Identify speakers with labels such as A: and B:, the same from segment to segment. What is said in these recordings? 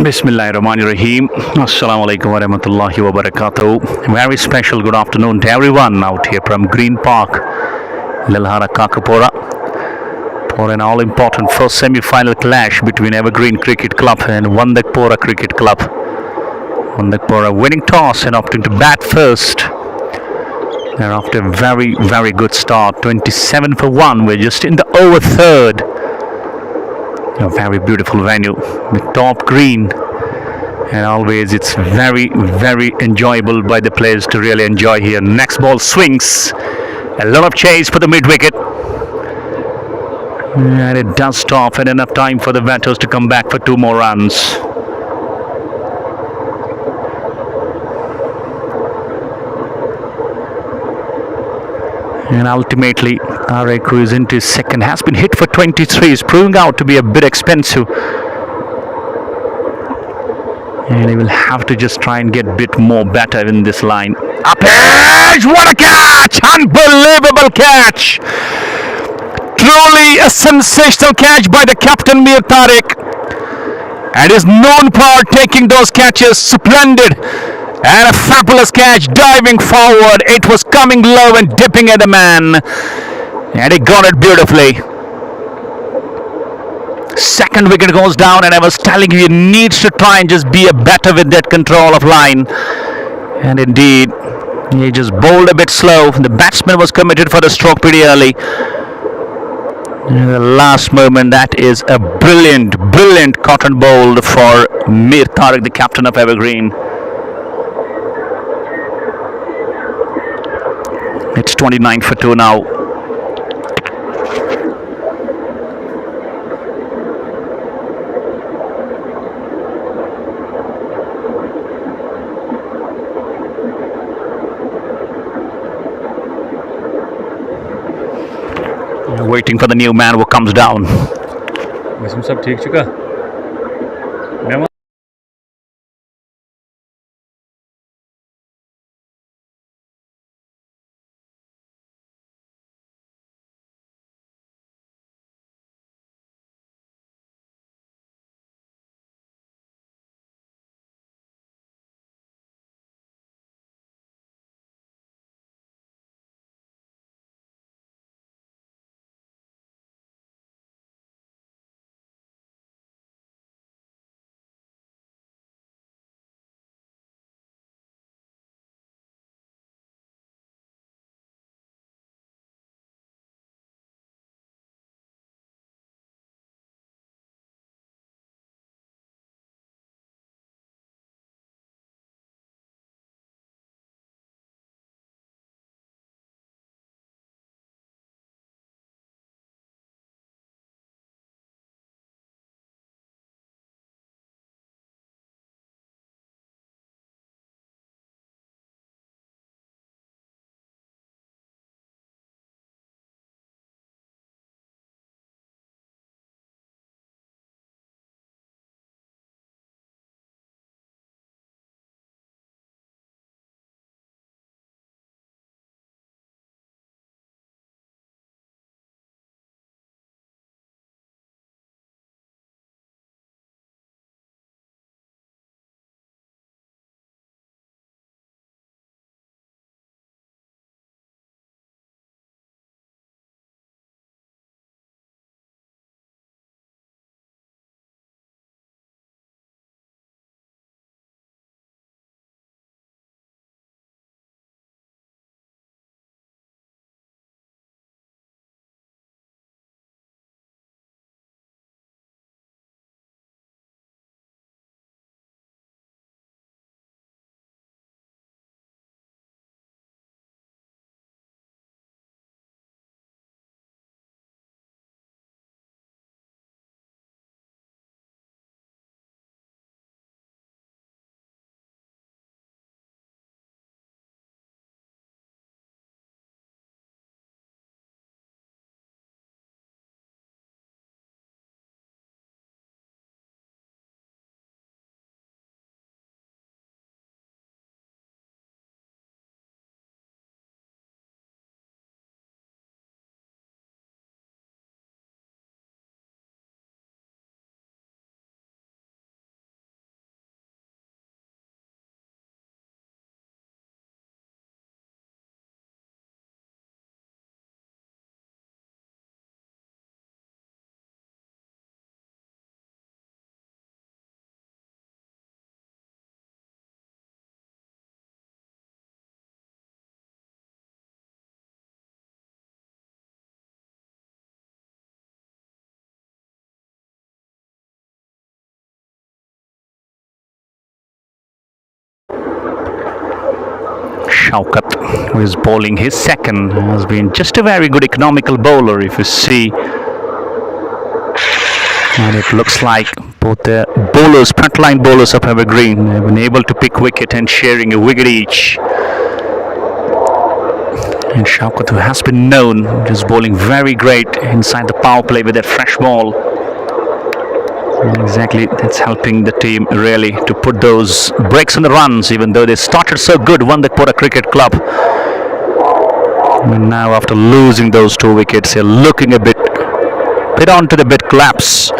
A: Bismillahirrahmanirrahim. Assalamu alaikum wa rahmatullahi wa barakatuh. Very special good afternoon to everyone out here from Green Park, Lelhara, Wandakhpora, for an all-important first semi-final clash between Evergreen Cricket Club and Wandakhpora Cricket Club. Wandakhpora winning toss and opting to bat first. They're after a very good start. 27 for 1. We're just in the over third. A very beautiful venue with top green, and always it's very enjoyable by the players to really enjoy here. Next ball swings, a lot of chase for the mid wicket, and it does stop, and enough time for the batters to come back for 2 more runs. And ultimately, Tarek, who is into his second, has been hit for 23. Is proving out to be a bit expensive. And he will have to just try and get a bit more better in this line. Up edge! What a catch! Unbelievable catch! Truly a sensational catch by the captain Mir Tarek. And is known for taking those catches. Splendid. And a fabulous catch, diving forward. It was coming low and dipping at the man. And he got it beautifully. Second wicket goes down, and I was telling you, he needs to try and just be a better with that control of line. And indeed, he just bowled a bit slow. The batsman was committed for the stroke pretty early. In the last moment, that is a brilliant cotton bowl for Mir Tarek, the captain of Evergreen. It's 29 for 2 now. Waiting for the new man who comes down.
B: वैसे सब ठीक चुका
A: Shaukat, who is bowling his second, has been just a very good economical bowler if you see. And it looks like both the bowlers, frontline bowlers of Evergreen, have been able to pick wicket and sharing a wicket each. And Shaukat, who has been known, is bowling very great inside the power play with that fresh ball. And exactly, that's helping the team really to put those breaks on the runs, even though they started so good, Wandakhpora Cricket Club. And now after losing those 2 wickets, they're looking a bit onto the bit collapse.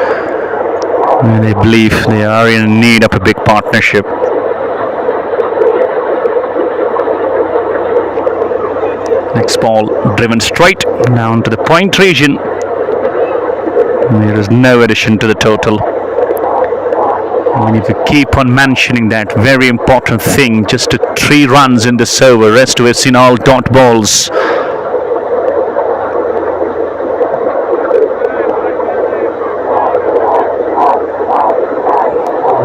A: And they believe they are in need of a big partnership. Next ball driven straight down to the point region. There is no addition to the total. And if you keep on mentioning that very important thing, just 3 runs in this over, rest we've seen all dot balls.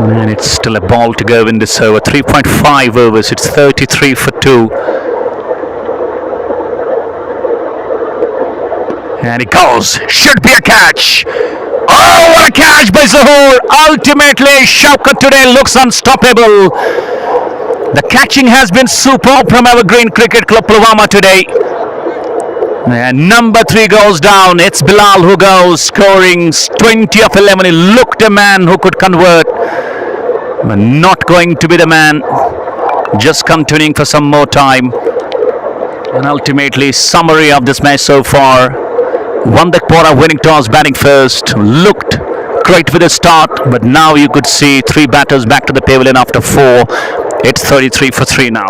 A: And it's still a ball to go in this over. 3.5 overs, it's 33 for 2. And it goes. Should be a catch. Oh, what a catch by Zahoor. Ultimately, Shaukat today looks unstoppable. The catching has been superb from Evergreen Cricket Club Pulwama today. And number 3 goes down. It's Bilal who goes, scoring 20 of 11. He looked a man who could convert. But not going to be the man. Just continuing for some more time. And ultimately, summary of this match so far. Wandakhpora winning toss, batting first. Looked great with the start, but now you could see 3 batters back to the pavilion after 4. It's 33 for 3 now.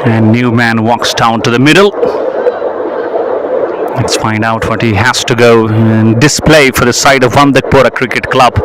A: And Newman walks down to the middle. Let's find out what he has to go and display for the side of Wandakhpora Cricket Club.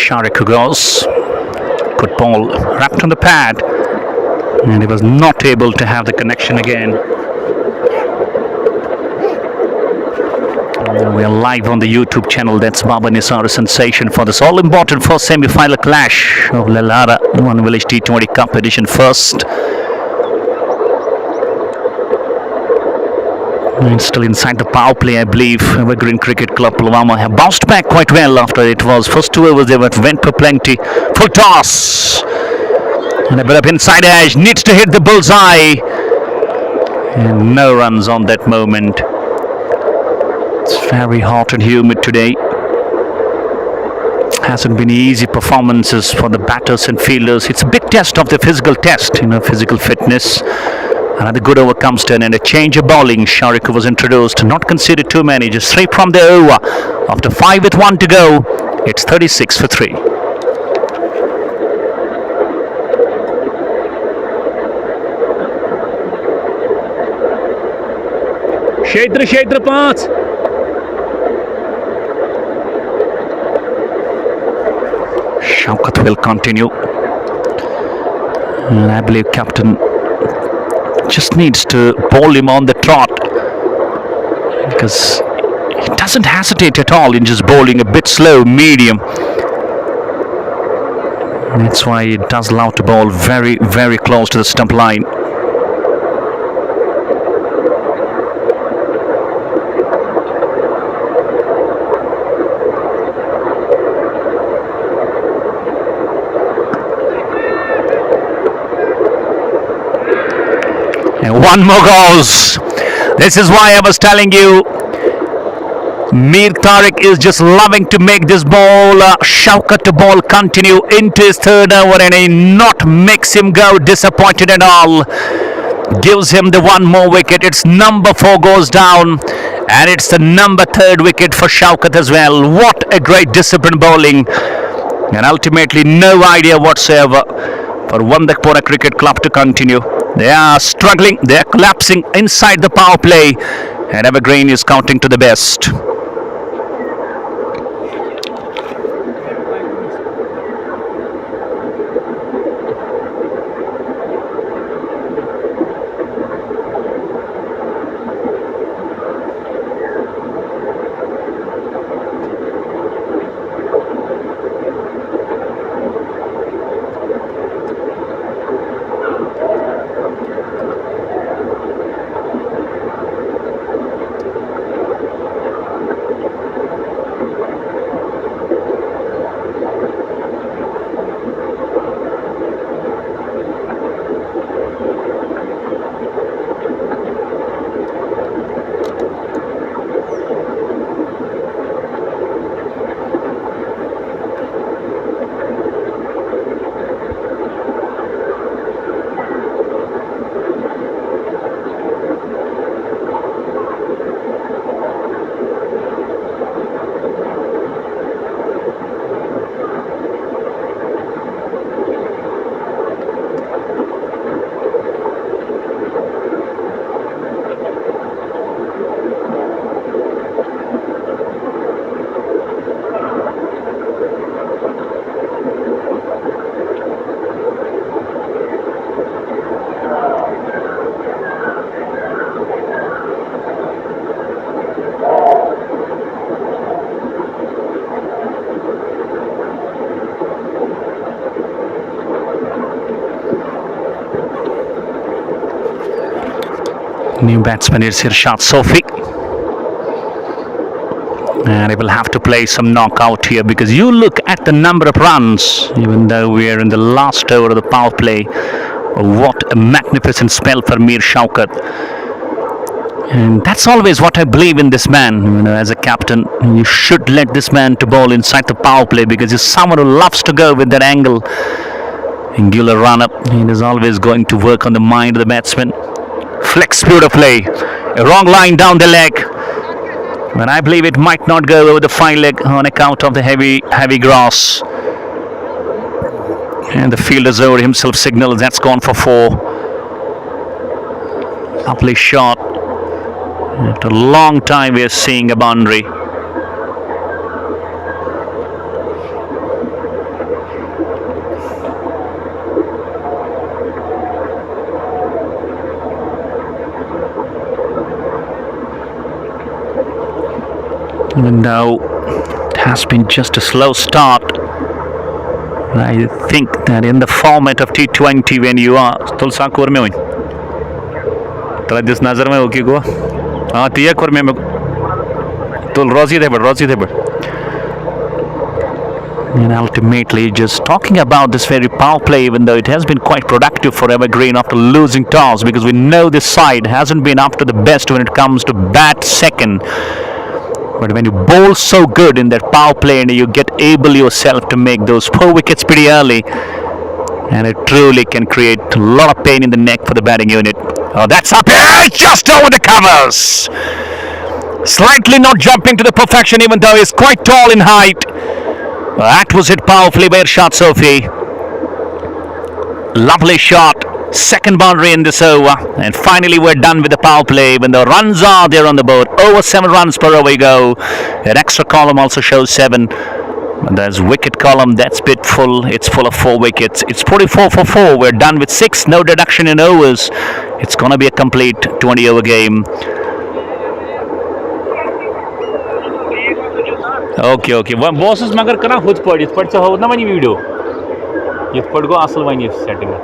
A: Sharik goes. Good ball wrapped on the pad, and he was not able to have the connection again. We are live on the YouTube channel. That's Baba Nisar Sensation for this all-important first semi-final clash of Lelhara One Village T20 Cup Edition first. And still inside the power play, I believe. Evergreen Cricket Club Pulwama have bounced back quite well after it was first 2 overs they went for plenty. Full toss. And a bit of inside edge. Needs to hit the bullseye. And no runs on that moment. It's very hot and humid today. Hasn't been easy performances for the batters and fielders. It's a big test of the physical test, physical fitness. Another good over comes to an end. A change of bowling. Sharik was introduced. Not conceded too many. Just 3 from the over. After 5 with 1 to go, it's 36 for 3.
B: Kshetra 5.
A: Shaukat will continue. And I believe captain just needs to bowl him on the trot, because he doesn't hesitate at all in just bowling a bit slow, medium. And that's why he does allow to bowl very, very close to the stump line. And one more goes. This is why I was telling you, Mir Tariq is just loving to make this ball. Shaukat to ball continue into his third over, and he not makes him go disappointed at all. Gives him the one more wicket. It's number 4 goes down, and it's the number 3rd wicket for Shaukat as well. What a great discipline bowling, and ultimately no idea whatsoever for Wandakhpora Cricket Club to continue. They are struggling, they are collapsing inside the power play, and Evergreen is counting to the best. New batsman is Irshad Sofi, and he will have to play some knockout here, because you look at the number of runs, even though we are in the last over of the power play. What a magnificent spell for Mir Shaukat. And that's always what I believe in this man. As a captain, you should let this man to bowl inside the power play, because he's someone who loves to go with that angle. Angular run-up. He is always going to work on the mind of the batsman. Flex beautifully. A wrong line down the leg. But I believe it might not go over the fine leg on account of the heavy grass. And the fielder's over himself signals that's gone for 4. Lovely shot. After a long time we are seeing a boundary. Even though it has been just a slow start, I think that in the format of T20, when you are Tulsa Kurme, this Nazar mein okay go. Tia Kurme Tul Rosie Deber. And ultimately, just talking about this very power play, even though it has been quite productive for Evergreen after losing toss, because we know this side hasn't been up to the best when it comes to bat second. But when you bowl so good in that power play and you get able yourself to make those 4 wickets pretty early, and it truly can create a lot of pain in the neck for the batting unit. Oh, that's up here, just over the covers. Slightly not jumping to the perfection, even though he's quite tall in height. That was hit powerfully by Irshad Sofi. Lovely shot. Second boundary in this over. And finally we're done with the power play. When the runs are there on the board. Over 7 runs per over we go. An extra column also shows 7. And there's wicket column. That's bit full. It's full of 4 wickets. It's 44 for 4. We're done with 6. No deduction in overs. It's going to be a complete 20 over game. Okay. Boss is magar kana khud pad it pad se ho na mani video it pad go asal mani setting it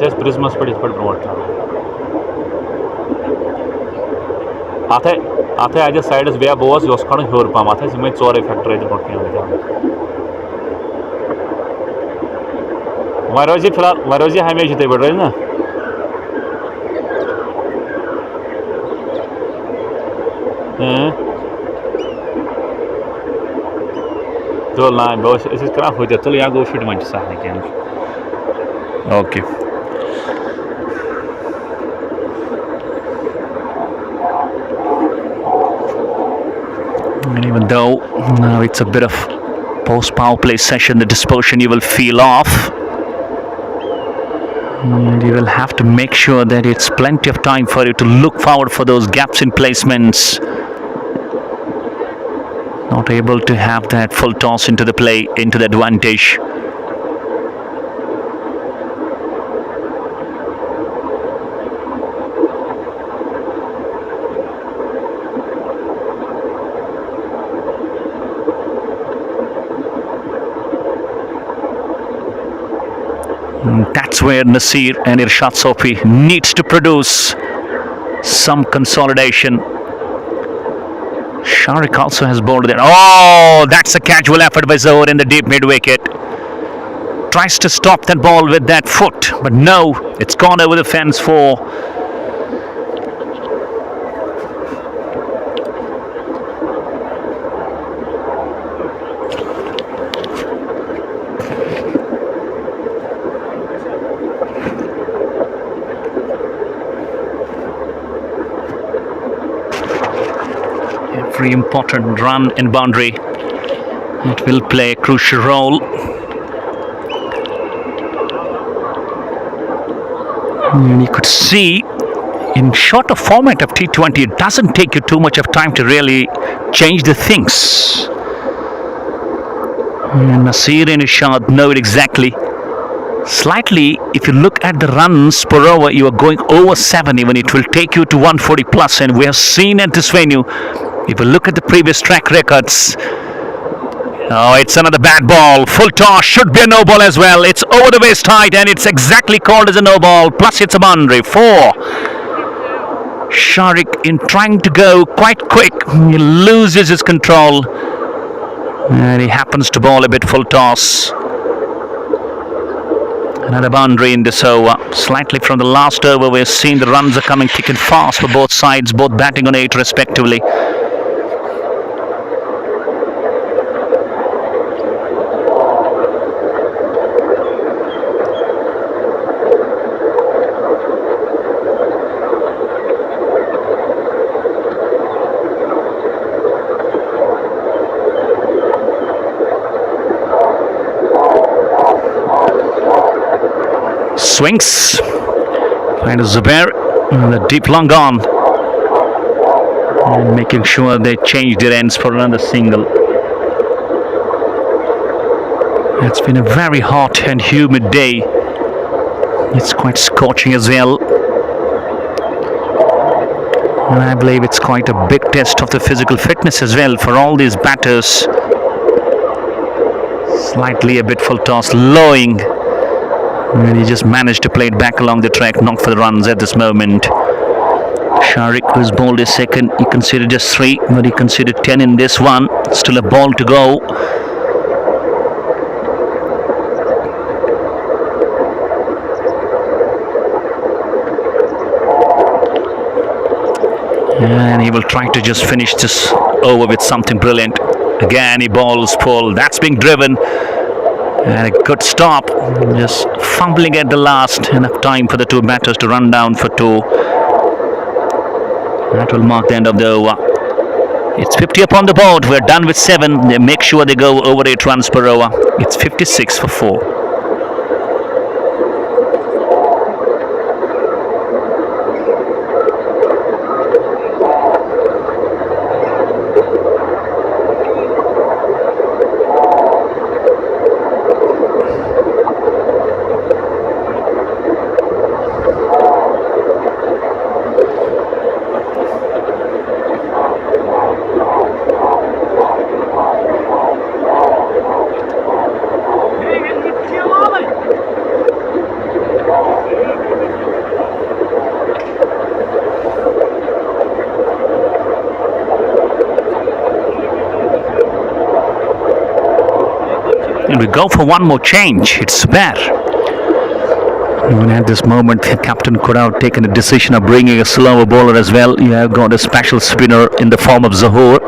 A: says prismas pad it pad promote athe aja side is via boss jos khana hor pam athe simay 4 factor is not kiya Varozi हमेशा ते बढ़ रही ना तो line बहुत इस तरह हो जाता है यहाँ गो फिट मंच साथ लेके okay. And even though now it's a bit of post power play session, the dispersion you will feel off. And you will have to make sure that it's plenty of time for you to look forward for those gaps in placements. Not able to have that full toss into the play, into the advantage. That's where Nasir and Irshad Sofi needs to produce some consolidation. Sharik also has bowled there. Oh, that's a casual effort by Zohar in the deep mid-wicket. Tries to stop that ball with that foot, but no, it's gone over the fence for every important run and boundary. It will play a crucial role. And you could see in shorter format of T20, it doesn't take you too much of time to really change the things. And Nasir and Irshad know it exactly. Slightly, if you look at the runs per over, you are going over 7, even it will take you to 140 plus, and we have seen at this venue, if you look at the previous track records, oh, it's another bad ball. Full toss, should be a no ball as well. It's over the waist height and it's exactly called as a no ball, plus it's a boundary. 4. Sharik, in trying to go quite quick, he loses his control and he happens to bowl a bit full toss. Another boundary in this over. Slightly from the last over, we've seen the runs are coming thick and fast for both sides, both batting on 8 respectively. Swings, find Zubair, the deep long on, and making sure they change their ends for another single. It's been a very hot and humid day. It's quite scorching as well. And I believe it's quite a big test of the physical fitness as well for all these batters. Slightly a bit full toss, lowing. And he just managed to play it back along the track, not for the runs at this moment. Sharik, who's bowled his second, he considered just 3, but he considered 10 in this one. Still a ball to go. And he will try to just finish this over with something brilliant. Again, he bowls pull. That's being driven. And a good stop. Just fumbling at the last. Enough time for the 2 batters to run down for 2. That will mark the end of the over. It's 50 up on the board. We're done with 7. They make sure they go over 8 runs per over. It's 56 for 4. And we go for one more change. It's Zubair. Even at this moment, the captain could have taken a decision of bringing a slower bowler as well. You have got a special spinner in the form of Zahoor.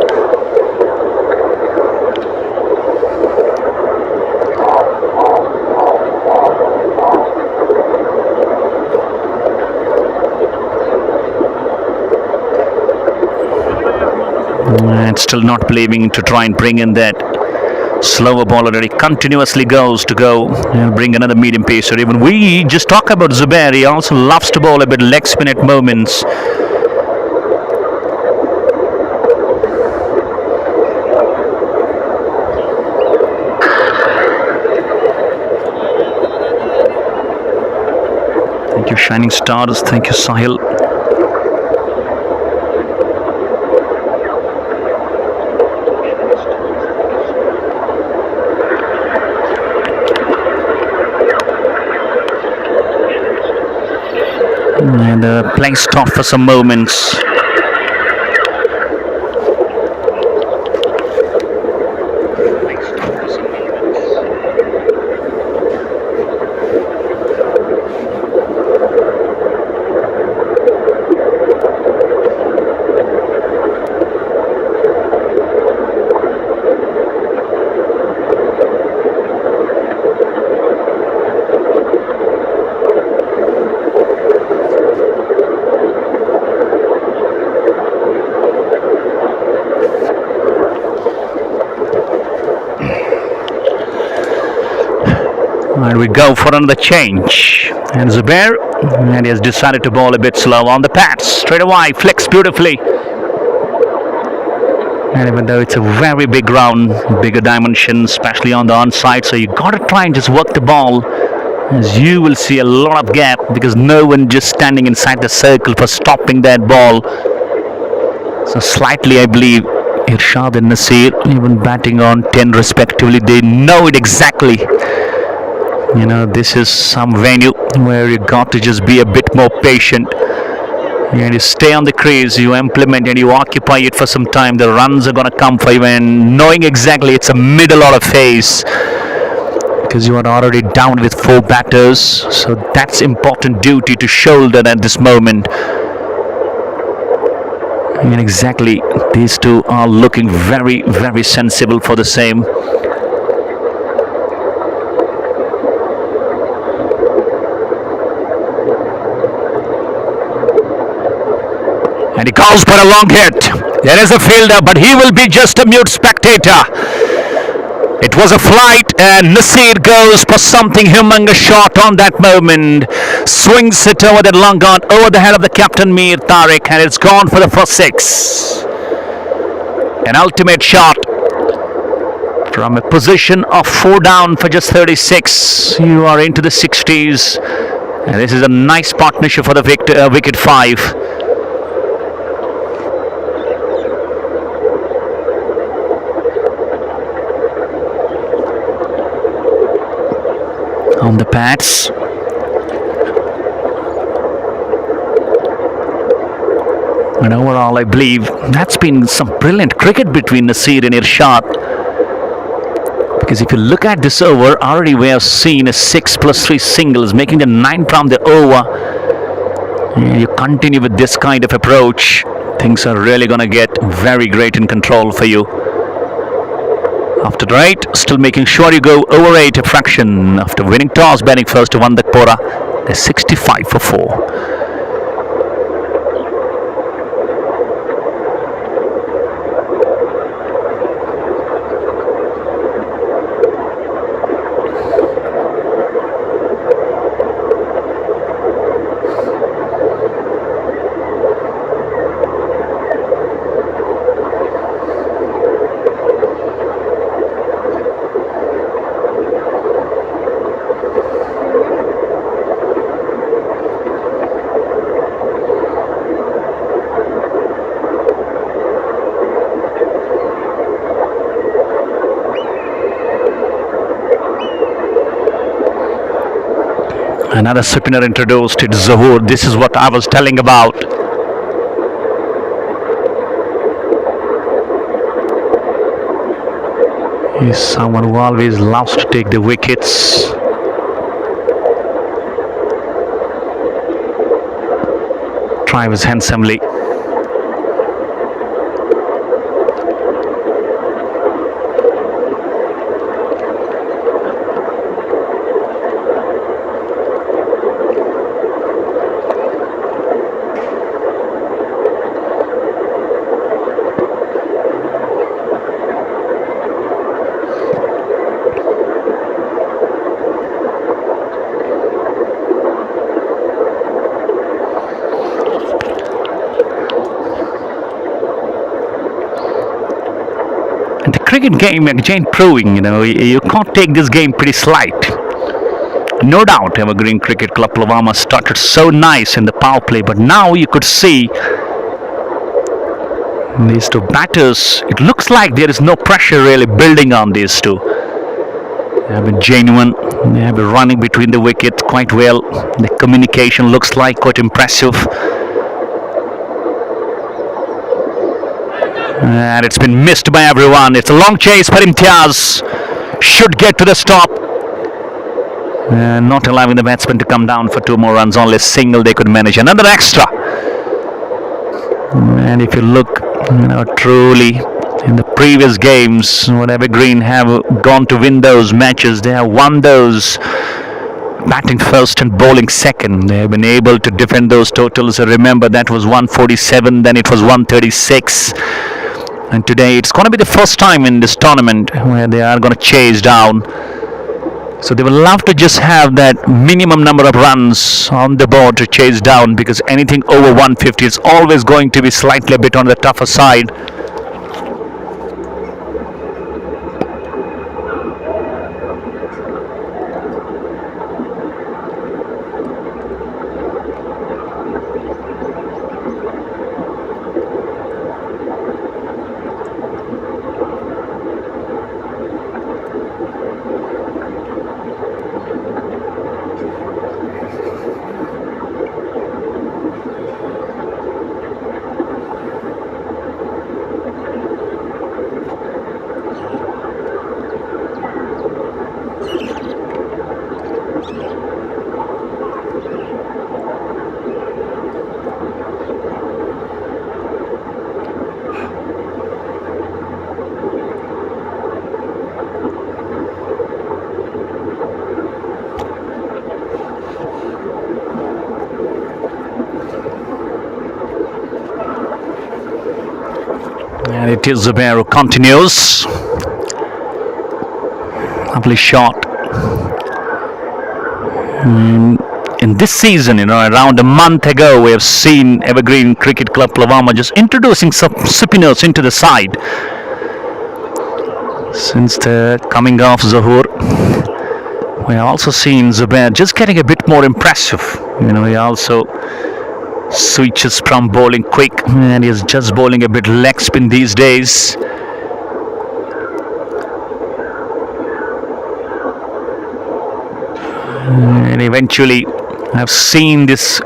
A: And still not believing to try and bring in that slower bowler that he continuously goes to go and bring another medium pacer. Even we just talk about Zubair, he also loves to bowl a bit leg spin at moments. Thank you, Shining Stars. Thank you, Sahil. And playing stop for some moments. And we go for another change. And Zubair, and he has decided to bowl a bit slow on the pads. Straight away, flicks beautifully. And even though it's a very big ground, bigger dimension, especially on the onside, so you got to try and just work the ball. As you will see a lot of gap because no one just standing inside the circle for stopping that ball. So slightly, I believe, Irshad and Nasir, even batting on 10 respectively, they know it exactly. You know, this is some venue where you got to just be a bit more patient. And you stay on the crease, you implement and you occupy it for some time. The runs are going to come for you, and knowing exactly it's a middle order phase because you are already down with 4 batters. So that's important duty to shoulder at this moment. And exactly, these 2 are looking very, very sensible for the same. And he calls for a long hit. There is a fielder, but he will be just a mute spectator. It was a flight, and Nasir goes for something humongous shot on that moment. Swings it over that long on, over the head of the captain Mir Tariq, and it's gone for the first 6. An ultimate shot from a position of 4 down for just 36. You are into the 60s, and this is a nice partnership for the wicket 5. on the pads. And overall, I believe that's been some brilliant cricket between Nasir and Irshad. Because if you look at this over, already we have seen a 6 plus 3 singles, making the 9 from the over. You continue with this kind of approach, things are really going to get very great in control for you. After the 8, still making sure you go over 8 a fraction. After winning toss, batting first to Wandakhpora, they're 65 for 4. Another spinner introduced, it's Zahoor. This is what I was telling about. He's someone who always loves to take the wickets. Drives handsomely. The cricket game again proving, you can't take this game pretty slight. No doubt, Evergreen Cricket Club Pulwama started so nice in the power play, but now you could see these two batters. It looks like there is no pressure really building on these two. They have been genuine. They have been running between the wickets quite well. The communication looks like quite impressive. And it's been missed by everyone. It's a long chase for Imtiaz. Should get to the stop. Not allowing the batsman to come down for 2 more runs. Only a single they could manage. Another extra. And if you look, truly in the previous games, when Evergreen have gone to win those matches, they have won those batting first and bowling second. They have been able to defend those totals. Remember, that was 147, then it was 136. And today it's going to be the first time in this tournament where they are going to chase down. So they will love to just have that minimum number of runs on the board to chase down, because anything over 150 is always going to be slightly a bit on the tougher side. And it is Zubair who continues. Lovely shot. In this season, around a month ago, we have seen Evergreen Cricket Club Pulwama just introducing some spinners into the side. Since the coming of Zahoor, we have also seen Zubair just getting a bit more impressive. He also switches from bowling quick, and he's just bowling a bit leg spin these days. And eventually, I've seen this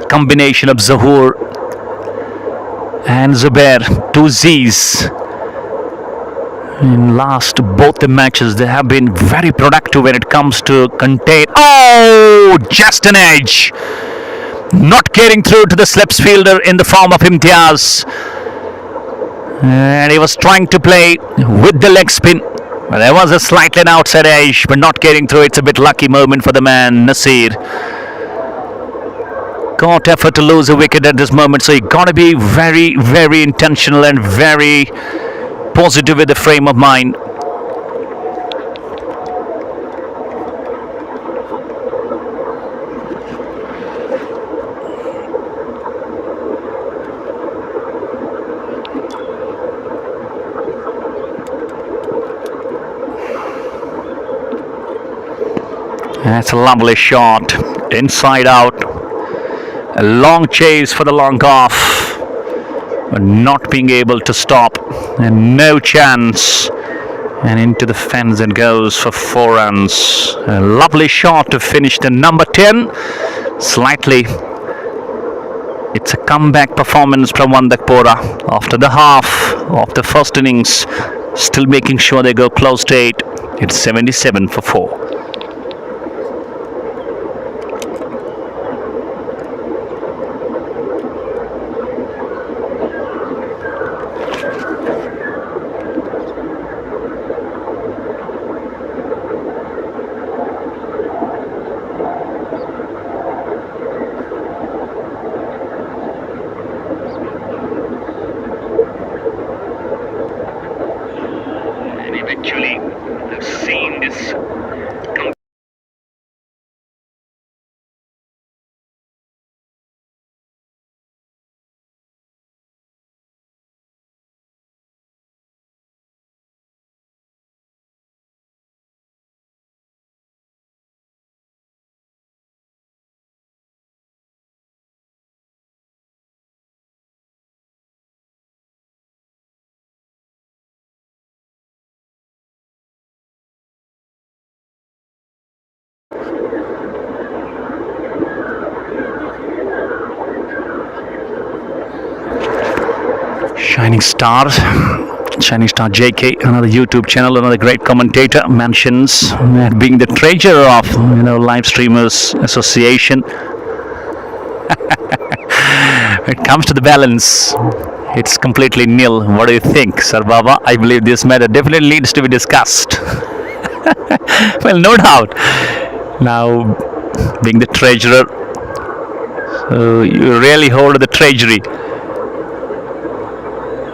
A: combination of Zahur and Zubair, two Z's. In last both the matches, they have been very productive when it comes to contain. Oh, just an edge. Not getting through to the slips fielder in the form of Imtiaz. And he was trying to play with the leg spin. But there was a slightly outside edge, but not getting through. It's a bit lucky moment for the man, Nasir. Got effort to lose a wicket at this moment, so you got to be very, very intentional and very positive with the frame of mind. That's a lovely shot, inside out. A long chase for the long off, but not being able to stop, and no chance. And into the fence it goes for 4 runs. A lovely shot to finish the number 10. Slightly, it's a comeback performance from Wandakhpora after the half of the first innings, still making sure they go close to 8. It's 77 for 4. Eventually, I've seen this. Shining Star JK, another YouTube channel, another great commentator, mentions being the treasurer of Live Streamers Association. When it comes to the balance, it's completely nil. What do you think, Sir Baba? I believe this matter definitely needs to be discussed. Well, no doubt. Now, being the treasurer, so you really hold the treasury.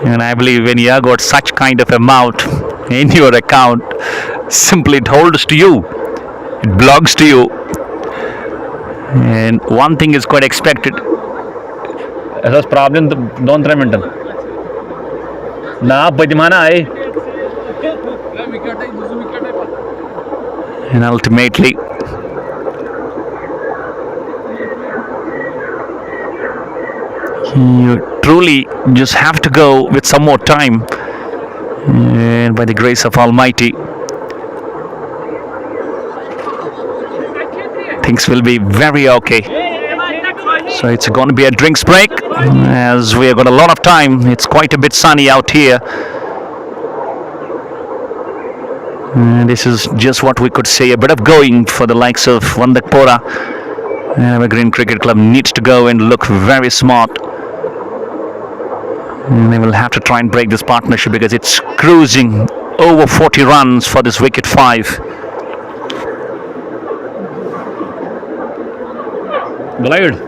A: And I believe when you have got such kind of amount in your account, simply it holds to you. It belongs to you. And one thing is quite expected.
B: Esas problem don't tremental. Na padimana ai.
A: And ultimately, you truly just have to go with some more time, and by the grace of Almighty, things will be very okay. So it's going to be a drinks break, as we have got a lot of time. It's quite a bit sunny out here, and this is just what we could say, a bit of going for the likes of Wandakhpora. Evergreen Cricket Club needs to go and look very smart. And they will have to try and break this partnership because it's cruising over 40 runs for this wicket 5.
B: Glide.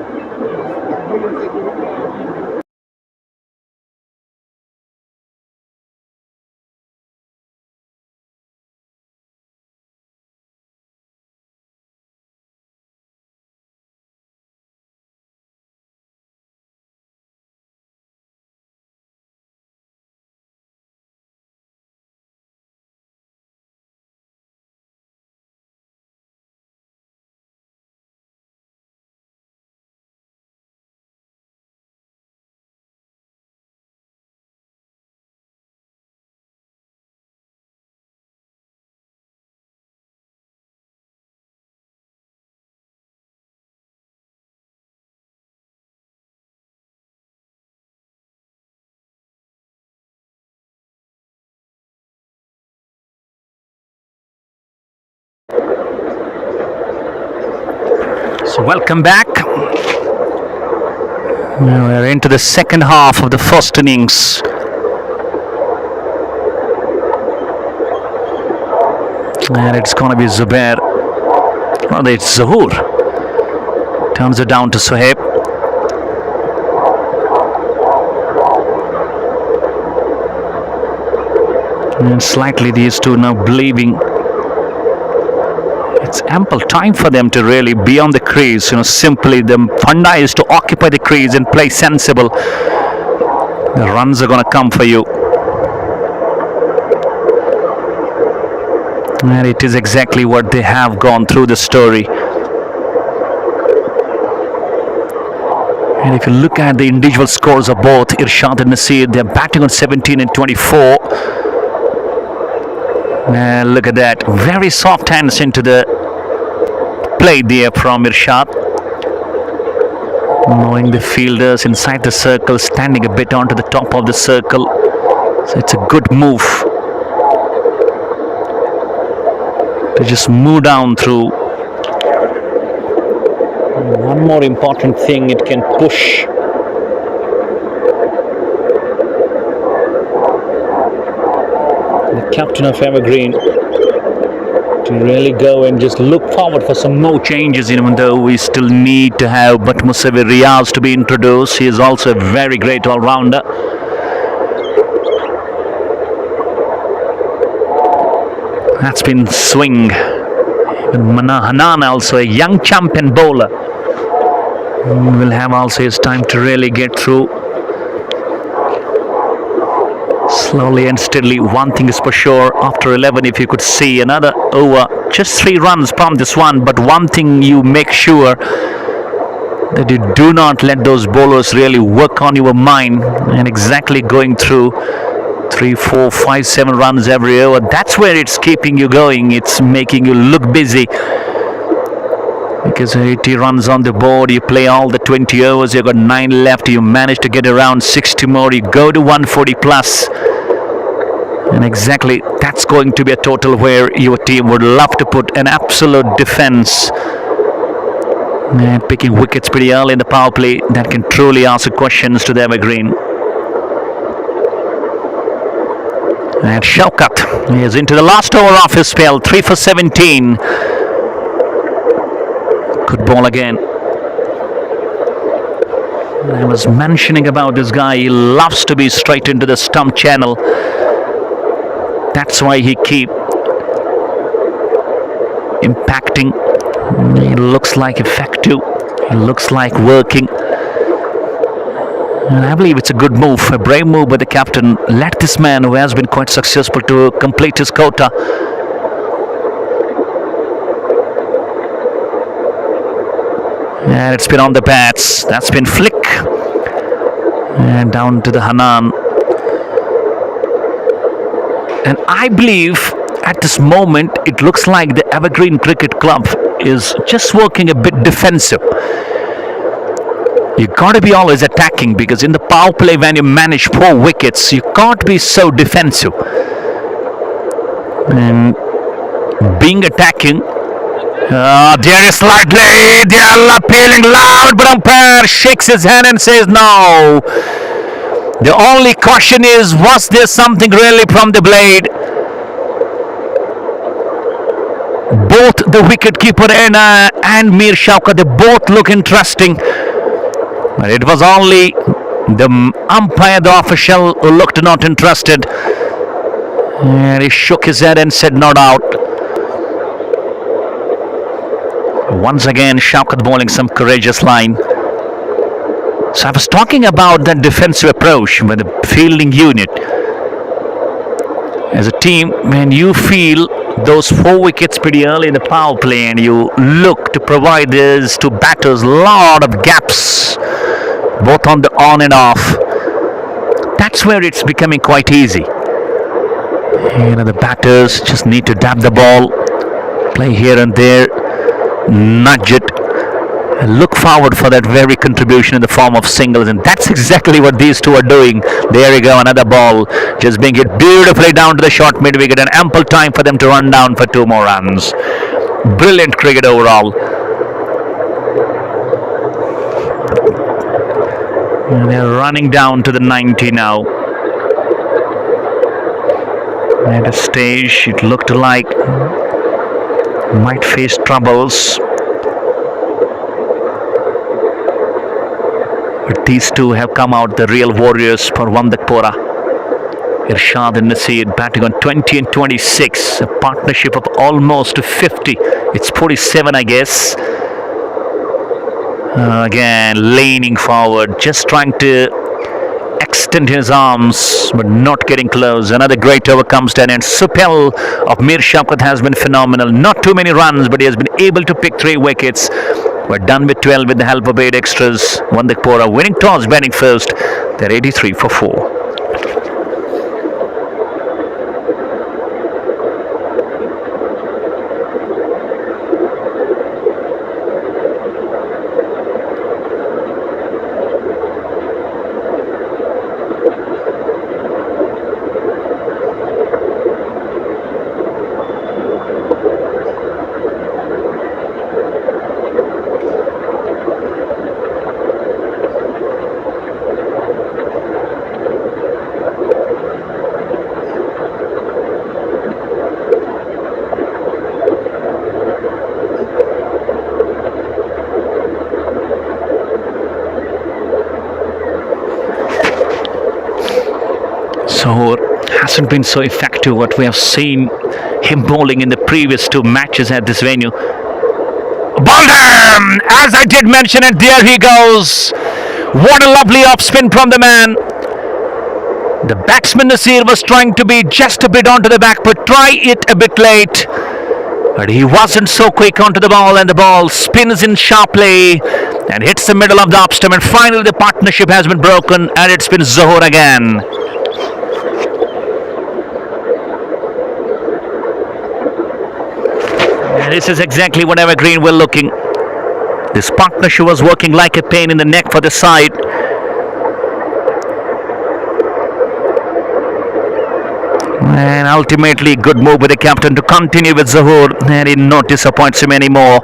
A: So welcome back. We're into the second half of the first innings. And it's going to be Zubair. Rather, it's Zahoor. Turns it down to Sohaib. And slightly these two now believing it's ample time for them to really be on the crease. Simply the funda is to occupy the crease and play sensible. The runs are going to come for you. And it is exactly what they have gone through the story. And if you look at the individual scores of both Irshad and Nasir, they're batting on 17 and 24. And look at that. Very soft hands into the play there from Irshad. Knowing the fielders inside the circle, standing a bit onto the top of the circle. So it's a good move to just move down through. One more important thing, it can push the captain of Evergreen to really go and just look forward for some more changes, even though we still need to have but Musawir Riaz to be introduced. He is also a very great all-rounder. That's been swing. Even Hanan, also a young champion bowler, will have also his time to really get through. Slowly and steadily, one thing is for sure, after 11, if you could see another over, just 3 runs from this one, but one thing you make sure that you do not let those bowlers really work on your mind and exactly going through 3, 4, 5, 7 runs every over. That's where it's keeping you going. It's making you look busy. Because 80 runs on the board, you play all the 20 overs, you've got 9 left, you manage to get around 60 more, you go to 140 plus. And exactly that's going to be a total where your team would love to put an absolute defense. And picking wickets pretty early in the power play, that can truly answer questions to the Evergreen. And Shaukat is into the last over of his spell, 3 for 17. Good ball again. I was mentioning about this guy, he loves to be straight into the stump channel. That's why he keep impacting. He looks like effective. He looks like working. And I believe it's a good move, a brave move by the captain. Let this man who has been quite successful to complete his quota. And it's been on the bats. That's been flick. And down to the Hanan. And I believe at this moment it looks like the Evergreen Cricket Club is just working a bit defensive. You got to be always attacking, because in the power play when you manage 4 wickets, you can't be so defensive. And being attacking, there is slightly, they are appealing loud, but umpire shakes his hand and says no. The only question is, was there something really from the blade? Both the wicketkeeper and Mir Shaukat, they both look interesting. But it was only the umpire, the official, who looked not interested. And he shook his head and said not out. Once again, Shaukat bowling some courageous line. So I was talking about that defensive approach with the fielding unit. As a team, when you feel those 4 wickets pretty early in the power play and you look to provide this to batters, lot of gaps, both on the on and off, that's where it's becoming quite easy. The batters just need to dab the ball, play here and there, nudge it, look forward for that very contribution in the form of singles, and that's exactly what these two are doing. There you go, another ball just being hit beautifully down to the short mid wicket, and ample time for them to run down for 2 more runs. Brilliant cricket overall. And they're running down to the 90 now. At a stage, it looked like might face troubles. But these two have come out the real warriors for Wandakhpora. Irshad and Nasir batting on 20 and 26. A partnership of almost 50. It's 47, I guess. Again, leaning forward, just trying to extend his arms, but not getting close. Another great over comes to an end. Supel of Mir Shafqat has been phenomenal. Not too many runs, but he has been able to pick 3 wickets. We're done with 12 with the help of 8 extras. Wandakhpora winning toss, batting first. They're 83 for 4. Zohor hasn't been so effective what we have seen him bowling in the previous 2 matches at this venue. Bowled him! As I did mention it, there he goes. What a lovely off spin from the man. The batsman Nasir was trying to be just a bit onto the back, but try it a bit late. But he wasn't so quick onto the ball, and the ball spins in sharply and hits the middle of the off stump. And finally the partnership has been broken, and it's been Zohor again. And this is exactly what Evergreen were looking. This partnership was working like a pain in the neck for the side. And ultimately, good move with the captain to continue with Zohor, and it not disappoints him anymore.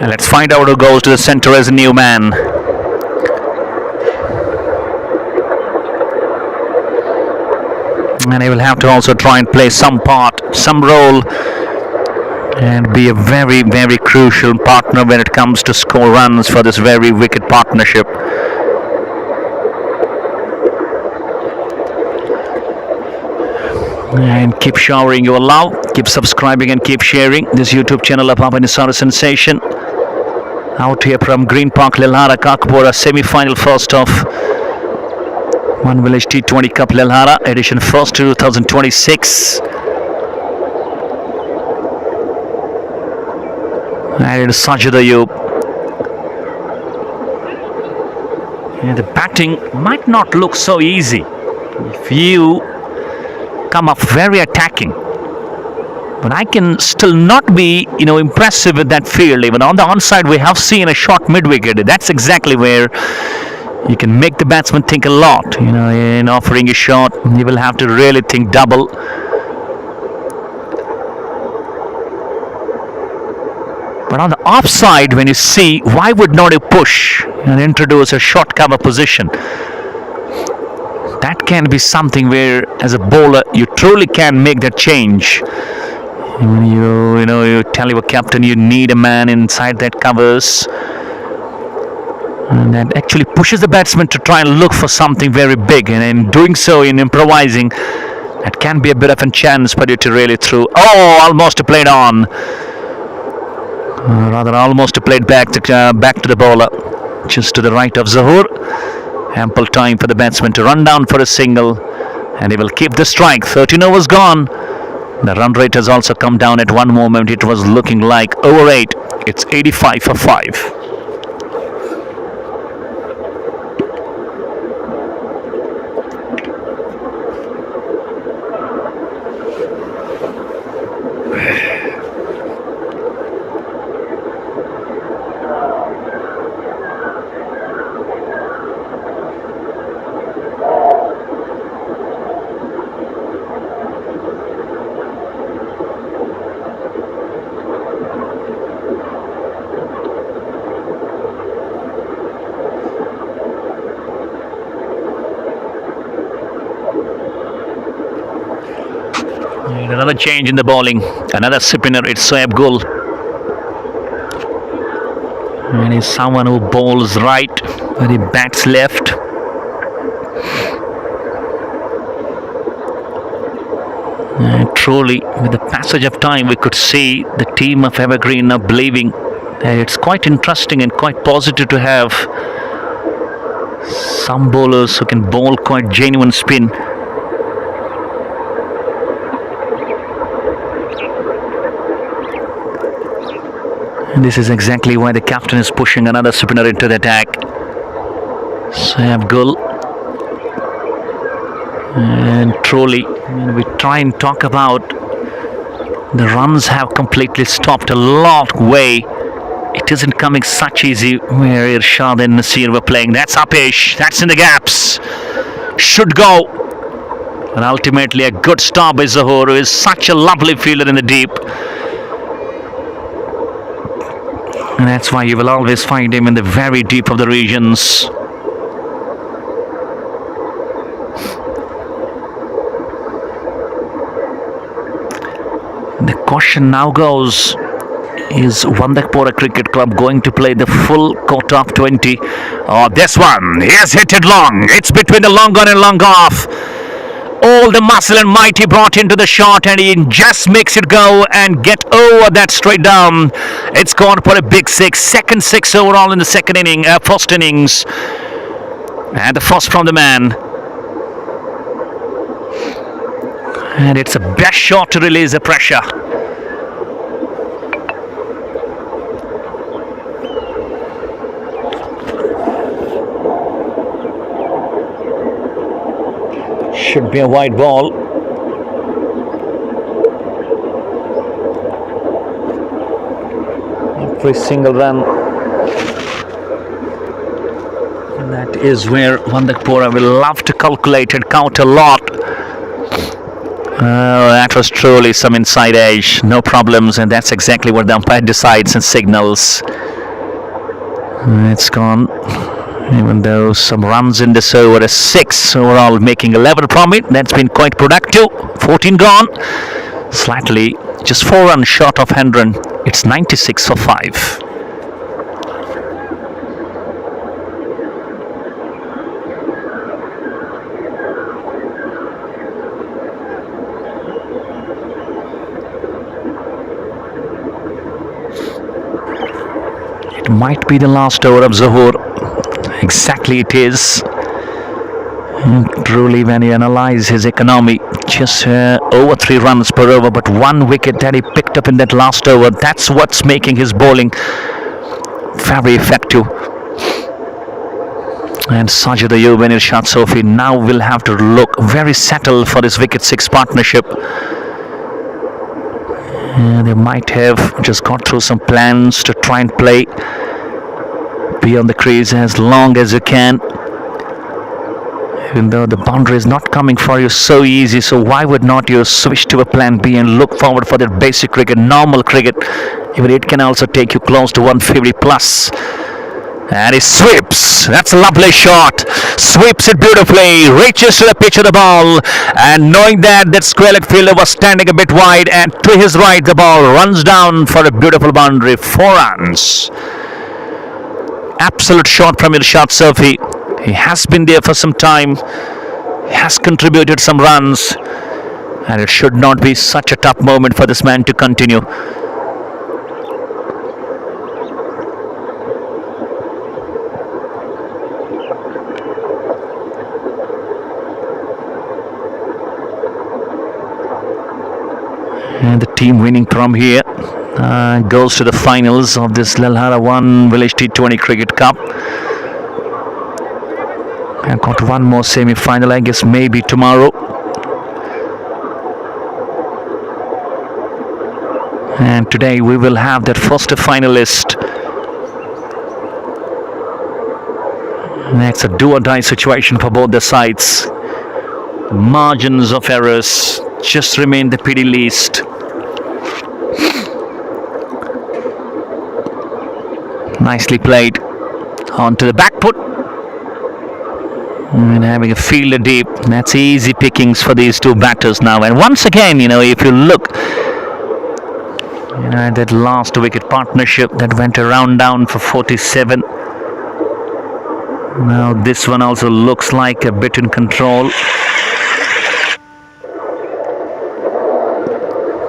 A: And let's find out who goes to the centre as a new man. And he will have to also try and play some part, some role, and be a very, very crucial partner when it comes to score runs for this very wicked partnership. And keep showering your love, keep subscribing and keep sharing this YouTube channel of Papa Nisara Sensation. Out here from Green Park, Lelhara, Wandakhpora, semi-final first of One Village T20 Cup Lelhara, edition first 2026. And it is Sajid Ayub. And the batting might not look so easy if you come up very attacking. But I can still not be, impressive with that field. Even on the onside, we have seen a shot mid-wicket. That's exactly where you can make the batsman think a lot. In offering a shot, you will have to really think double. But on the offside, when you see, why would not you push and introduce a short cover position? That can be something where, as a bowler, you truly can make that change. You tell your captain you need a man inside that covers, and that actually pushes the batsman to try and look for something very big. And in doing so, in improvising, that can be a bit of a chance for you to really throw. Oh, almost played on. Rather, almost played back to the bowler, just to the right of Zohor. Ample time for the batsman to run down for a single, and he will keep the strike. 13 overs gone. The run rate has also come down. At one moment it was looking like over 8. It's 85 for 5. And another change in the bowling. Another spinner. It's Soeb Gul. And he's someone who bowls right, but he bats left. And truly, with the passage of time, we could see the team of Evergreen now believing that it's quite interesting and quite positive to have some bowlers who can bowl quite genuine spin. And this is exactly why the captain is pushing another spinner into the attack. Soeb Gul. And truly, when we try and talk about the runs have completely stopped a lot way. It isn't coming such easy where Irshad and Nasir were playing. That's Apesh. That's in the gaps. Should go. And ultimately a good stop by Zahoor, who is such a lovely fielder in the deep. And that's why you will always find him in the very deep of the regions. The question now goes, is Wandakhpora Cricket Club going to play the full quota of 20? Oh, this one, he has hit it long. It's between the long on and long off. All the muscle and might he brought into the shot, and he just makes it go and get over that straight down. It's gone for a big six. Second six overall in the first innings. And the first from the man. And it's a best shot to release the pressure. Should be a wide ball. Every single run. And that is where Wandakhpora will love to calculate and count a lot. That was truly some inside edge, no problems, and that's exactly what the umpire decides and signals. It's gone, even though some runs in this over, a 6 overall, making 11 from it. That's been quite productive. 14 gone, slightly just 4 runs short of 100. It's 96 for 5. It might be the last over of Zahoor. Exactly it is. And truly, when you analyze his economy, just over 3 runs per over, but 1 wicket that he picked up in that last over, that's what's making his bowling very effective. And Sajid Ayub and Irshad Sofi now will have to look very settled for this wicket 6 partnership. They might have just got through some plans to try and play beyond the crease as long as you can, even though the boundary is not coming for you so easy. So why would not you switch to a plan B and look forward for that basic cricket, normal cricket? Even it can also take you close to 150 plus. And he sweeps. That's a lovely shot. Sweeps it beautifully. Reaches to the pitch of the ball. And knowing that square leg fielder was standing a bit wide, and to his right the ball runs down for a beautiful boundary. 4 runs. Absolute shot from Irshad Sofi. He has been there for some time. He has contributed some runs. And it should not be such a tough moment for this man to continue. And the team winning from here goes to the finals of this Lelhara 1 Village T20 Cricket Cup. I've got one more semi-final, I guess maybe tomorrow. And today we will have that first finalist. And that's a do-or-die situation for both the sides. Margins of errors just remain the pity least. Nicely played onto the back foot. And having a fielder deep, that's easy pickings for these two batters now. And once again, if you look, that last wicket partnership that went around down for 47. Now this one also looks like a bit in control.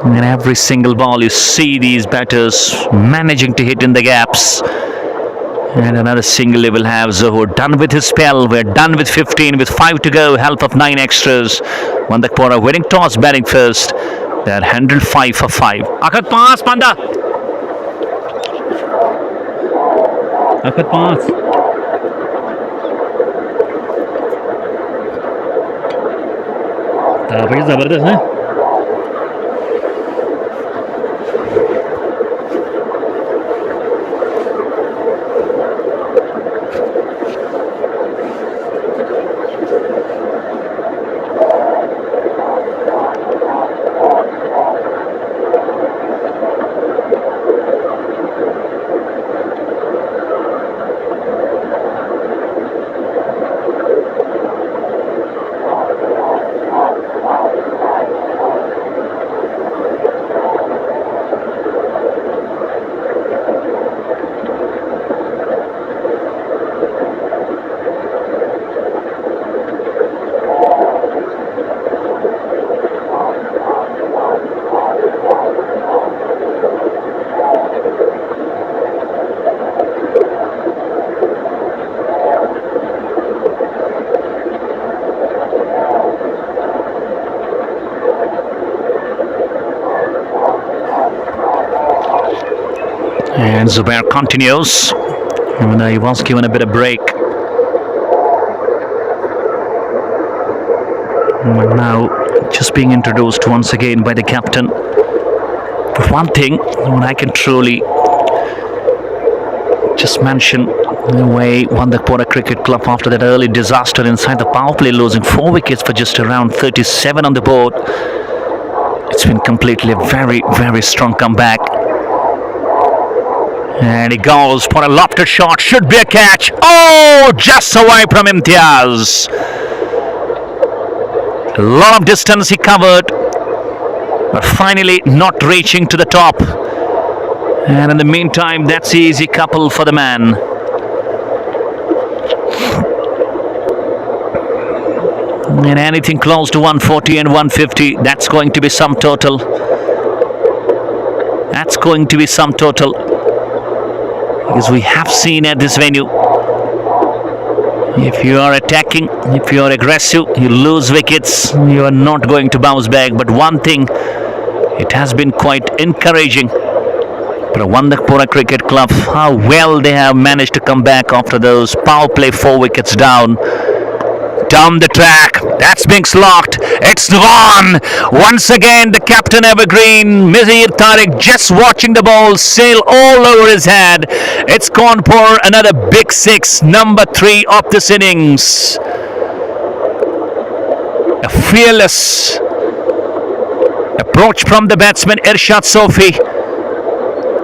A: And every single ball you see these batters managing to hit in the gaps. And another single he will have. Zohor done with his spell. We're done with 15 with 5 to go. Help of 9 extras. Wandakhpora winning toss, batting first. They're 105 for 5. Akat pass, Panda. Akat pass. Zabardast, hai? And Zubair continues, even though he was given a bit of break. But now just being introduced once again by the captain. But one thing, when I can truly just mention the way Wandakhpora Cricket Club, after that early disaster inside the power play, losing 4 wickets for just around 37 on the board, it's been completely a very, very strong comeback. And he goes for a lofted shot, should be a catch. Oh, just away from Imtiaz. A lot of distance he covered, but finally not reaching to the top. And in the meantime, that's the easy couple for the man. And anything close to 140 and 150, that's going to be some total. That's going to be some total. Because we have seen at this venue, if you are attacking, if you are aggressive, you lose wickets, you are not going to bounce back. But one thing, it has been quite encouraging for Wandakhpora Cricket Club, how well they have managed to come back after those power play 4 wickets down. Down the track, that's being slogged. It's gone. Once again, the captain Evergreen, Mizir Tariq, just watching the ball sail all over his head. It's gone for another big 6, number 3 of this innings. A fearless approach from the batsman Irshad Sofi,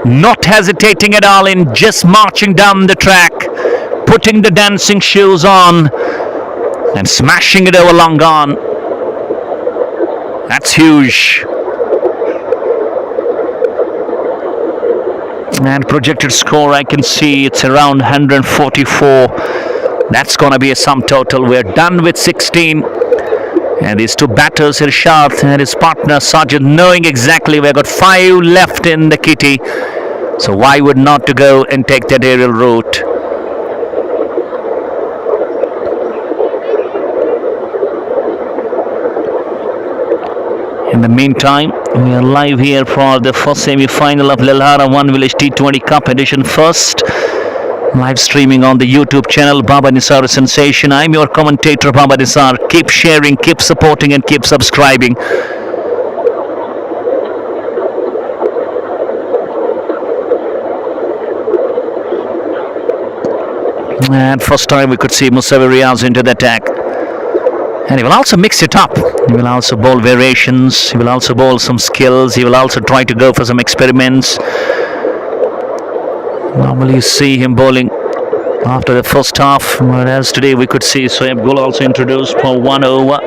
A: not hesitating at all in just marching down the track, putting the dancing shoes on and smashing it over long on. That's huge. And projected score, I can see it's around 144. That's going to be a sum total. We're done with 16. And these two batters, Irshad and his partner Sajid, knowing exactly we've got 5 left in the kitty. So why would not to go and take that aerial route? In the meantime, we are live here for the first semi-final of Lelhara One Village T20 Cup edition first. Live streaming on the YouTube channel Baba Nisar Sensation. I'm your commentator Baba Nisar. Keep sharing, keep supporting and keep subscribing. And first time we could see Musawir Riaz into the attack. And he will also mix it up. He will also bowl variations. He will also bowl some skills. He will also try to go for some experiments. Normally you see him bowling after the first half. Whereas today we could see Soeb Gul also introduced for 1 over.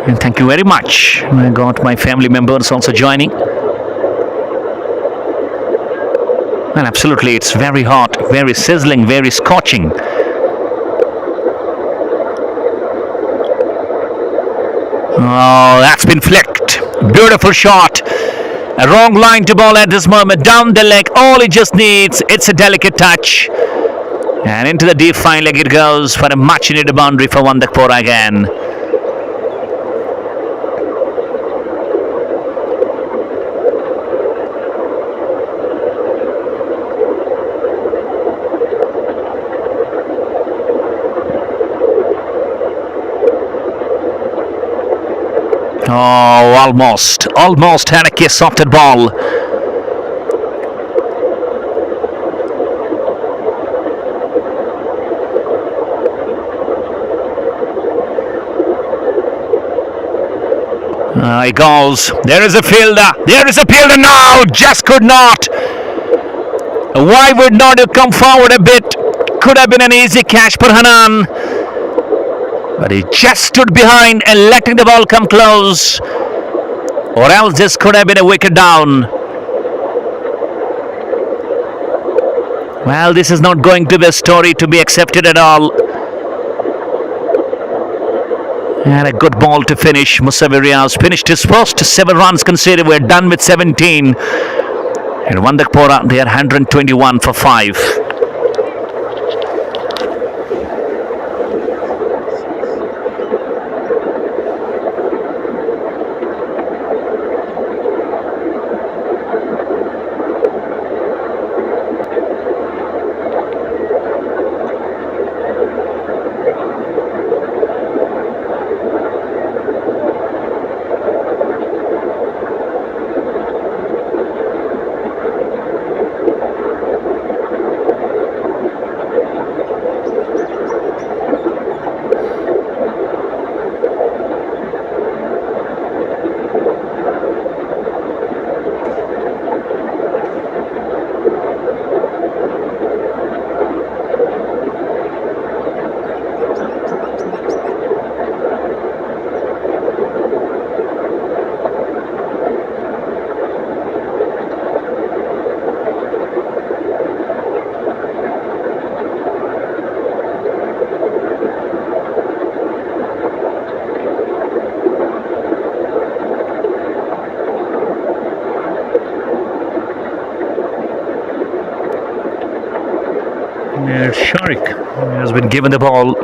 A: And thank you very much. I got my family members also joining. Well, absolutely, it's very hot, very sizzling, very scorching. Oh, that's been flicked. Beautiful shot. A wrong line to ball at this moment. Down the leg. All it just needs, it's a delicate touch. And into the deep fine leg it goes for a much needed boundary for Wandakhpora again. Oh, almost had a kiss off that ball. He goes. There is a fielder. No, just could not. Why would not you come forward a bit? Could have been an easy catch for Hanan. But he just stood behind and letting the ball come close. Or else this could have been a wicket down. Well, this is not going to be a story to be accepted at all. And a good ball to finish. Musawir Riaz finished his first 7 runs conceded. We're done with 17. And Wandakhpora, they are 121 for 5. Sharik has been given the ball.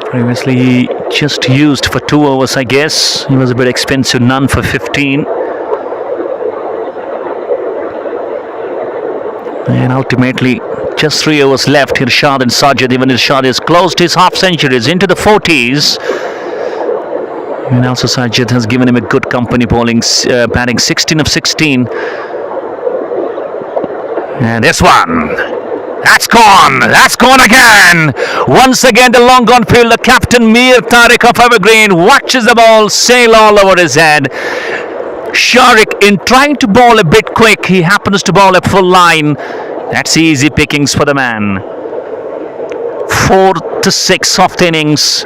A: Previously he just used for 2 overs, I guess. He was a bit expensive, none for 15. And ultimately, just 3 overs left. Irshad and Sajid, even Irshad has closed his half centuries into the 40s. And also Sajid has given him a good company, batting 16 of 16. And this one. That's gone again. Once again, the long gone fielder, Captain Mir Tariq of Evergreen, watches the ball sail all over his head. Sharik, in trying to bowl a bit quick, he happens to bowl a full line. That's easy pickings for the man. 4 to 6 soft innings,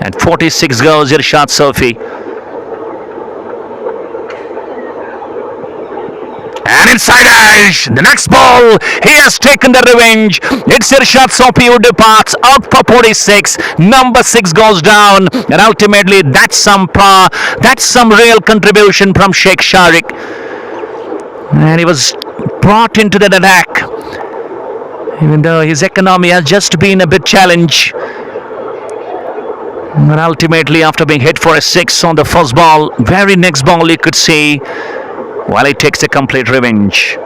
A: and 46 goes Irshad Sofi. And inside edge, the next ball, he has taken the revenge. It's Irshad Sofi who departs out for 46. Number 6 goes down, and ultimately that's some real contribution from Sheikh Sharik. And he was brought into the attack, even though his economy has just been a bit challenged. But ultimately, after being hit for a 6 on the first ball, very next ball you could see, while he takes a complete revenge.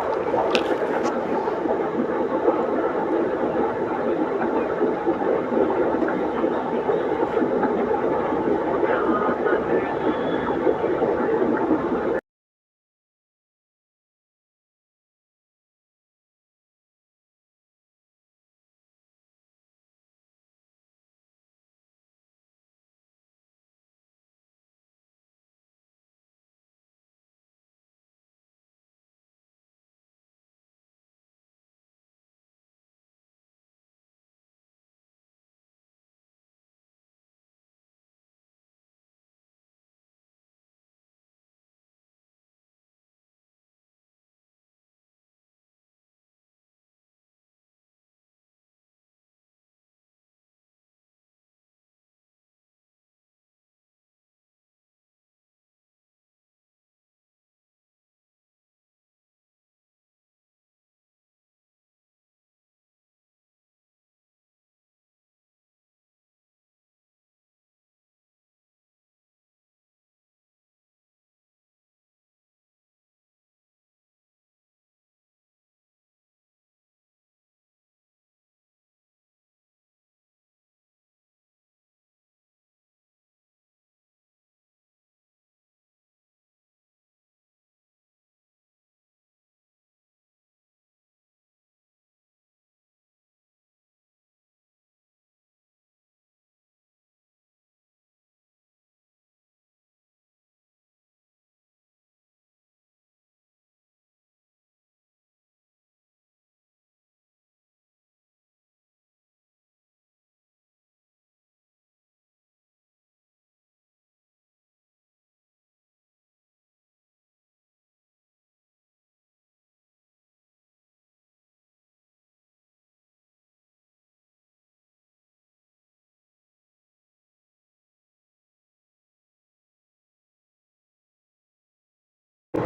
A: It's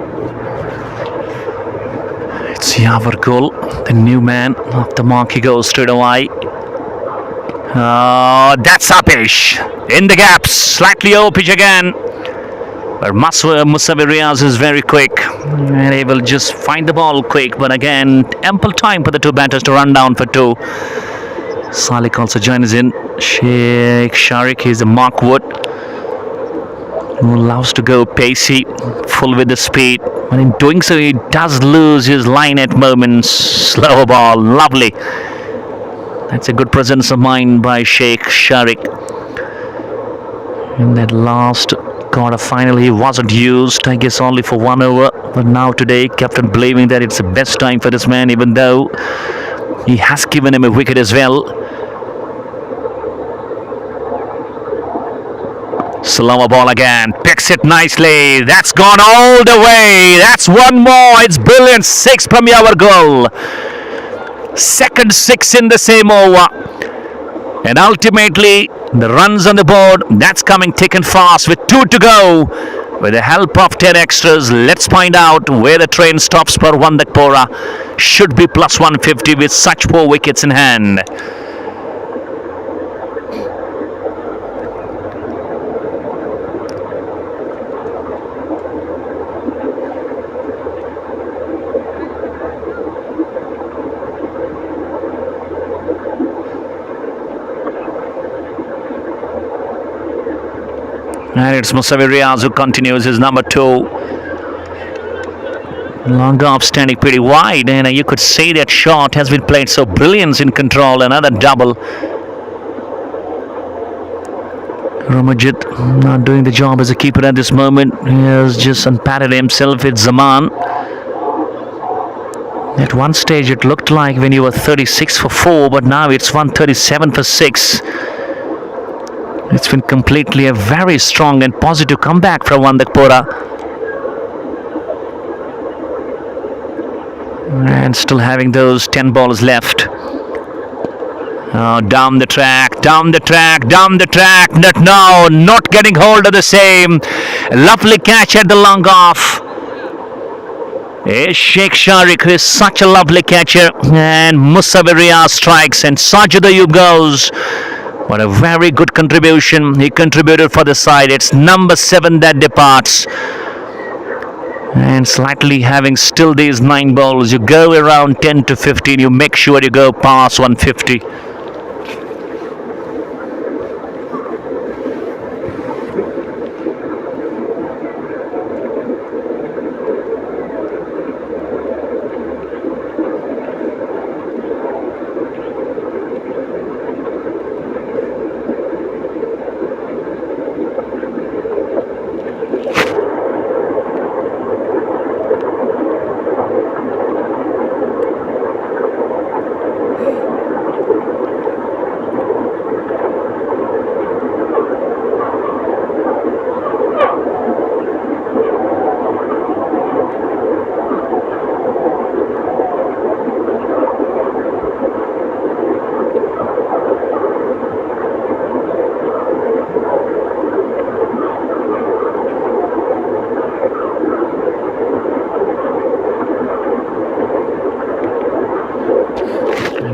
A: Yawar goal, the new man. Off the mark he goes straight away. That's Apish. In the gaps, slightly over pitch again. But Musawi Riaz is very quick and he will just find the ball quick. But again, ample time for the two batters to run down for two. Salik also joins in. Sheikh Sharik, he's a Mark Wood who loves to go pacey, full with the speed. But in doing so, he does lose his line at moments. Slower ball, lovely. That's a good presence of mind by Sheikh Sharik. In that last quarter final, he wasn't used, I guess only for 1 over. But now today, captain believing that it's the best time for this man, even though he has given him a wicket as well. Slower ball again, picks it nicely. That's gone all the way. That's one more. It's brilliant. 6 from Yawar goal. Second 6 in the same over. And ultimately, the runs on the board, that's coming thick and fast with 2 to go. With the help of 10 extras, let's find out where the train stops for Wandakhpora. Should be plus 150 with such 4 wickets in hand. And it's Musawi Riaz who continues his number 2. Long off, standing pretty wide, and you could say that shot has been played so brilliant in control. Another double. Ramajit not doing the job as a keeper at this moment. He has just unpadded himself. It's Zaman. At one stage it looked like when you were 36 for 4, but now it's 137 for 6. It's been completely a very strong and positive comeback from Wandakhpora. And still having those 10 balls left. Down the track, down the track, down the track. No, not getting hold of the same. Lovely catch at the long off. Sheikh Sharik is such a lovely catcher. And Musawi Riaz strikes and Sajid Ayub goes. What a very good contribution. He contributed for the side. It's number 7 that departs. And slightly having still these 9 balls, you go around 10 to 15. You make sure you go past 150.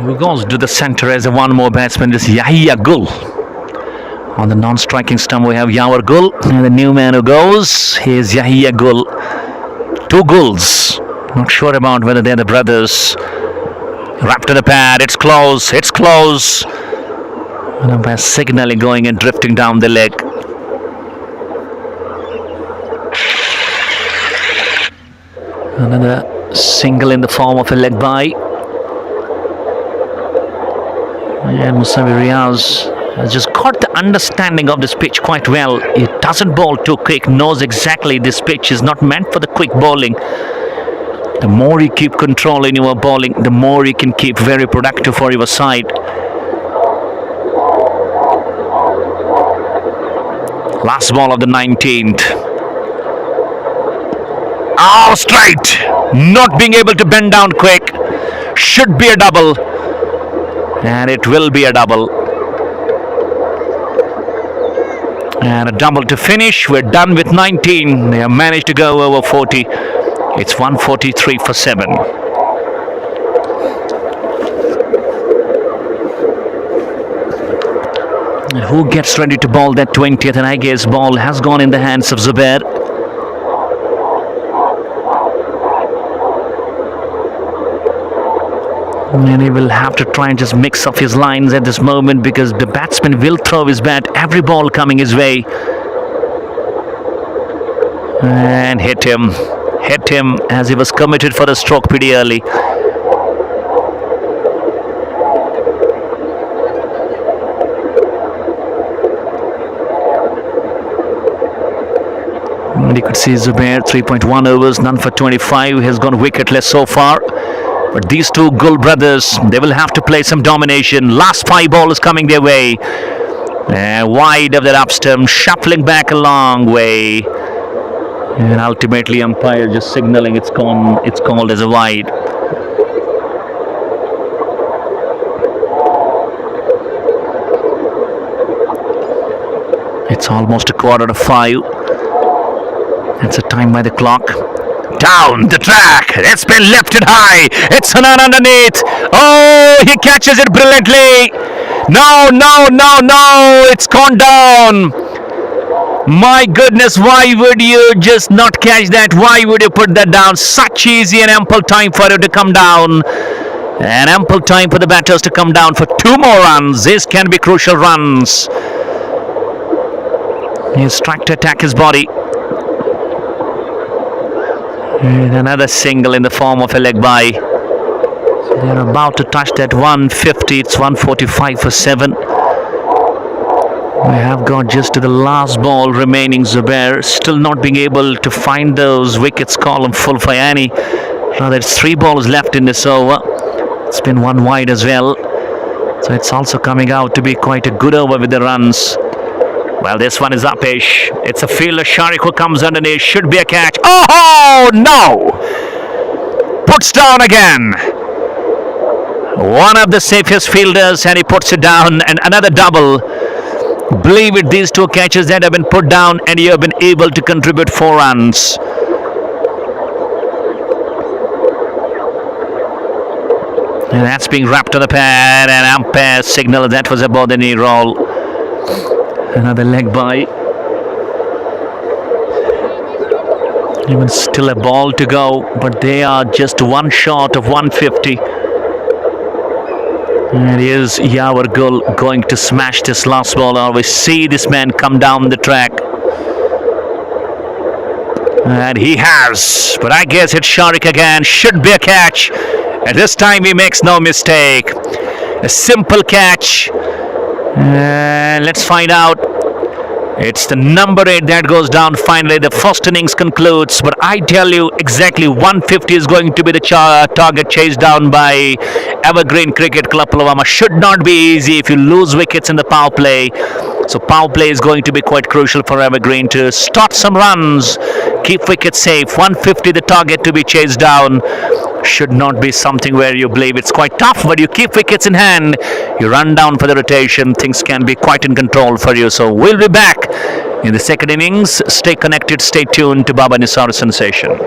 A: Who goes to the center as a one more batsman? This Yahya Gul. On the non-striking stump we have Yawar Gul, and the new man who goes is Yahya Gul. 2 Guls. Not sure about whether they're the brothers. Wrapped to the pad. It's close. It's close. And umpire signaling going and drifting down the leg. Another single in the form of a leg bye. And Musawi Riaz has just got the understanding of this pitch quite well. He doesn't bowl too quick, knows exactly this pitch is not meant for the quick bowling. The more you keep control in your bowling, the more you can keep very productive for your side. Last ball of the 19th. Oh, straight! Not being able to bend down quick. Should be a double. And it will be a double. And a double to finish. We're done with 19. They have managed to go over 40. It's 143 for 7. And who gets ready to bowl that 20th? And I guess ball has gone in the hands of Zubair. And he will have to try and just mix up his lines at this moment, because the batsman will throw his bat, every ball coming his way. And hit him as he was committed for a stroke pretty early. And you could see Zubair, 3.1 overs, none for 25, has gone wicketless so far. But these two Gul brothers, they will have to play some domination. Last 5 balls coming their way. Wide of that up stump, shuffling back a long way. And ultimately umpire just signaling it's called as a wide. It's almost a 4:45. That's a time by the clock. Down the track, it's been lifted high, it's an underneath. Oh, he catches it brilliantly. No, it's gone down. My goodness, why would you just not catch that? Why would you put that down? Such easy and ample time for it to come down. And ample time for the batters to come down for 2 more runs. These can be crucial runs. He's tried to attack his body. And another single in the form of a leg by. So they're about to touch that 150. It's 145 for 7. We have got just to the last ball remaining. Zubair still not being able to find those wickets. Column full for Annie. Rather, it's 3 balls left in this over. It's been 1 wide as well. So it's also coming out to be quite a good over with the runs. Well, this one is upish. It's a fielder, Sharik, who comes underneath. Should be a catch. Oh, no! Puts down again. One of the safest fielders, and he puts it down. And another double. Believe it, these 2 catches that have been put down, and you have been able to contribute 4 runs. And that's being wrapped on the pad, and umpire signal that was about the knee roll. Another leg by. Even still a ball to go, but they are just 1 short of 150. And here's Yawar Gul going to smash this last ball. I always see this man come down the track. And he has. But I guess it's Sharik again. Should be a catch. At this time he makes no mistake. A simple catch. And let's find out. It's the number 8 that goes down finally. The first innings concludes. But I tell you, exactly 150 is going to be the target chased down by Evergreen Cricket Club Pulwama. Should not be easy if you lose wickets in the power play. So power play is going to be quite crucial for Evergreen to start some runs, keep wickets safe. 150 the target to be chased down. Should not be something where you believe it's quite tough, but you keep wickets in hand, you run down for the rotation, things can be quite in control for you. So we'll be back in the second innings. Stay connected, stay tuned to Baba Nisar Sensation.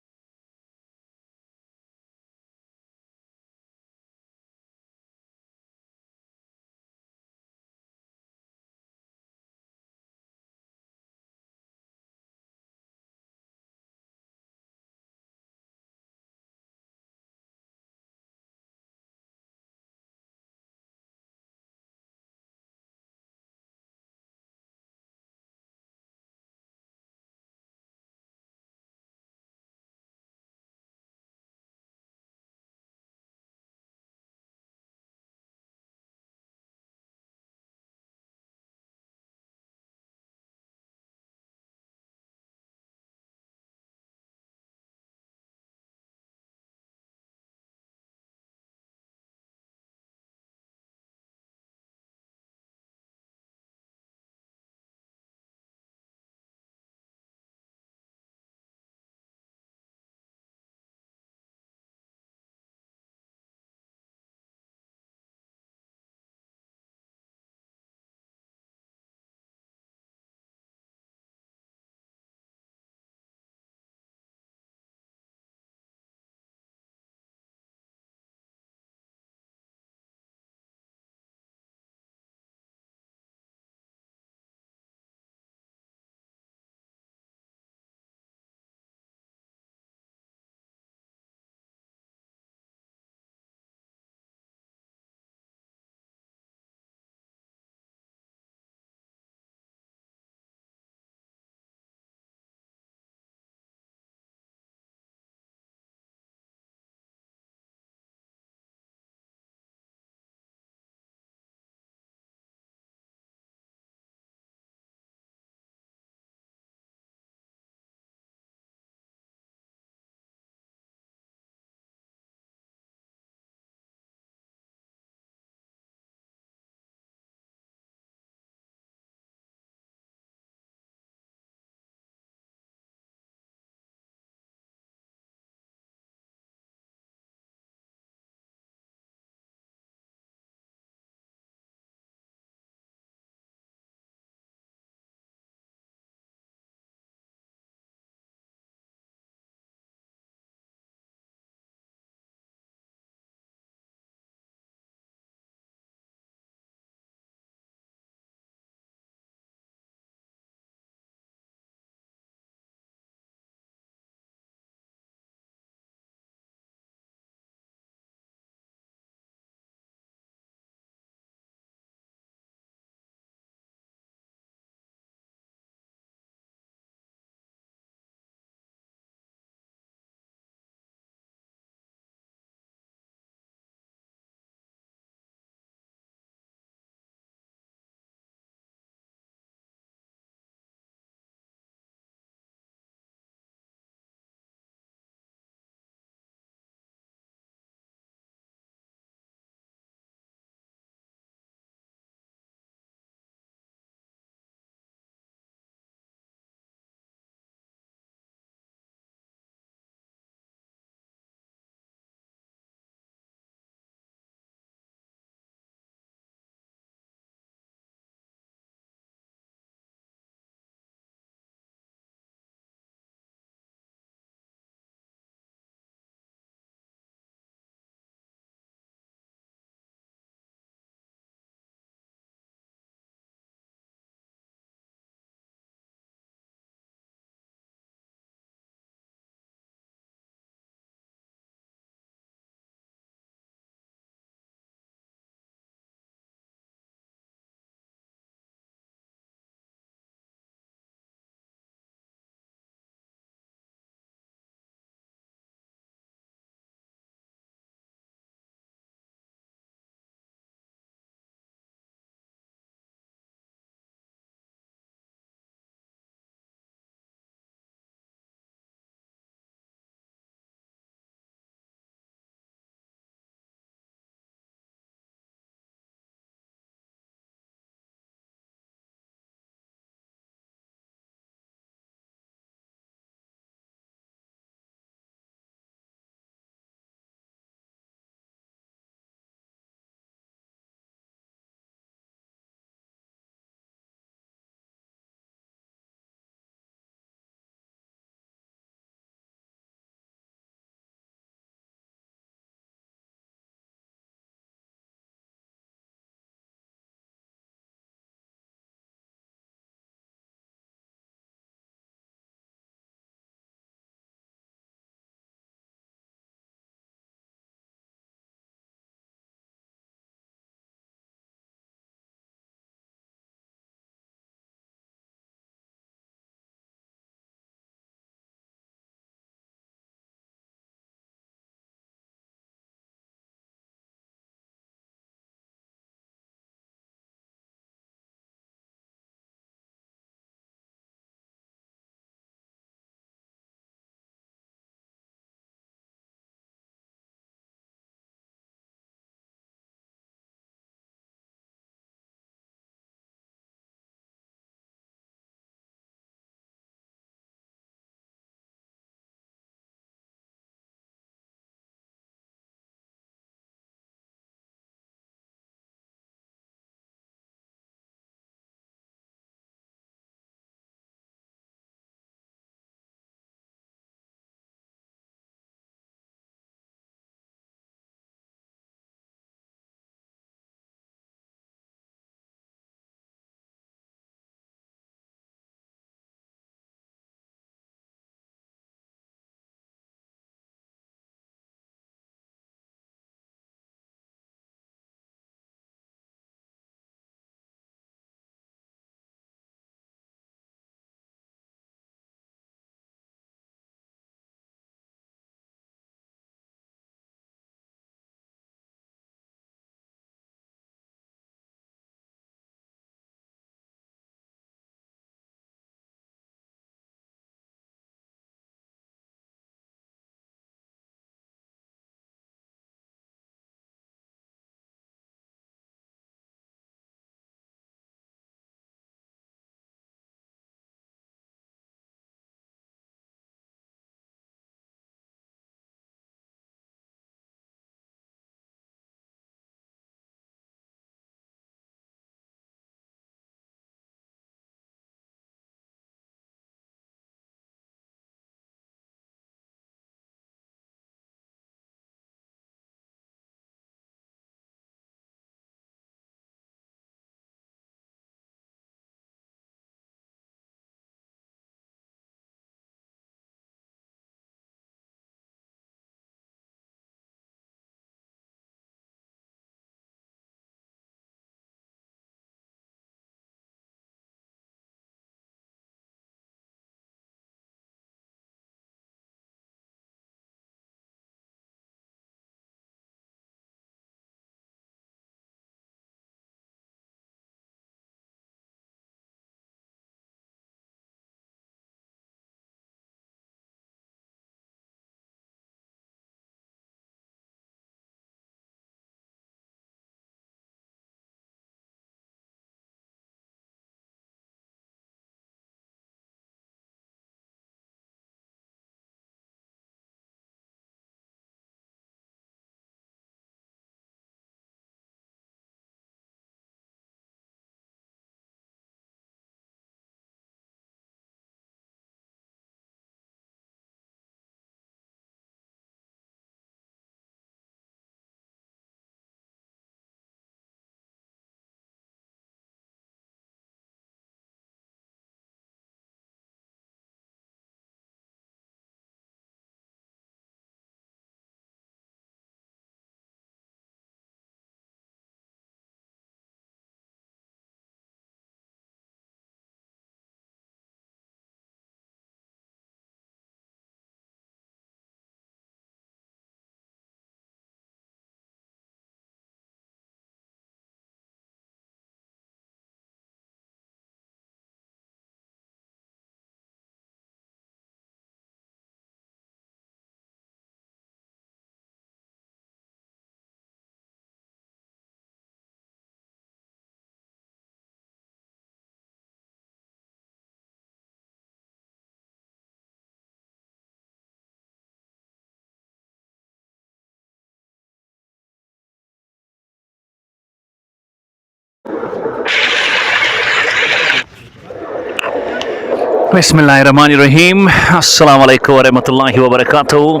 A: Bismillahirrahmanirrahim. Assalamu alaikum wa rahmatullahi wa barakatuh.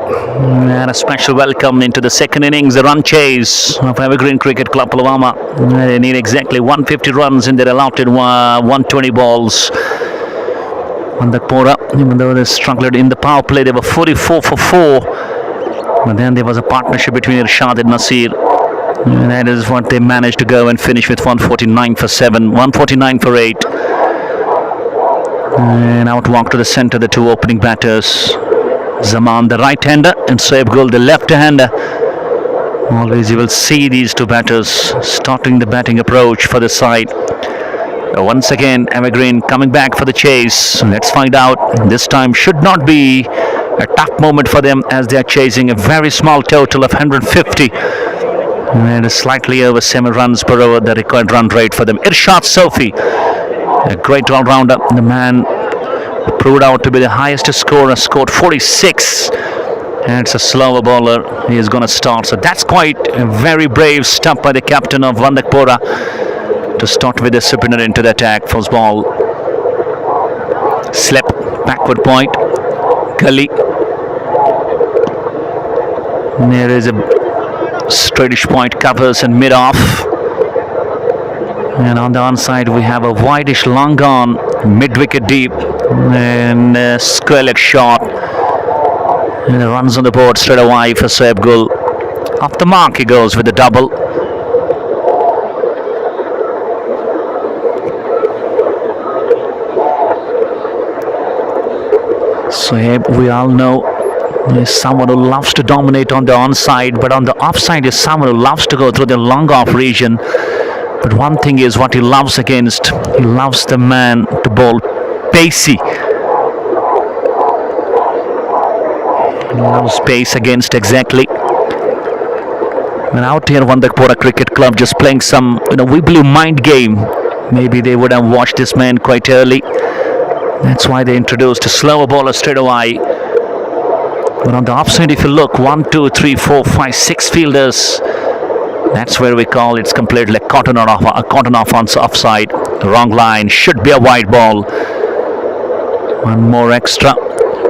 A: And a special welcome into the second innings, the run chase of Evergreen Cricket Club Pulwama. They need exactly 150 runs in their allotted 120 balls. Wandakhpora, even though they struggled in the power play, they were 44 for 4. But then there was a partnership between Irshad and Nasir. And that is what they managed to go and finish with 149 for 7, 149 for 8. And out walk to the centre, the two opening batters. Zaman, the right-hander, and Soeb Gul, the left-hander. Always you will see these two batters starting the batting approach for the side. Once again, Evergreen coming back for the chase. Let's find out. This time should not be a tough moment for them as they are chasing a very small total of 150. And slightly over 7 runs per over, the required run rate for them. Irshad Sofi, a great all-rounder. The man proved out to be the highest scorer, scored 46. And it's a slower bowler. He is going to start. So that's quite a very brave stop by the captain of Wandakhpora to start with the spinner into the attack. First ball. Slip, backward point. Gully. There is a straightish point, covers and mid-off. And on the onside we have a wideish long on, mid-wicket deep, and a square leg shot. And the runs on the board straight away for Soeb Gul. Off the mark he goes with the double. Soeb, we all know, is someone who loves to dominate on the onside, but on the offside is someone who loves to go through the long off region. But one thing is what he loves against, he loves the man to bowl pacey. He loves pace against exactly. And out here Wandakhpora Cricket Club just playing some, we believe mind game. Maybe they would have watched this man quite early. That's why they introduced a slower bowler straight away. But on the offside, if you look, 1, 2, 3, 4, 5, 6 fielders. That's where we call it's completely cotton off on offside. The wrong line, should be a wide ball. One more extra,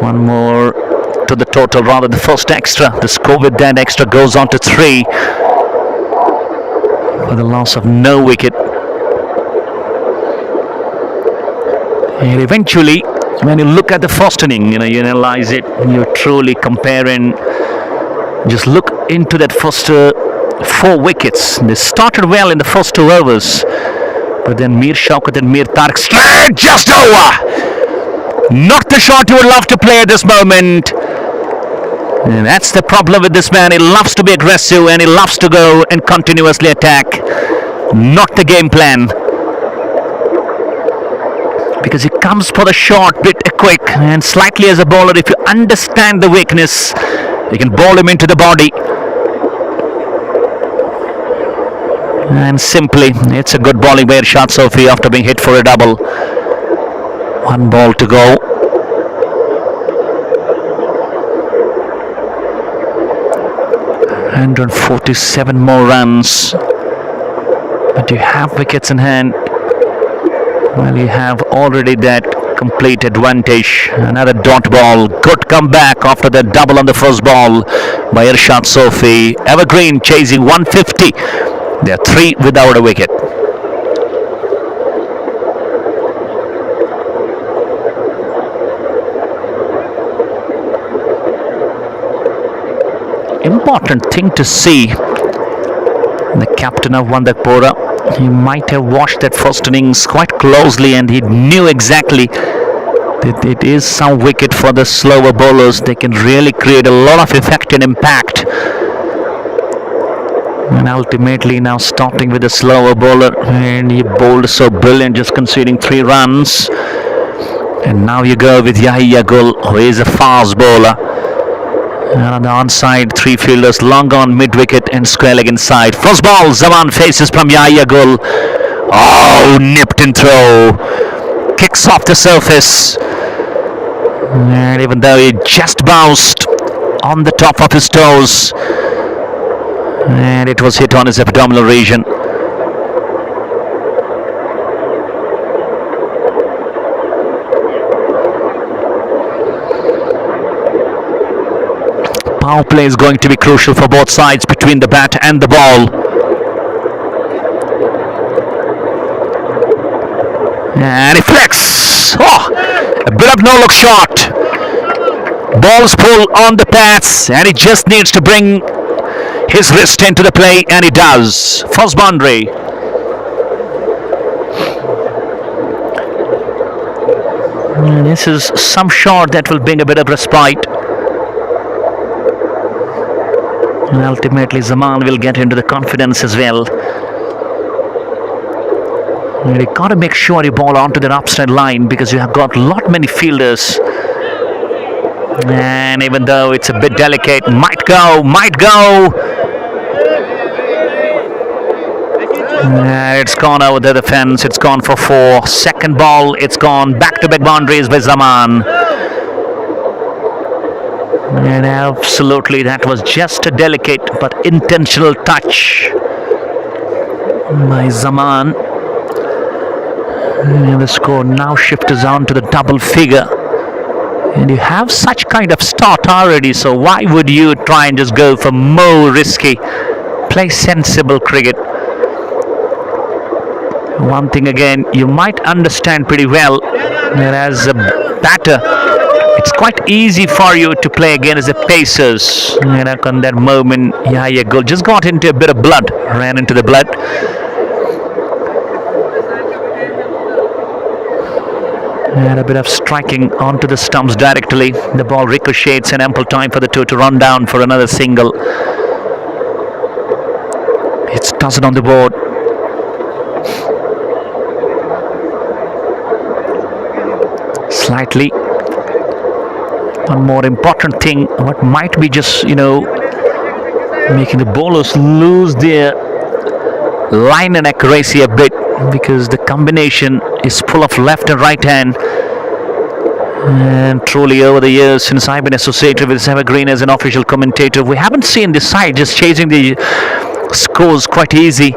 A: one more to the total, rather the first extra. The score with that extra goes on to 3 for the loss of no wicket. And eventually, when you look at the first inning, you analyze it, you truly compare and just look into that first 4 wickets. They started well in the first 2 overs, but then Mir Shaukat and Mir Tariq straight just over. Not the shot you would love to play at this moment. And that's the problem with this man. He loves to be aggressive and he loves to go and continuously attack. Not the game plan. Because he comes for the short bit quick, and slightly as a bowler, if you understand the weakness, you can bowl him into the body. And simply, it's a good bowling by Irshad Sofi after being hit for a double. 1 ball to go. And 47 more runs. But you have wickets in hand. Well, you have already that complete advantage. Another dot ball. Good comeback after the double on the first ball by Irshad Sofi. Evergreen chasing 150. They are 3 without a wicket. Important thing to see. The captain of Wandakhpora, he might have watched that first innings quite closely and he knew exactly that it is some wicket for the slower bowlers. They can really create a lot of effect and impact. And ultimately now starting with a slower bowler, and he bowled so brilliant, just conceding 3 runs. And now you go with Yahya Gul, who is a fast bowler. And on the onside, 3 fielders, long on mid-wicket and square leg inside. First ball, Zaman faces from Yahya Gul. Oh, nipped and throw. Kicks off the surface. And even though he just bounced on the top of his toes, and it was hit on his abdominal region. Power play is going to be crucial for both sides between the bat and the ball. And he flicks. Oh, a bit of no-look shot. Ball's pull on the pads, and he just needs to bring his wrist into the play, and he does. First boundary. This is some shot that will bring a bit of respite. And ultimately Zaman will get into the confidence as well. And you got to make sure you ball onto the upside line because you have got a lot many fielders. And even though it's a bit delicate, might go. It's gone over the fence. It's gone for 4. Second ball, it's gone back-to-back boundaries by Zaman. And absolutely, that was just a delicate but intentional touch by Zaman. And the score now shifts on to the double figure. And you have such kind of start already, so why would you try and just go for more risky? Play sensible cricket. One thing again, you might understand pretty well that as a batter, it's quite easy for you to play against the pacers. And on that moment, yeah, goal just got into a bit of blood, ran into the blood. And a bit of striking onto the stumps directly. The ball ricochets and ample time for the two to run down for another single. It's dozen on the board. Slightly. One more important thing, what might be just, making the bowlers lose their line and accuracy a bit because the combination is full of left and right hand. And truly over the years since I've been associated with Evergreen as an official commentator, we haven't seen this side just chasing the scores quite easy.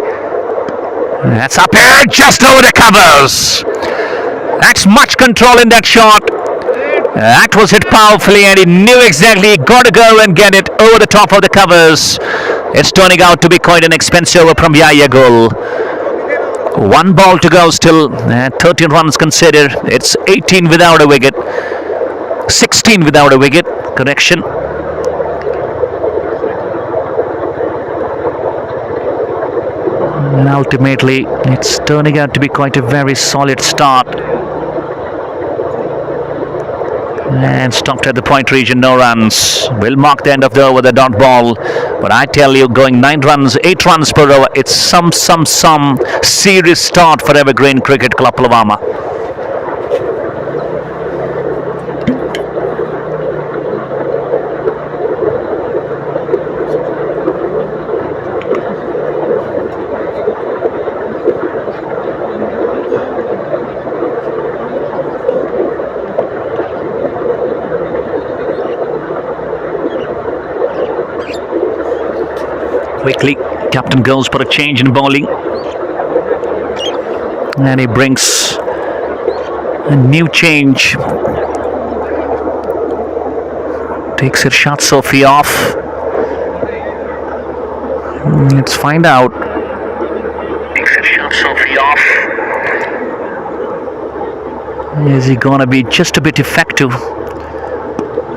A: That's up here, just over the covers. That's much control in that shot. That was hit powerfully, and he knew exactly he got to go and get it over the top of the covers. It's turning out to be quite an expensive over from goal. 1 ball to go still, 13 runs considered. It's 18 without a wicket, 16 without a wicket, correction. And ultimately, it's turning out to be quite a very solid start. And stopped at the point region, no runs. Will mark the end of the over, the dot ball. But I tell you, going 9 runs, 8 runs per over, it's some serious start for Evergreen Cricket Club Pulwama. Quickly, captain goes for a change in bowling, and he brings a new change. Takes Irshad Sofi off. Let's find out. Takes Irshad Sofi off. Is he gonna be just a bit effective?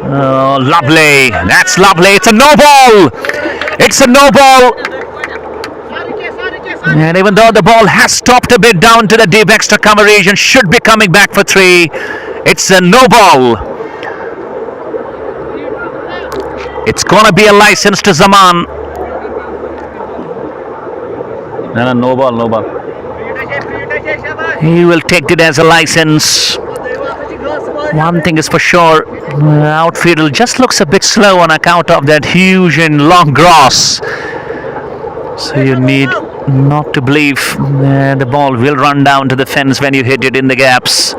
A: Oh, lovely! That's lovely. It's a no ball. It's a no ball. And even though the ball has stopped a bit down to the deep extra cover region, should be coming back for 3. It's a no ball. It's gonna be a license to Zaman. No ball. He will take it as a license. One thing is for sure, outfield just looks a bit slow on account of that huge and long grass. So you need not to believe the ball will run down to the fence when you hit it in the gaps.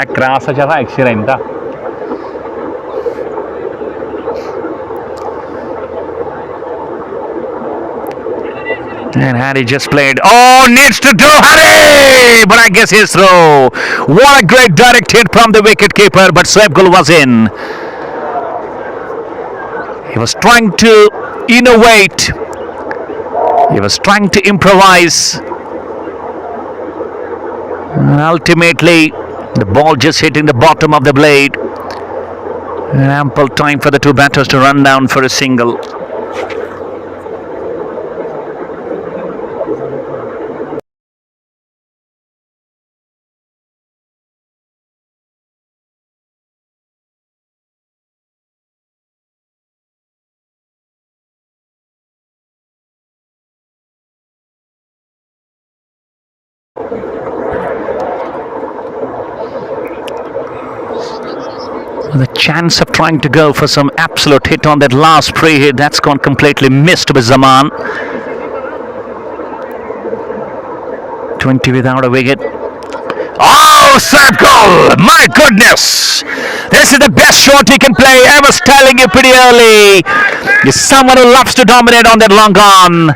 B: Krasa siya sa eksirenta.
A: And Harry just played. Oh, needs to do Harry! But I guess he's through. What a great direct hit from the wicket keeper, but Saibgul was in. He was trying to innovate. He was trying to improvise. And ultimately, the ball just hitting the bottom of the blade. And ample time for the two batters to run down for a single. The chance of trying to go for some absolute hit on that last pre-hit, that's gone completely missed by Zaman. 20 without a wicket. Oh, Saibgul! My goodness! This is the best shot he can play. I was telling you pretty early. He's someone who loves to dominate on that long on.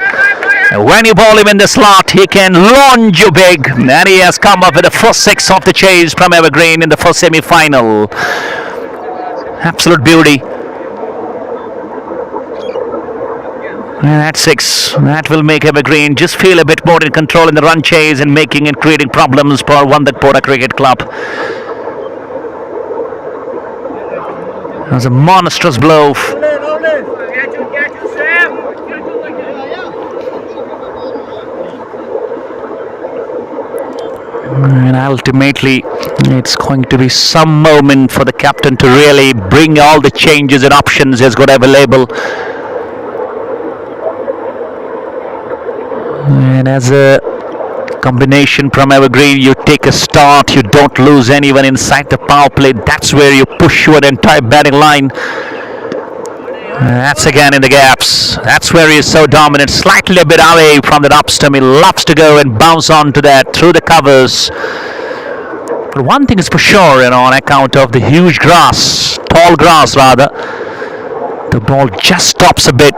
A: When you ball him in the slot, he can launch you big. And he has come up with the first six of the chase from Evergreen in the first semi-final. Absolute beauty. And that's six. That will make Evergreen just feel a bit more in control in the run chase and making and creating problems for Wandakhpora Cricket Club. That was a monstrous blow. And ultimately, it's going to be some moment for the captain to really bring all the changes and options he's got available. And as a combination from Evergreen, you take a start, you don't lose anyone inside the power play. That's where you push your entire batting line. That's again in the gaps. That's where he is so dominant. Slightly a bit away from the up stump. He loves to go and bounce onto that through the covers. But one thing is for sure, on account of the huge grass, tall grass rather, the ball just stops a bit.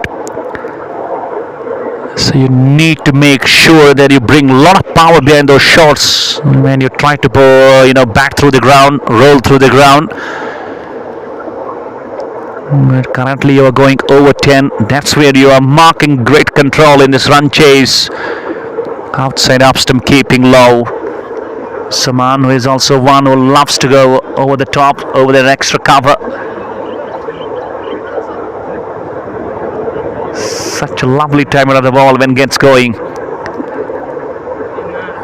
A: So you need to make sure that you bring a lot of power behind those shots when you try to go, back through the ground, roll through the ground. But currently you are going over 10. That's where you are marking great control in this run chase. Outside up stump keeping low. Saman, who is also one who loves to go over the top, over that extra cover. Such a lovely timing of the ball when it gets going.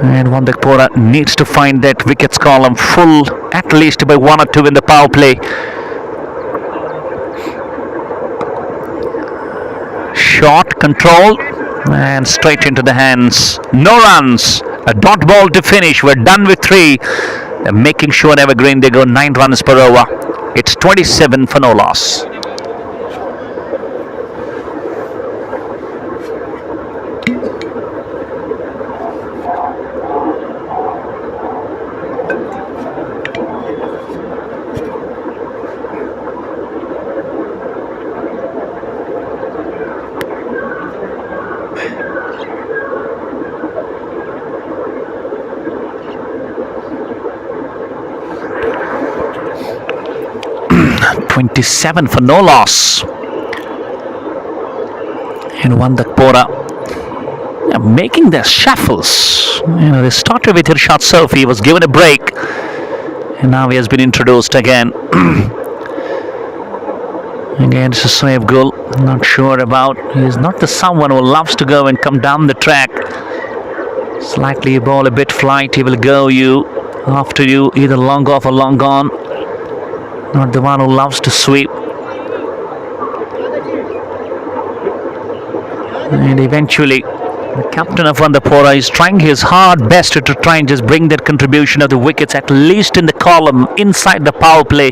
A: And Wandakhpora needs to find that wickets column full, at least by 1 or 2 in the power play. Short, control, and straight into the hands. No runs. A dot ball to finish. We're done with 3. They're making sure Evergreen they go 9 runs per over. It's 27 for no loss. .27 for no loss. And Wandakhpora making their shuffles. They started with Irshad Sofi, was given a break, and now he has been introduced again. Again, it's a Saibgul. Not sure about. He is not the someone who loves to go and come down the track. Slightly ball a bit flight, he will go after you, either long off or long on. Not the one who loves to sweep. And eventually, the captain of Wandakhpora is trying his hard best to try and just bring that contribution of the wickets, at least in the column, inside the power play.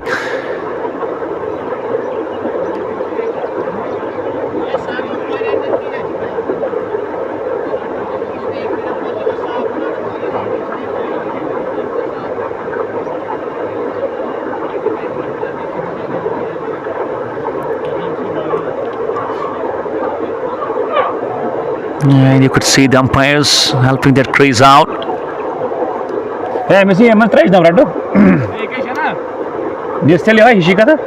A: And you could see the umpires helping that crease out.
B: Hey, Messi, I'm not trying to do. Just tell you why he got it.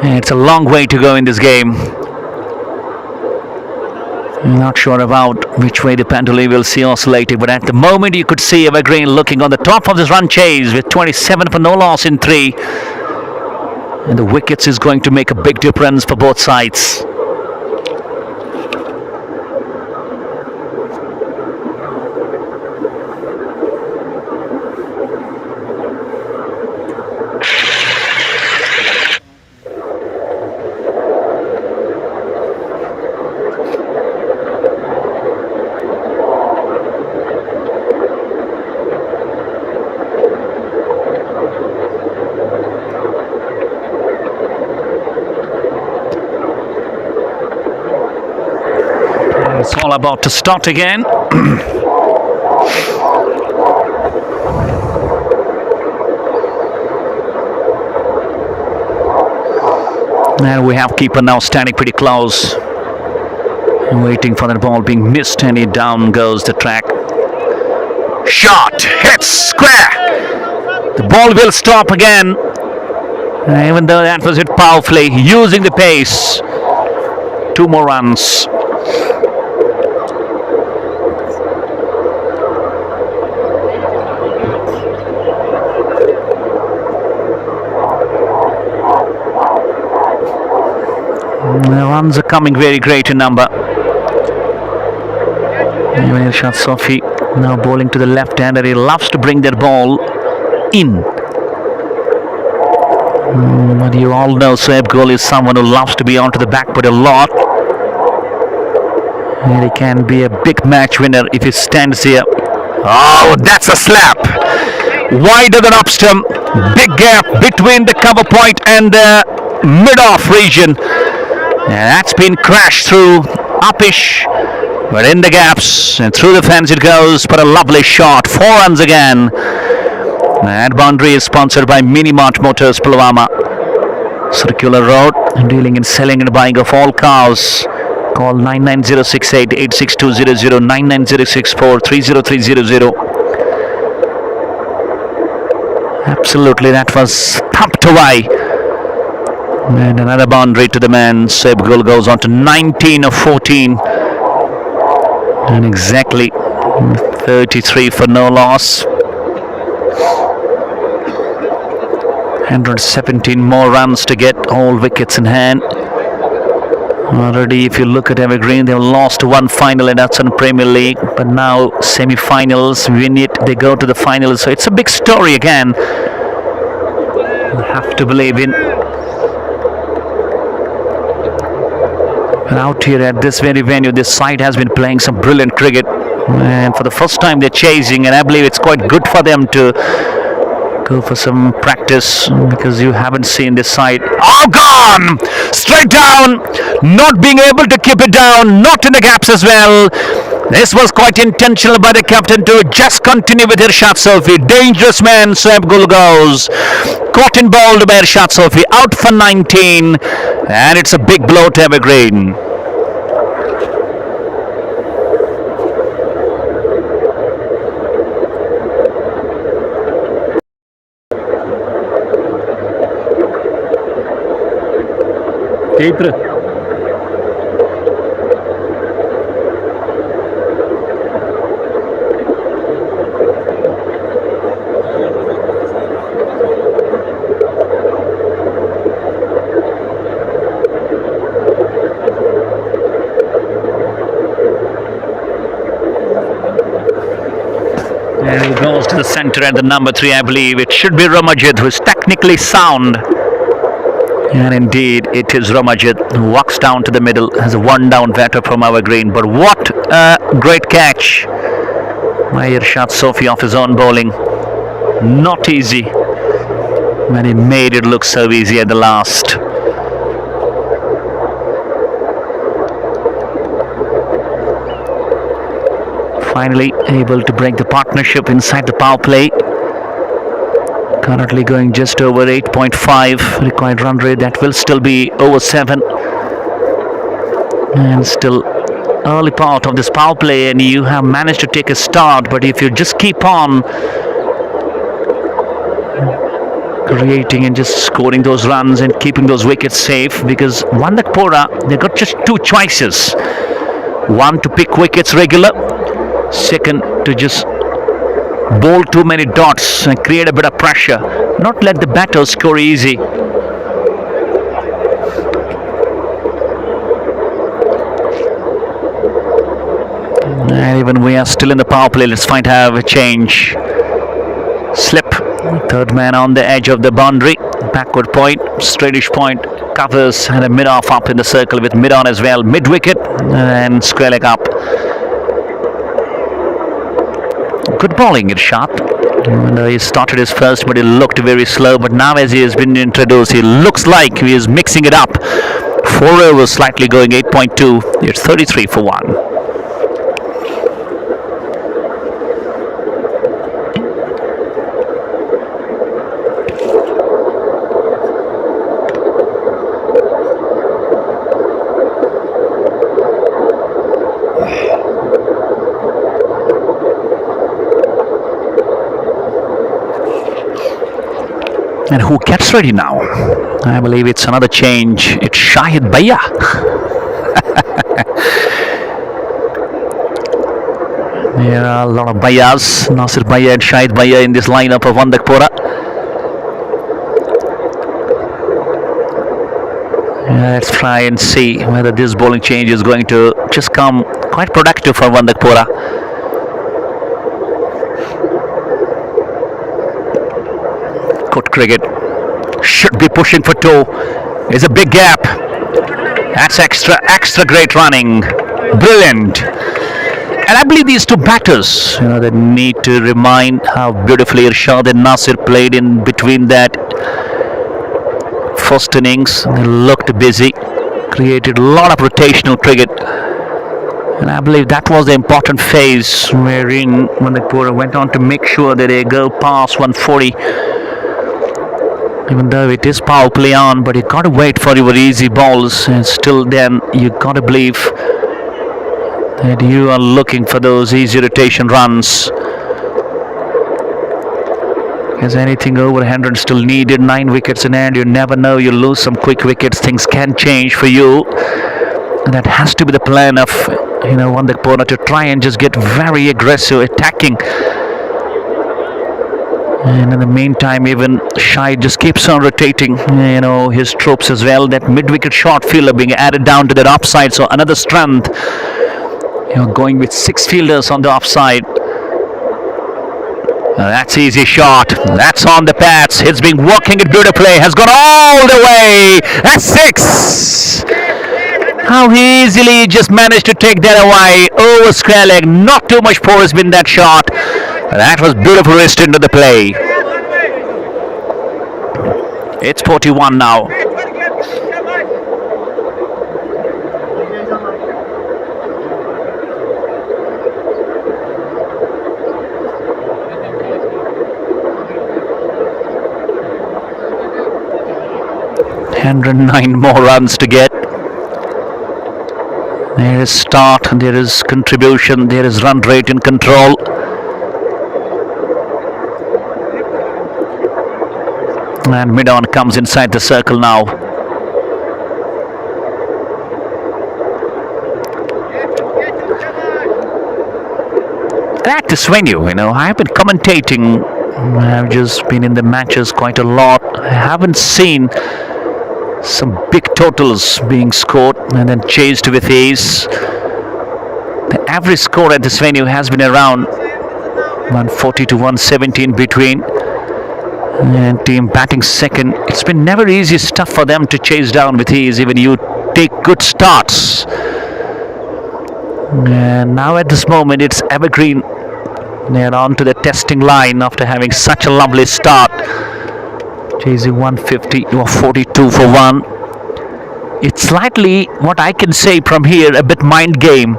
A: It's a long way to go in this game. Not sure about which way the pendulum will see oscillating, but at the moment you could see Evergreen looking on the top of this run chase with 27 for no loss in 3. And the wickets is going to make a big difference for both sides. It's all about to start again. And we have keeper now standing pretty close, waiting for that ball being missed, and down goes the track. Shot, hits, square. The ball will stop again, even though that was hit powerfully, using the pace. 2 more runs. The runs are coming very great in number. Irshad Sofi now bowling to the left-hander. He loves to bring that ball in. But you all know Soeb Gol is someone who loves to be onto the back foot a lot. And he can be a big match winner if he stands here. Oh, that's a slap! Wider than up stump. Big gap between the cover point and the mid-off region. That's been crashed through, upish, but in the gaps and through the fence it goes. But a lovely shot, 4 runs again. That boundary is sponsored by Minimart Motors Pulwama. Circular Road, dealing in selling and buying of all cars. Call 99068 86200 99064 30300. Absolutely, that was thumped away. And another boundary to the man. Soeb Gol goes on to 19 of 14. And exactly 33 for no loss. 117 more runs to get all wickets in hand. Already, if you look at Evergreen, they've lost 1 final, and that's in Premier League. But now, semi-finals, win it, they go to the finals. So it's a big story again. You have to believe in. And out here at this very venue, this side has been playing some brilliant cricket, and for the first time they're chasing, and I believe it's quite good for them to go for some practice, because you haven't seen this side. Oh, gone! Straight down! Not being able to keep it down, not in the gaps as well. This was quite intentional by the captain to just continue with Irshad Sofi. Dangerous man, Soeb Gol goes. Caught and bowled by Irshad Sofi, out for 19, and it's a big blow to Evergreen.
B: Teitra.
A: And he goes to the centre at the number 3, I believe. It should be Ramajid, who is technically sound. And indeed, it is Ramajid who walks down to the middle, has a 1-down batter from Evergreen. But what a great catch by Irshad Sofi off his own bowling. Not easy, but he made it look so easy at the last. Finally able to break the partnership inside the power play. Currently going just over 8.5 required run rate. That will still be over 7. And still early part of this power play, and you have managed to take a start. But if you just keep on creating and just scoring those runs and keeping those wickets safe, because Wandakhpora, they got just two choices. One, to pick wickets regular. Second, to just bowl too many dots and create a bit of pressure. Not let the batters score easy. And even we are still in the power play. Let's find out a change. Slip. Third man on the edge of the boundary. Backward point. Straightish point. Covers and a mid-off up in the circle with mid-on as well. Mid-wicket and square leg up. Good bowling, it's sharp. He started his first, but he looked very slow. But now as he has been introduced, he looks like he is mixing it up. 4 overs, slightly going 8.2. It's 33 for 1. And who gets ready now? I believe it's another change. It's Shahid Bhaiya. There are a lot of Bhaiyas, Nasir Bhaiya and Shahid Bhaiya in this lineup of Wandakhpora. Let's try and see whether this bowling change is going to just come quite productive for Wandakhpora. Good cricket. Should be pushing for 2. There's a big gap. That's extra great running. Brilliant. And I believe these two batters, they need to remind how beautifully Irshad and Nasir played in between that first innings. They looked busy, created a lot of rotational cricket. And I believe that was the important phase wherein Wandakhpora went on to make sure that they go past 140. Even though it is power play on, but you got to wait for your easy balls, and still then you got to believe that you are looking for those easy rotation runs. Is anything over 100 still needed? 9 wickets in hand. You never know. You lose some quick wickets. Things can change for you. And that has to be the plan of Wandakhpora, to try and just get very aggressive, attacking. And in the meantime, even Shahid just keeps on rotating, his troops as well. That mid-wicket short fielder being added down to that offside, so another strength. Going with 6 fielders on the offside. That's easy shot. That's on the pads. It's been working it beautifully. Has gone all the way. That's 6. How easily he just managed to take that away over square leg. Not too much force in that shot. That was beautiful wrist into the play. It's 41 now. $109 more runs to get. There is start, there is contribution, there is run rate in control. And mid-on comes inside the circle now. At this venue, I have been commentating. I've just been in the matches quite a lot. I haven't seen some big totals being scored and then chased with ease. The average score at this venue has been around 140 to 170 in between. And team batting second. It's been never easy stuff for them to chase down with ease, even you take good starts. And now at this moment it's Evergreen. They're on to the testing line after having such a lovely start. Chasing 150 or 42 for 1. It's slightly, what I can say from here, a bit mind game.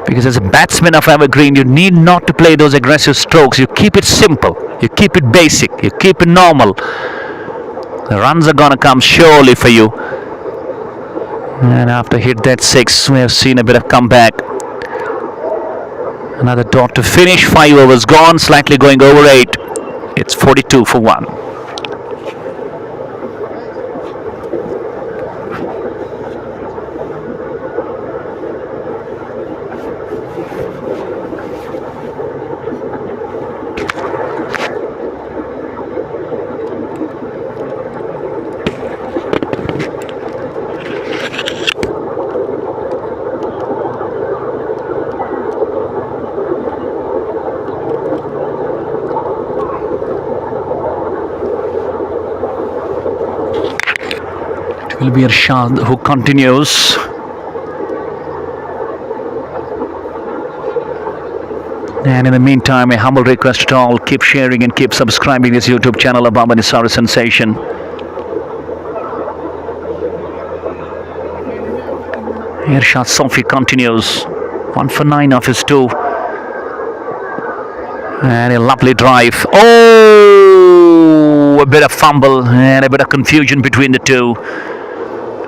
A: Because as a batsman of Evergreen, you need not to play those aggressive strokes. You keep it simple. You keep it basic. You keep it normal. The runs are gonna come surely for you. And after hit that 6, we have seen a bit of comeback. Another dot to finish. 5 overs gone. Slightly going over 8. It's 42 for 1. Will be Irshad who continues. And in the meantime, a humble request to all, keep sharing and keep subscribing this YouTube channel of Baba Nisari Sensation. Irshad Sofi continues. 1 for 9 off his 2. And a lovely drive. Oh, a bit of fumble and a bit of confusion between the two.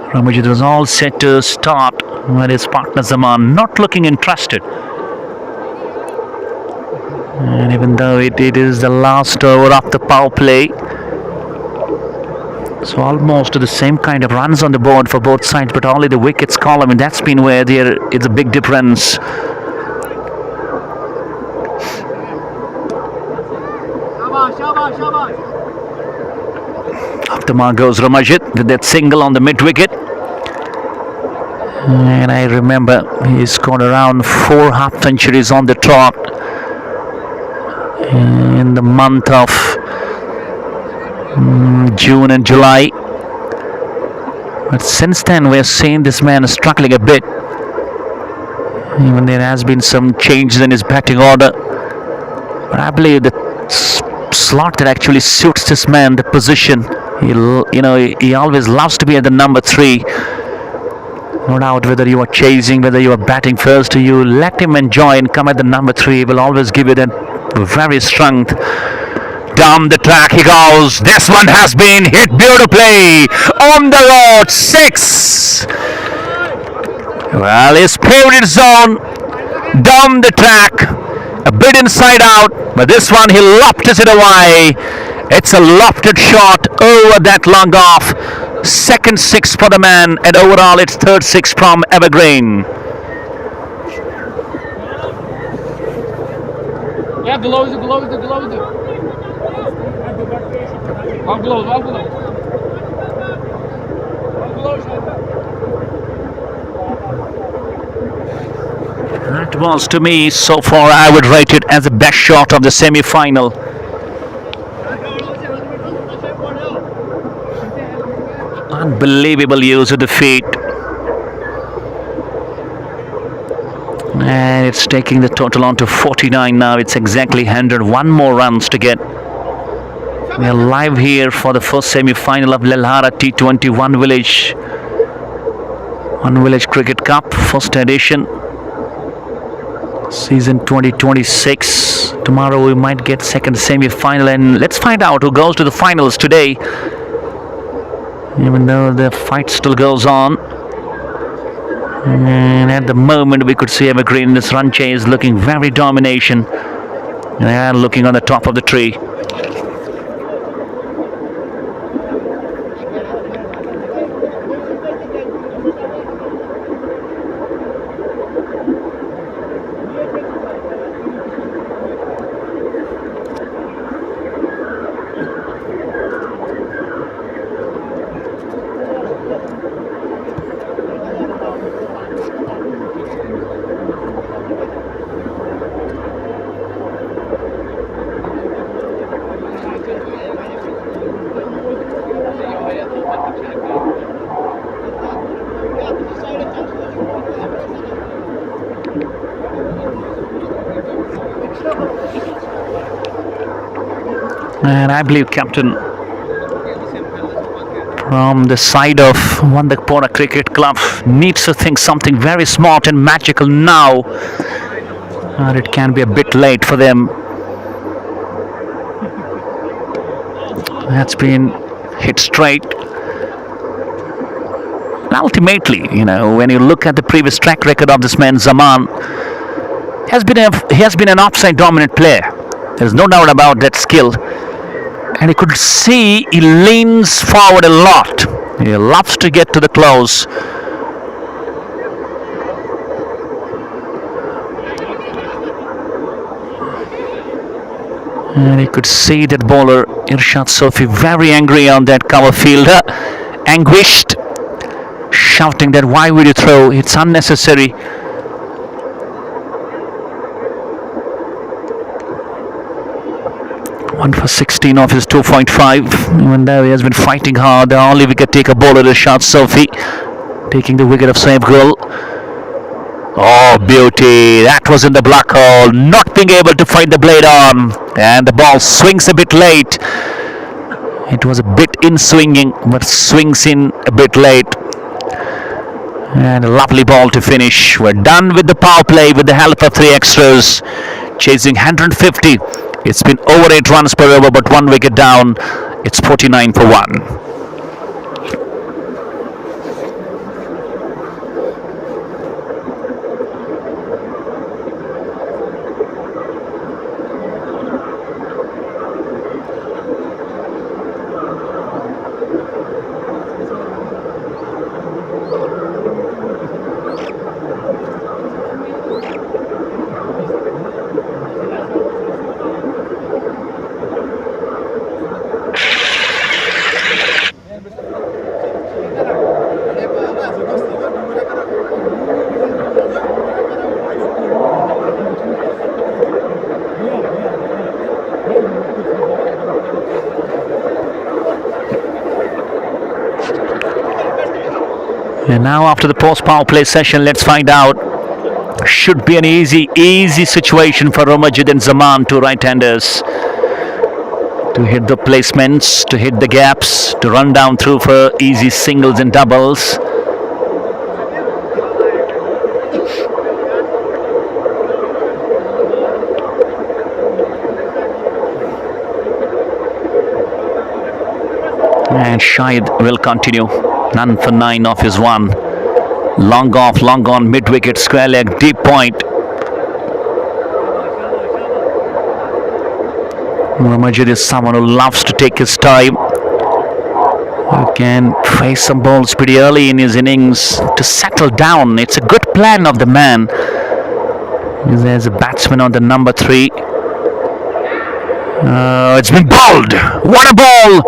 A: Ramajit was all set to start with his partner Zaman not looking interested. And even though it is the last over of the power play, so almost the same kind of runs on the board for both sides, but only the wickets column, and that's been where there is a big difference. After mark goes Ramajit with that single on the mid wicket. And I remember he scored around 4 half centuries on the trot in the month of June and July. But since then we're seeing this man struggling a bit. Even there has been some changes in his batting order. But I believe the slot that actually suits this man, the position, he always loves to be at the number 3. No doubt whether you are chasing, whether you are batting first, you let him enjoy and come at the number 3. He will always give you that very strength. Down the track he goes. This one has been hit beautifully. On the road, 6. Well, he's paved his zone. Down the track. A bit inside out. But this one he lofted it away. It's a lofted shot over that long off. Second 6 for the man, and overall it's third 6 from Evergreen.
B: Yeah, gloves. All gloves.
A: That was, to me, so far I would rate it as the best shot of the semi-final. Unbelievable use of the feet. And it's taking the total on to 49 now. It's exactly 101 more runs to get. We are live here for the first semi-final of Lelhara T20 One Village Cricket Cup, first edition. Season 2026. Tomorrow we might get second semi-final, and let's find out who goes to the finals today. Even though the fight still goes on. And at the moment we could see Evergreen in this run chase looking very domination. And looking on the top of the tree. And I believe captain from the side of Wandakhpora Cricket Club needs to think something very smart and magical now. It can be a bit late for them. That's been hit straight. And ultimately, when you look at the previous track record of this man, Zaman, he has been an offside dominant player. There's no doubt about that skill. And you could see he leans forward a lot. He loves to get to the close. And you could see that bowler Irshad Sofi very angry on that cover fielder, anguished, shouting that why would you throw, it's unnecessary. One for 16 off his 2.5. Even though he has been fighting hard, the only wicket taker bowler is Irshad Sofi, taking the wicket of Saif Gul. Oh, beauty. That was in the black hole. Not being able to find the blade on. And the ball swings a bit late. It was a bit in swinging, but swings in a bit late. And a lovely ball to finish. We're done with the power play with the help of 3 extras. Chasing 150. It's been over 8 runs per over, but 1 wicket down. It's 49 for 1. And now after the post power play session, let's find out. Should be an easy situation for Romajid and Zaman, 2 right-handers, to hit the placements, to hit the gaps, to run down through for easy singles and doubles. And Shahid will continue. None for 9 off his 1. Long off, long on, mid-wicket, square leg, deep point. Ramajid is someone who loves to take his time. Who can face some balls pretty early in his innings to settle down. It's a good plan of the man. There's a batsman on the number 3. It's been bowled. What a ball!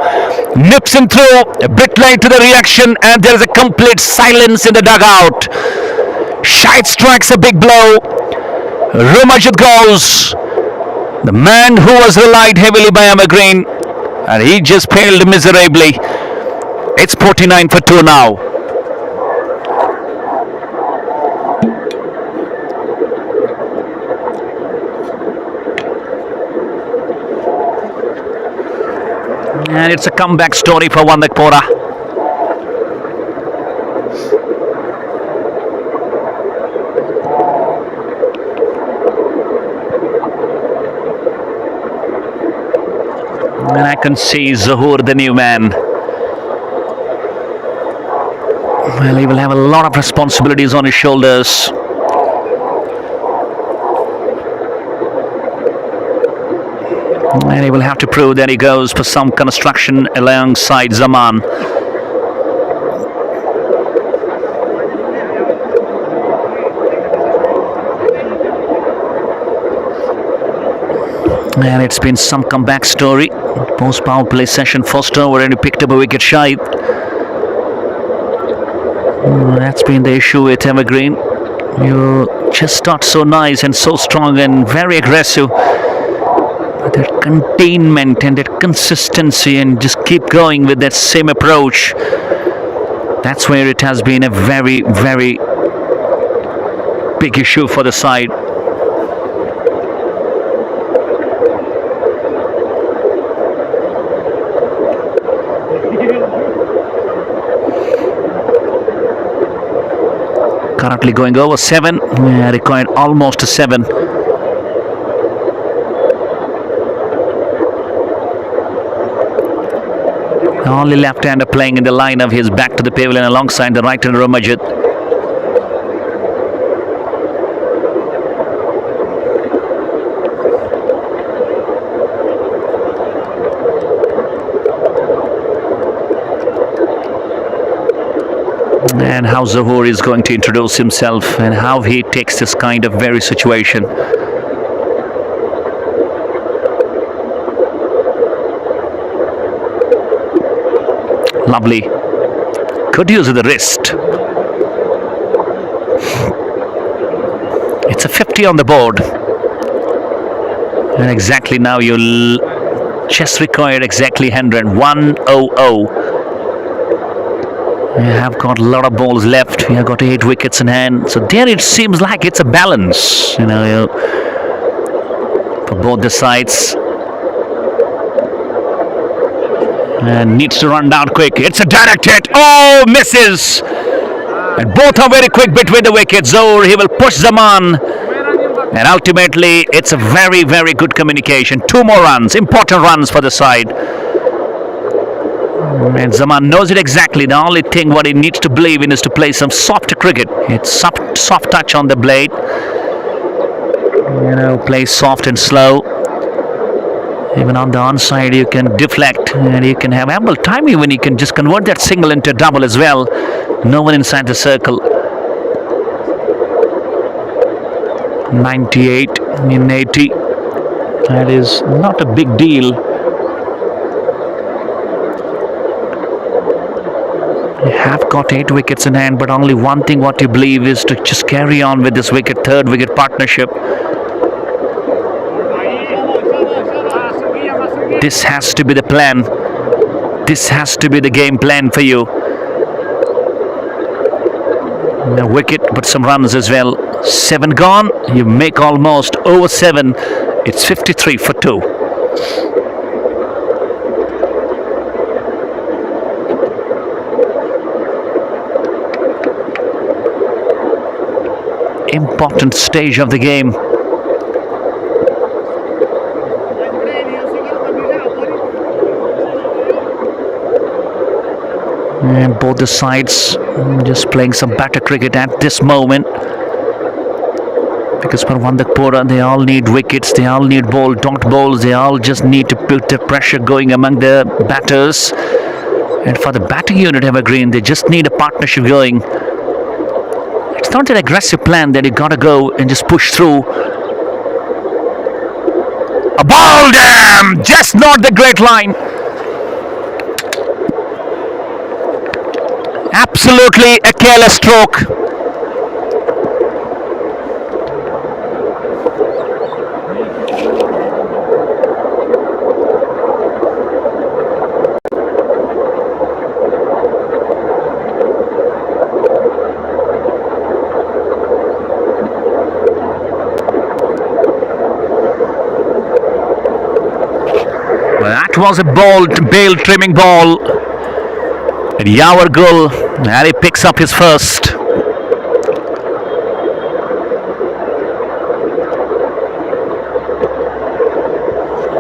A: Nips him through, a bit late to the reaction, and there is a complete silence in the dugout. Shahid strikes a big blow. Romajid goes. The man who was relied heavily by Evergreen, and he just failed miserably. It's 49 for 2 now. And it's a comeback story for Wandakhpora. And I can see Zahoor, the new man. Well, he will have a lot of responsibilities on his shoulders. And he will have to prove that he goes for some construction alongside Zaman. And it's been some comeback story. Post power play session, first over, and he picked up a wicket Shahid. That's been the issue with Evergreen. You just start so nice and so strong and very aggressive. But that containment and that consistency, and just keep going with that same approach. That's where it has been a very, very big issue for the side. Currently going over 7, required almost a 7. only left-hander playing in the line of his back to the pavilion alongside the right-hander Majid. And how Zahoor is going to introduce himself and how he takes this kind of very situation. Lovely. Good use of the wrist. It's a 50 on the board. And exactly now you'll just require exactly 100. 100. We have got a lot of balls left. We have got 8 wickets in hand. So there it seems like it's a balance, for both the sides. And needs to run down quick. It's a direct hit. Oh, misses. And both are very quick between the wickets. Zohar, he will push Zaman. And ultimately, it's a very, very good communication. 2 more runs, important runs for the side. And Zaman knows it exactly. The only thing what he needs to believe in is to play some soft cricket. It's soft touch on the blade. Play soft and slow. Even on the onside, you can deflect and you can have ample time even. You can just convert that single into a double as well. No one inside the circle. 98 in 80. That is not a big deal. You have got 8 wickets in hand, but only one thing what you believe is to just carry on with this third wicket partnership. This has to be the plan. This has to be the game plan for you. A wicket, but some runs as well. 7 gone. You make almost over 7. It's 53 for 2. Important stage of the game. And both the sides just playing some better cricket at this moment. Because for Wandakhpora, they all need wickets, they all need dot balls, they all just need to put the pressure going among the batters. And for the batting unit, Evergreen, they just need a partnership going. It's not an aggressive plan that you gotta go and just push through. A ball, damn! Just not the great line. Absolutely a careless stroke. That was a bail trimming ball. And Yawar Gul, and he picks up his first.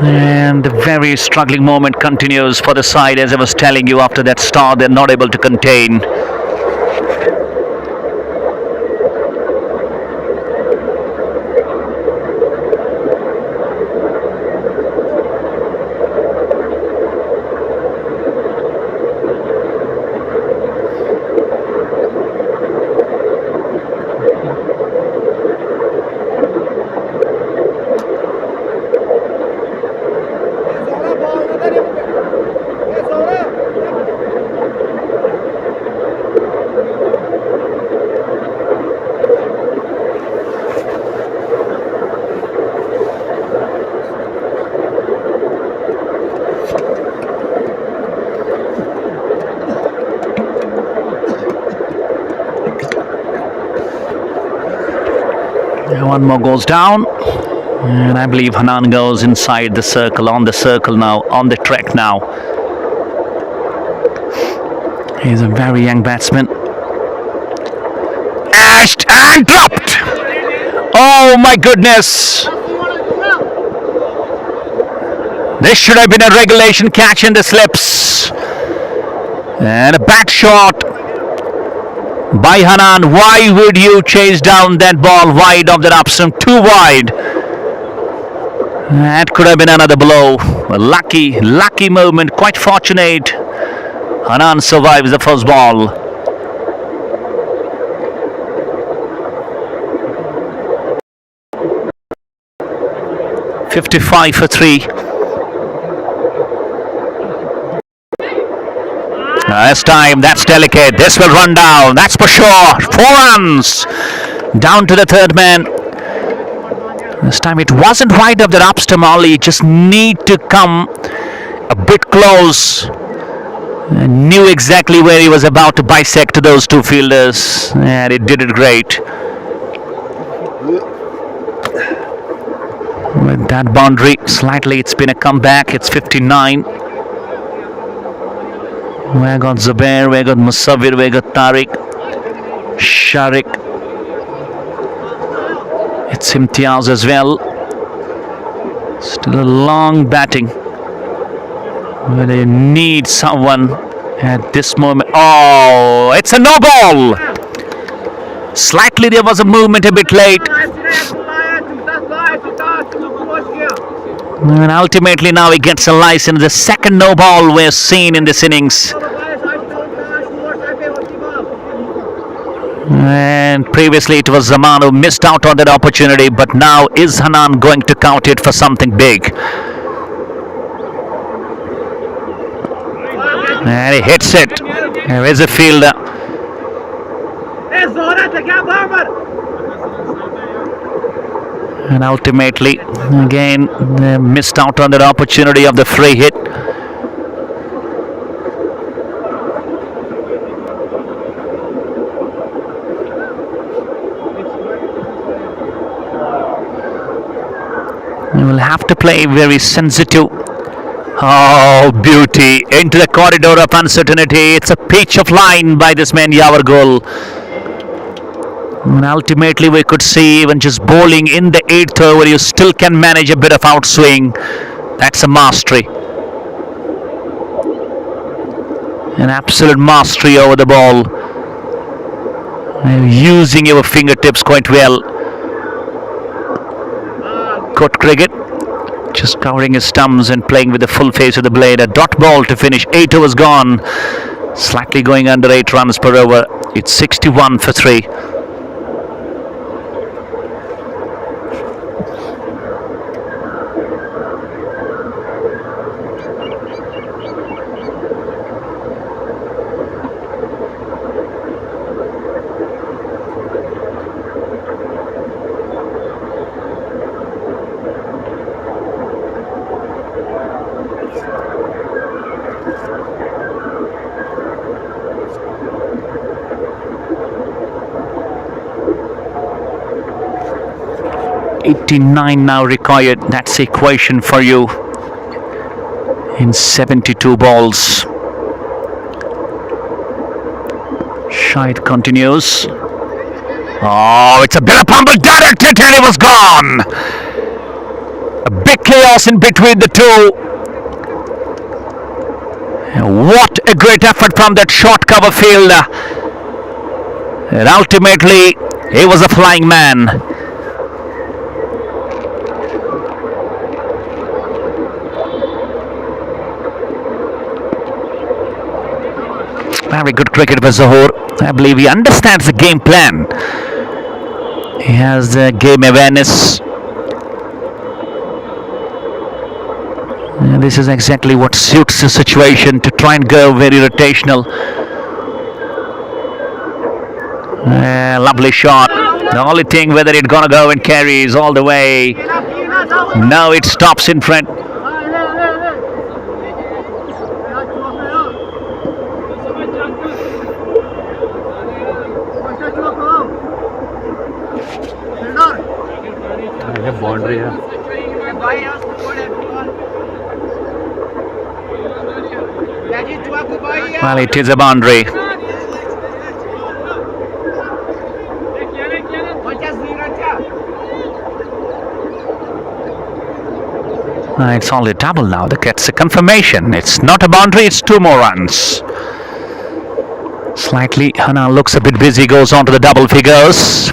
A: And the very struggling moment continues for the side, as I was telling you after that start, they're not able to contain. One more goes down, and I believe Hanan goes inside the circle, on the circle now, on the track now. He's a very young batsman. Ashed and dropped! Oh my goodness! This should have been a regulation catch in the slips. And a bad shot by Hanan. Why would you chase down that ball wide of the up stump? Too wide. That could have been another blow. A lucky moment. Quite fortunate. Hanan survives the first ball. .55 for 3. This time, that's delicate. This will run down. That's for sure. 4 runs. Down to the third man. This time it wasn't wide of the up stump. Only just need to come a bit close. And knew exactly where he was about to bisect those two fielders. And it did it great. With that boundary, slightly it's been a comeback. It's 59. We got Zubair, we got Musawir, we got Tariq, Sharik. It's Imtiaz as well. Still a long batting. Where they need someone at this moment. Oh, it's a no ball. Slightly there was a movement a bit late. And ultimately now he gets a license. The second no ball we're seen in this innings. And previously it was Zaman who missed out on that opportunity, but now is Hanan going to count it for something big? And he hits it. There is a fielder. And ultimately, again, they missed out on that opportunity of the free hit. You will have to play very sensitive. Oh, beauty. Into the corridor of uncertainty. It's a pitch of line by this man, Yavargul. And ultimately we could see even just bowling in the 8th over, you still can manage a bit of outswing. That's a mastery. An absolute mastery over the ball. Using your fingertips quite well. Good cricket. Just covering his stumps and playing with the full face of the blade. A dot ball to finish. 8 overs gone. Slightly going under 8 runs per over. It's 61 for 3. .89 now required. That's the equation for you in 72 balls. Shahid continues. Oh, it's a bit of pumble directed and it was gone. A big chaos in between the two. What a great effort from that short cover fielder. And ultimately, he was a flying man. Very good cricket by Zohor. I believe he understands the game plan. He has the game awareness. And this is exactly what suits the situation, to try and go very rotational. Lovely shot. The only thing whether it's gonna go and carries all the way. No, it stops in front.
B: boundary है.
A: Well, it is a boundary. It's only double now. That gets a confirmation. It's not a boundary, it's 2 more runs. Slightly, Hana looks a bit busy, goes on to the double figures.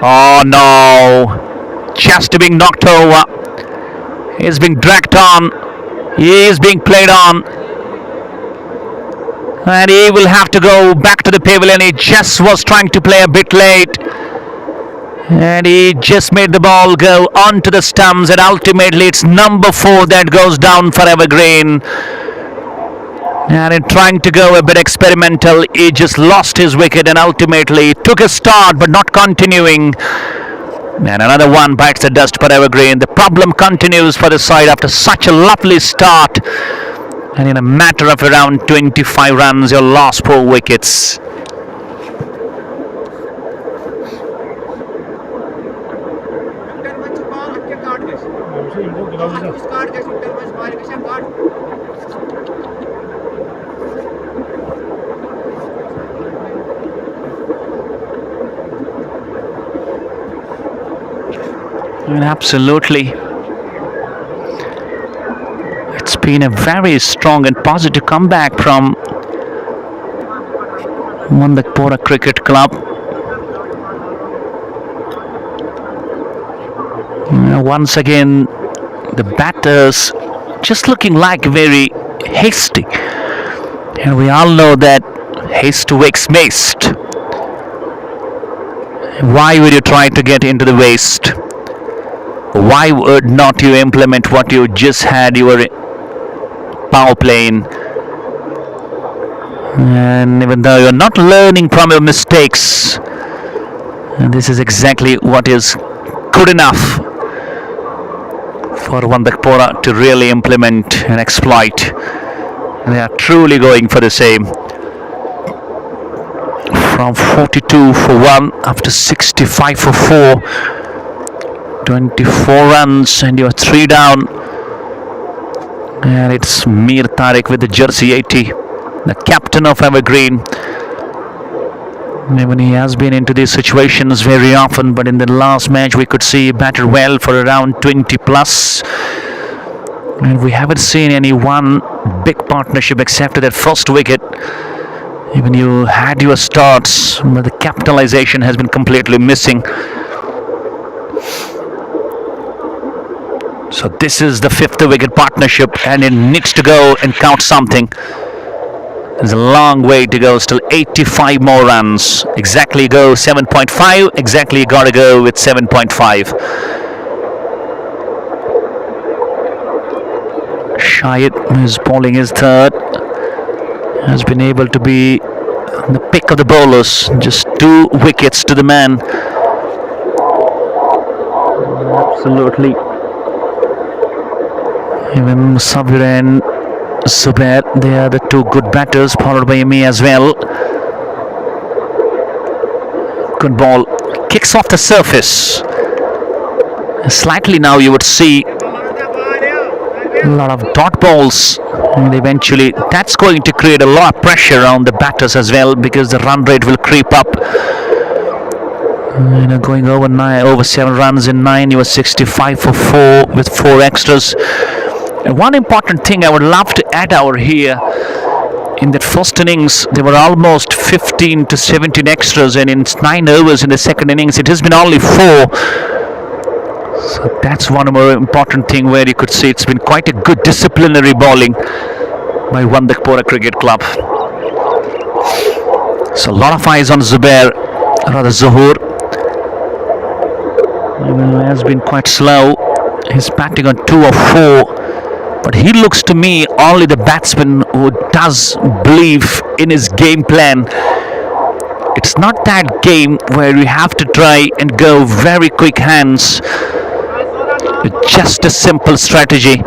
A: Oh no, just being knocked over. He's being dragged on. He is being played on. And he will have to go back to the pavilion. He just was trying to play a bit late. And he just made the ball go onto the stumps. And ultimately it's number 4 that goes down for Evergreen. And in trying to go a bit experimental, he just lost his wicket and ultimately took a start but not continuing. And another one bites the dust for Evergreen. The problem continues for the side after such a lovely start. And in a matter of around 25 runs, you lost 4 wickets. And absolutely, it's been a very strong and positive comeback from Wandakhpora Cricket Club. Once again, the batters just looking like very hasty, and we all know that haste wakes waste. Why would you try to get into the waste? Why would not you implement what you just had your power playing? And even though you're not learning from your mistakes, and this is exactly what is good enough for Wandakhpora to really implement and exploit. They are truly going for the same. From 42 for 1 after 65 for 4. 24 runs and you're 3 down. And it's Mir Tariq with the jersey 80, the captain of Evergreen. Even he has been into these situations very often, but in the last match we could see he batted well for around 20 plus. And we haven't seen any one big partnership except that first wicket. Even you had your starts, but the capitalization has been completely missing. So this is the 5th wicket partnership and it needs to go and count something. There's a long way to go, still 85 more runs. Exactly go 7.5, exactly got to go with 7.5. Shahid is bowling his 3rd. Has been able to be the pick of the bowlers. Just 2 wickets to the man. Absolutely. Even Sabir and Zubair, they are the 2 good batters, followed by me as well. Good ball. Kicks off the surface. Slightly now you would see a lot of dot balls. And eventually that's going to create a lot of pressure on the batters as well, because the run rate will creep up. Going over 7 runs in 9, you were 65 for 4 with 4 extras. And one important thing I would love to add over here, in that first innings there were almost 15 to 17 extras, and in 9 overs in the second innings it has been only 4. So that's one more important thing where you could see it's been quite a good disciplinary bowling by Wandakhpora Cricket Club. So a lot of eyes on Zubair, rather Zuhur. He has been quite slow. He's batting on 2 or 4. But he looks to me only the batsman who does believe in his game plan. It's not that game where you have to try and go very quick hands. It's just a simple strategy.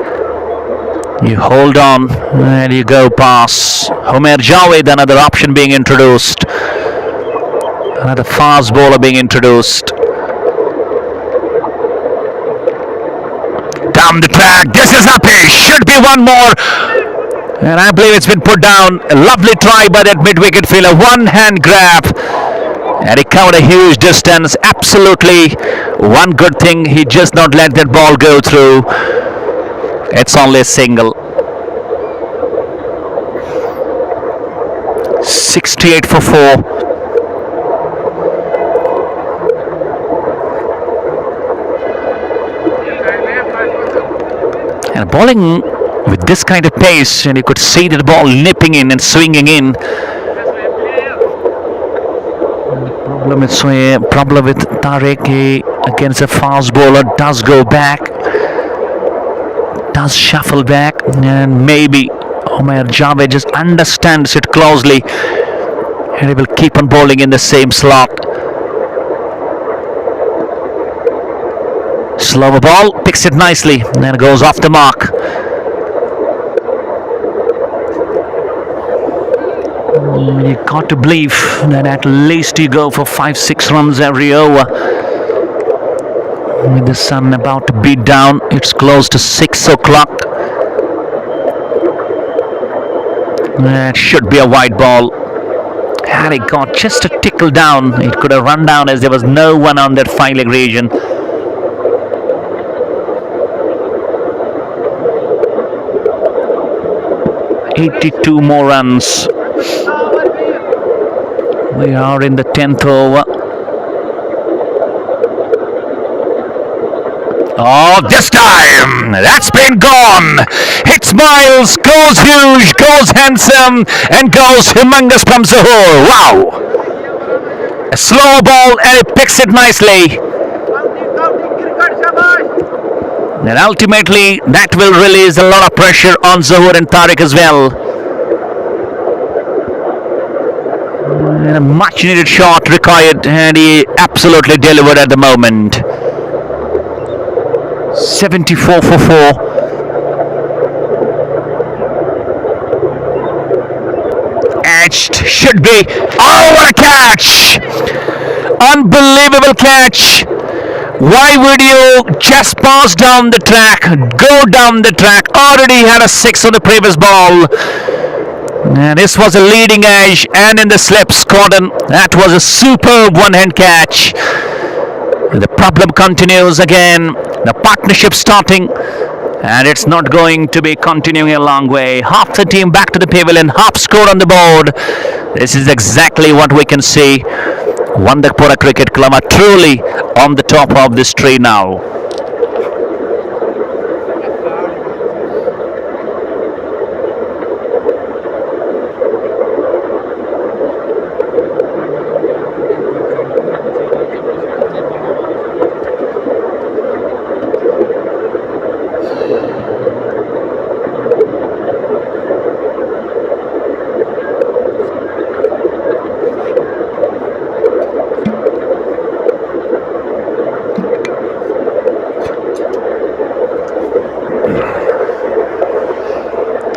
A: You hold on and you go pass. Homer Javed, another option being introduced. Another fast bowler being introduced. Down the track, this is happy, should be one more, and I believe it's been put down. A lovely try by that mid-wicket fielder, one hand grab, and he covered a huge distance. Absolutely one good thing, he just not let that ball go through. It's only a single. 68 for 4. And bowling with this kind of pace, and you could see the ball nipping in and swinging in. Problem with Tariq against a fast bowler, does go back, does shuffle back, and maybe Umair Javed just understands it closely, and he will keep on bowling in the same slot. Slower ball, picks it nicely, and then goes off the mark. You got to believe that at least you go for 5-6 runs every over. With the sun about to beat down, it's close to 6 o'clock. That should be a wide ball. Had it got just a tickle down, it could have run down as there was no one on that 5-leg region. $82 more runs. We are in the 10th over. Oh, this time! That's been gone! Hits miles, goes huge, goes handsome, and goes humongous from Zohor. Wow! A slow ball, and it picks it nicely. And ultimately, that will release a lot of pressure on Zohor and Tariq as well. And a much needed shot required, and he absolutely delivered at the moment. 74 for 4. Edged, should be. Oh, what a catch! Unbelievable catch! Why would you just pass down the track, go down the track? Already had a 6 on the previous ball. And this was a leading edge, and in the slips, Gordon. That was a superb one-hand catch. The problem continues again. The partnership starting, and it's not going to be continuing a long way. Half the team back to the pavilion, half score on the board. This is exactly what we can see. Wandakhpora Cricket Club are truly on the top of this tree now.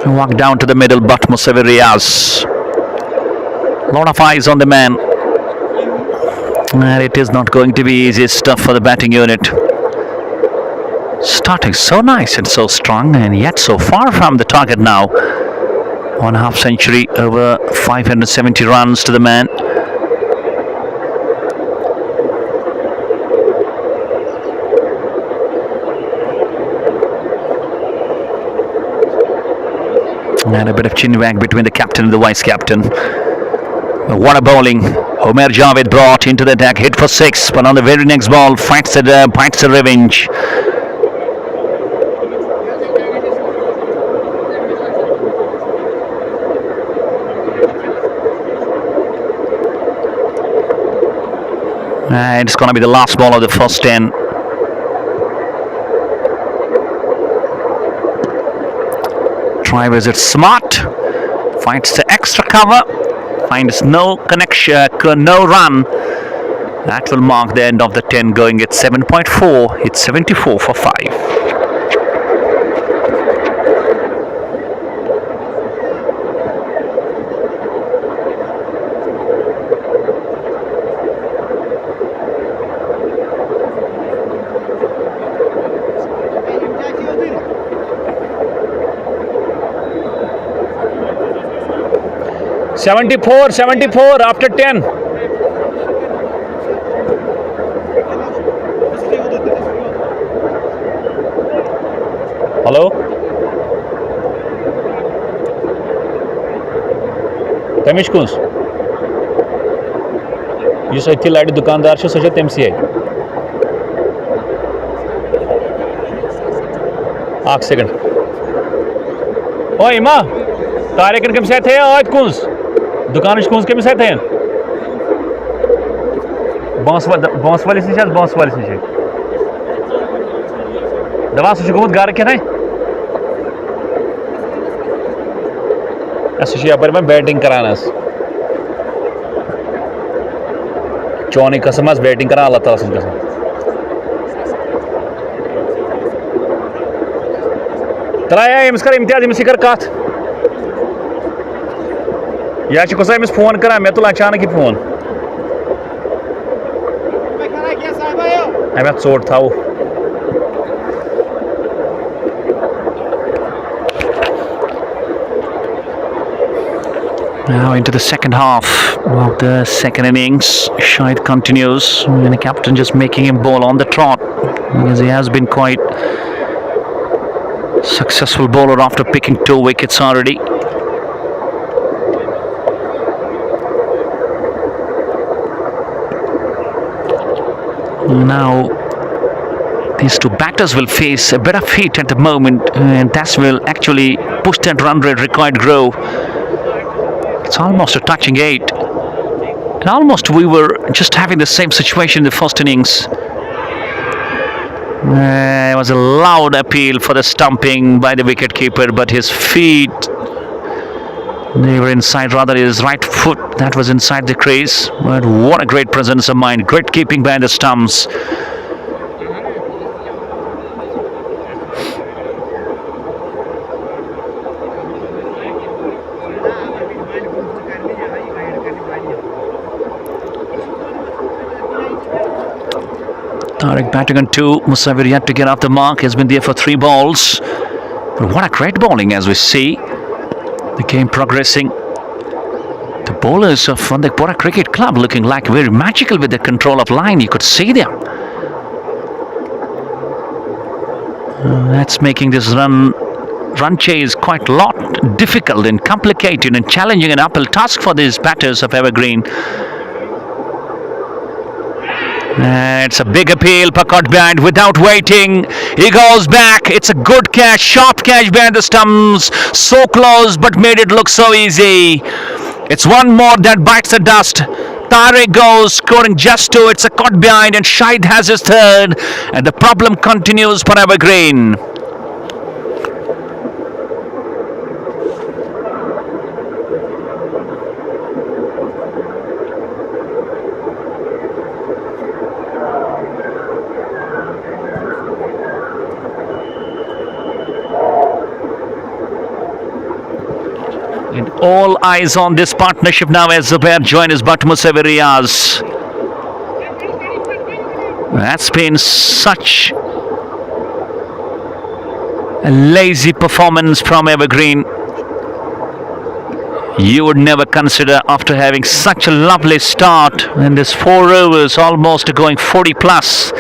A: Walk down to the middle, but Musawir Riaz. Lot of eyes on the man. And it is not going to be easy stuff for the batting unit. Starting so nice and so strong, and yet so far from the target now. 1.5 century, over 570 runs to the man. And a bit of chin wag between the captain and the vice captain. What a bowling. Umair Javed brought into the attack, hit for 6, but on the very next ball, bites the revenge. It's going to be the last ball of the first 10. Try visit smart, finds the extra cover, finds no connection, no run. That will mark the end of the 10, going at 7.4. It's 74 for 5.
B: $74 after 10. Hello? कमिश कुंस use अथी लड़ि दुकानदार सो तमसी अख second ओ इमा तारेकन कमिस थे आज कुंस दुकान कुंस कमिस थे बांस वालिस निश बांस वालिस निश दवा सह गोमुत गर क्या सह यपर वह बैटिंग करान चौन कसम बैटिंग करान अल्लाह ताला सद कसम तराया अमिस कर इम्तियाज अमिस कर कत यह कुसा अमिस फोन करान मे तुल अचानक ही फोन अमे चोट थाव
A: Now into the second half of the second innings. Shahid continues, and the captain just making him bowl on the trot because he has been quite successful bowler after picking 2 wickets already. Now these two batters will face a bit of heat at the moment, and that will actually push that run rate required grow. It's almost a touching 8. And almost we were just having the same situation in the first innings. It was a loud appeal for the stumping by the wicketkeeper, but his feet, they were inside, rather his right foot that was inside the crease. But what a great presence of mind, great keeping by the stumps. Tariq batting on 2. Musawir yet to get off the mark. Has been there for 3 balls. But what a great bowling as we see the game progressing. The bowlers of Wandakhpora Cricket Club looking like very magical with the control of line. You could see them. That's making this run chase quite a lot difficult and complicated and challenging an uphill task for these batters of Evergreen. It's a big appeal, Pakot behind without waiting. He goes back. It's a good catch, sharp catch behind the stumps. So close, but made it look so easy. It's one more that bites the dust. Tariq goes, scoring just 2. It's a caught behind, and Shahid has his 3rd. And the problem continues for Evergreen. And all eyes on this partnership now as Zubair joins but Musawir Riaz. That's been such a lazy performance from Evergreen. You would never consider, after having such a lovely start in this 4 overs, almost going 40 plus,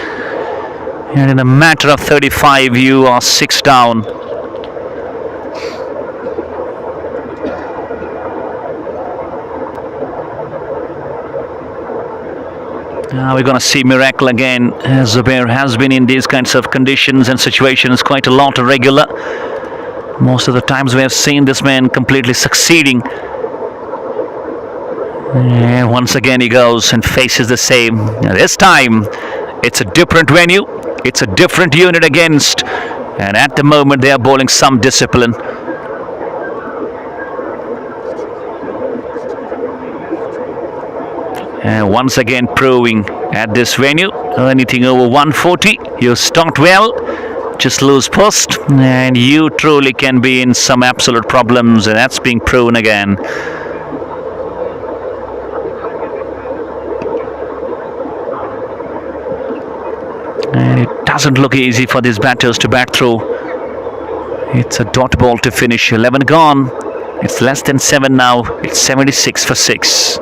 A: and in a matter of 35 you are 6 down. Now we're going to see miracle again. Zubair has been in these kinds of conditions and situations quite a lot regular. Most of the times we have seen this man completely succeeding. And once again he goes and faces the same. Now this time it's a different venue. It's a different unit against. And at the moment they are bowling some discipline. And once again proving at this venue, anything over 140, you start well, just lose first, and you truly can be in some absolute problems, and that's being proven again. And it doesn't look easy for these batters to bat through. It's a dot ball to finish. 11 gone. It's less than 7 now. It's 76 for 6.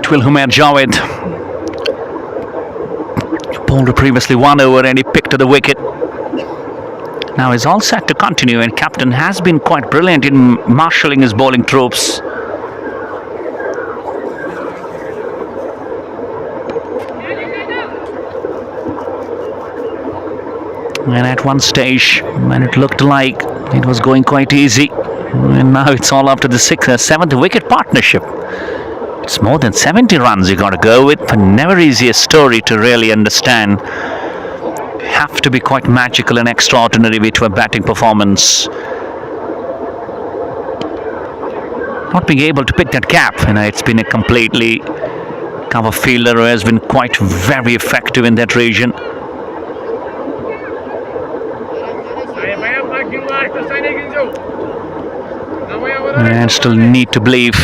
A: It will Humair Javed. Bowled previously 1 over and he picked to the wicket. Now he's all set to continue, and captain has been quite brilliant in marshalling his bowling troops. And at one stage, when it looked like it was going quite easy, and now it's all up to the 7th wicket partnership. It's more than 70 runs you got to go with, but never easy a story to really understand. Have to be quite magical and extraordinary with a batting performance. Not being able to pick that gap, it's been a completely cover fielder who has been quite very effective in that region. And still need to believe.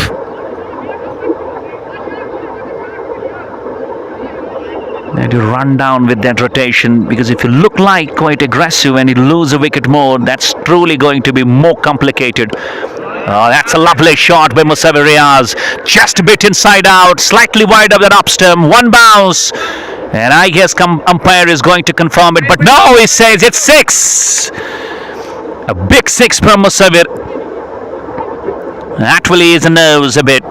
A: That you run down with that rotation, because if you look like quite aggressive and you lose a wicket more, that's truly going to be more complicated. Oh, that's a lovely shot by Musawir Riaz. Just a bit inside out, slightly wide of that up stump, one bounce. And I guess umpire is going to confirm it, but no, he says it's 6. A big 6 from Musawir. Actually is a nose a bit.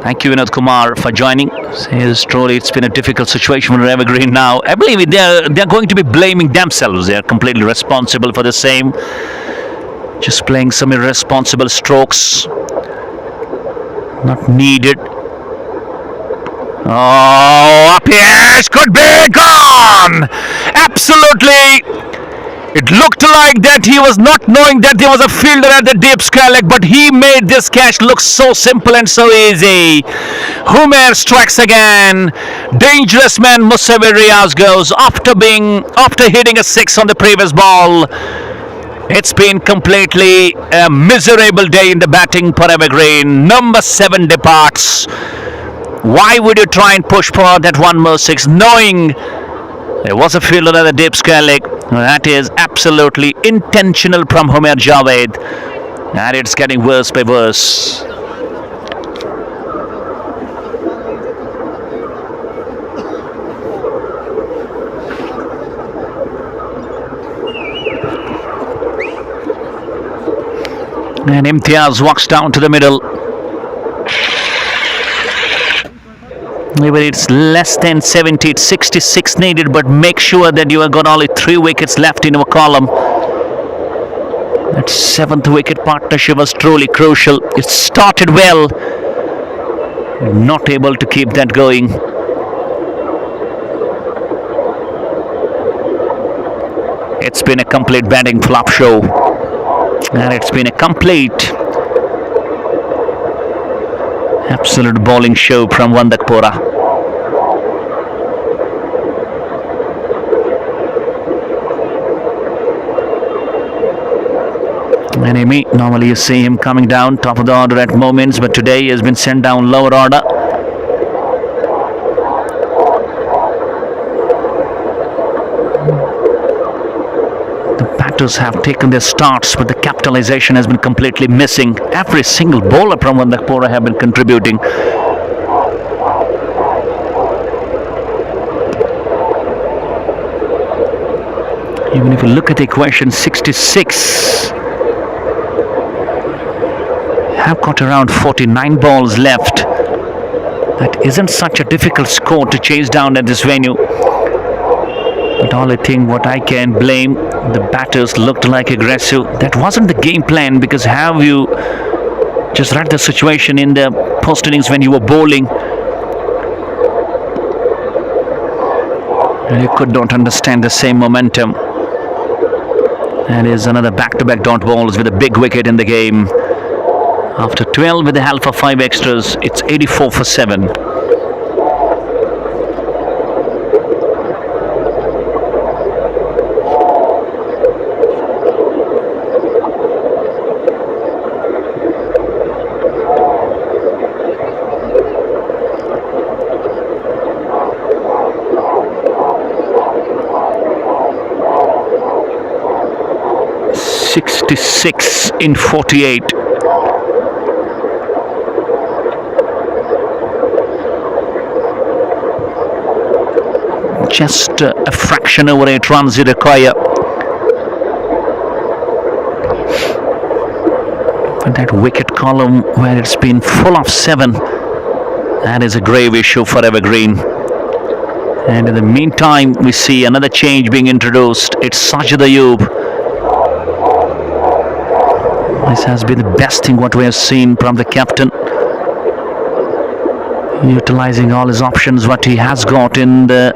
A: Thank you, Vinod Kumar, for joining. Says truly it's been a difficult situation for Evergreen now. I believe they're going to be blaming themselves. They're completely responsible for the same. Just playing some irresponsible strokes. Not needed. Oh, up here could be gone! Absolutely! It looked like that he was not knowing that there was a fielder at the deep square leg, but he made this catch look so simple and so easy. Humair strikes again. Dangerous man Musawir Riaz goes after hitting a 6 on the previous ball. It's been completely a miserable day in the batting for Evergreen. Number 7 departs. Why would you try and push for that 1 more 6 knowing there was a fielder at the deep square leg? That is absolutely intentional from Humair Javed, and it's getting worse by worse. And Imtiaz walks down to the middle. Even it's less than 70, it's 66 needed, but make sure that you have got only 3 wickets left in your column. That 7th wicket partnership was truly crucial. It started well, not able to keep that going. It's been a complete batting flop show, and it's been a complete absolute bowling show from Wandakhpora. And normally you see him coming down top of the order at moments, but today he has been sent down lower order. The batters have taken their starts, but the capitalization has been completely missing. Every single bowler from Wandakhpora have been contributing. Even if you look at the equation, 66 have got around 49 balls left. That isn't such a difficult score to chase down at this venue. But all I think what I can blame, the batters looked like aggressive. That wasn't the game plan, because have you just read the situation in the post innings when you were bowling? And you could not understand the same momentum. That is another back-to-back dot balls with a big wicket in the game. After 12 with the help of 5 extras, it's 84 for 7. .66 in 48. Just a fraction over 8 runs you require. But that wicket column where it's been full of 7, that is a grave issue for Evergreen. And in the meantime, we see another change being introduced. It's Sajid Ayub. This has been the best thing what we have seen from the captain. Utilizing all his options, what he has got in the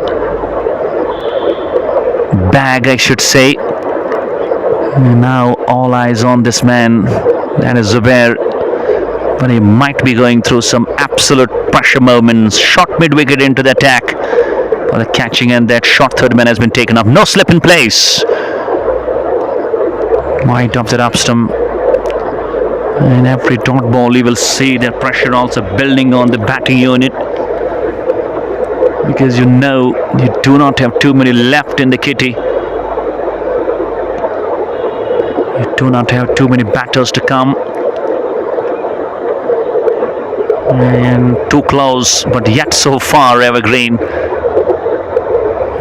A: bag, I should say. And now all eyes on this man, that is Zubair. But he might be going through some absolute pressure moments. Shot mid-wicket into the attack for the catching, and that short third man has been taken up. No slip in place. Wide of the up stump. And every dot ball you will see that pressure also building on the batting unit, because you know you do not have too many left in the kitty. You do not have too many batters to come. And too close, but yet so far Evergreen.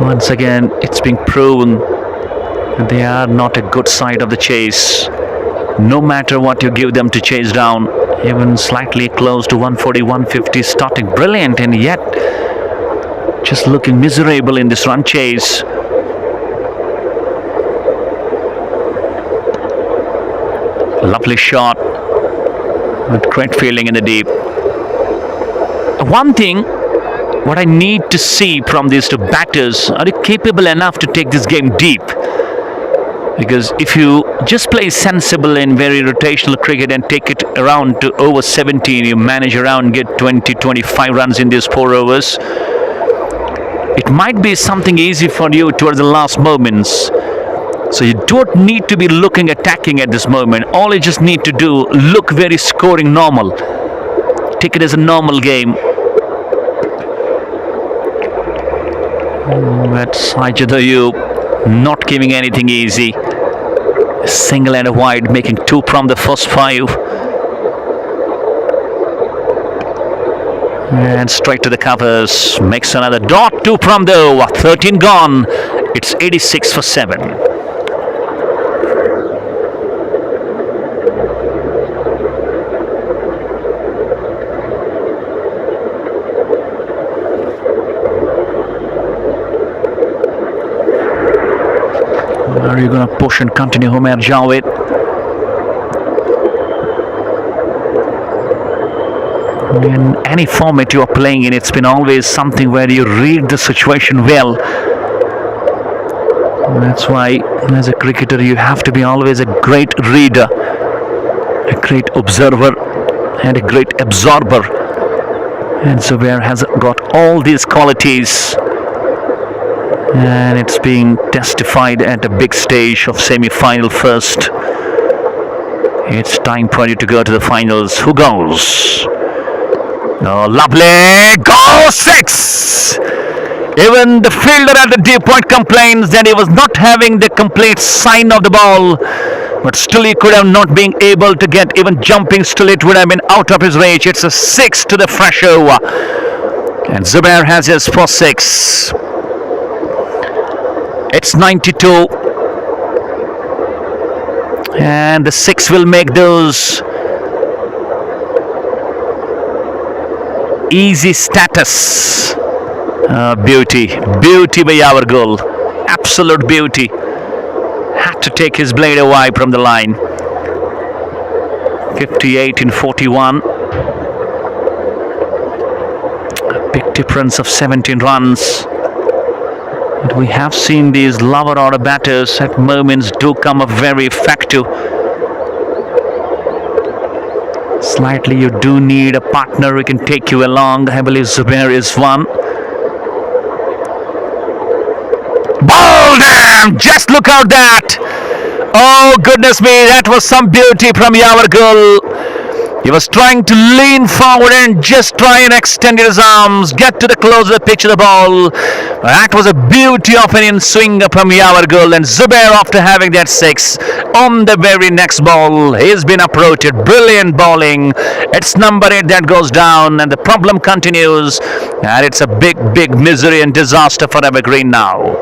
A: Once again, it's being proven that they are not a good side of the chase. No matter what you give them to chase down, even slightly close to 140, 150, starting brilliant, and yet just looking miserable in this run chase. Lovely shot with great feeling in the deep. One thing what I need to see from these two batters, are they capable enough to take this game deep? Because if you just play sensible in very rotational cricket and take it around to over 17, you manage around, get 20, 25 runs in these 4 overs, it might be something easy for you towards the last moments. So you don't need to be looking attacking at this moment. All you just need to do, look very scoring normal. Take it as a normal game. That's Sajid Ayub. Not giving anything easy. Single and a wide, making 2 from the first 5. And straight to the covers. Makes another dot. 2 from the over. 13 gone. It's 86 for 7. Are you going to push and continue, Homer Javed? In any format you are playing in, it's been always something where you read the situation well. That's why, as a cricketer, you have to be always a great reader, a great observer, and a great absorber. And Zubair has got all these qualities. And it's being testified at a big stage of semi-final first. It's time for you to go to the finals. Who goes? Oh, lovely! Go 6! Even the fielder at the deep point complains that he was not having the complete sign of the ball. But still he could have not been able to get even jumping. Still it would have been out of his reach. It's a 6 to the fresh over. And Zubair has his first 6. It's 92, and the 6 will make those easy status. Beauty by our goal, absolute beauty. Had to take his blade away from the line. 58 in 41. A big difference of 17 runs. We have seen these lower order batters at moments do come up very effective. Slightly you do need a partner who can take you along. I believe Zubair is one. Ball damn! Just look out that! Oh goodness me, that was some beauty from Yavargul. He was trying to lean forward and just try and extend his arms, get to the closer pitch of the ball. That was a beauty of an in-swing from Yavargul, and Zubair, after having that 6 on the very next ball, he's been uprooted. Brilliant bowling. It's number 8 that goes down, and the problem continues, and it's a big misery and disaster for Evergreen now.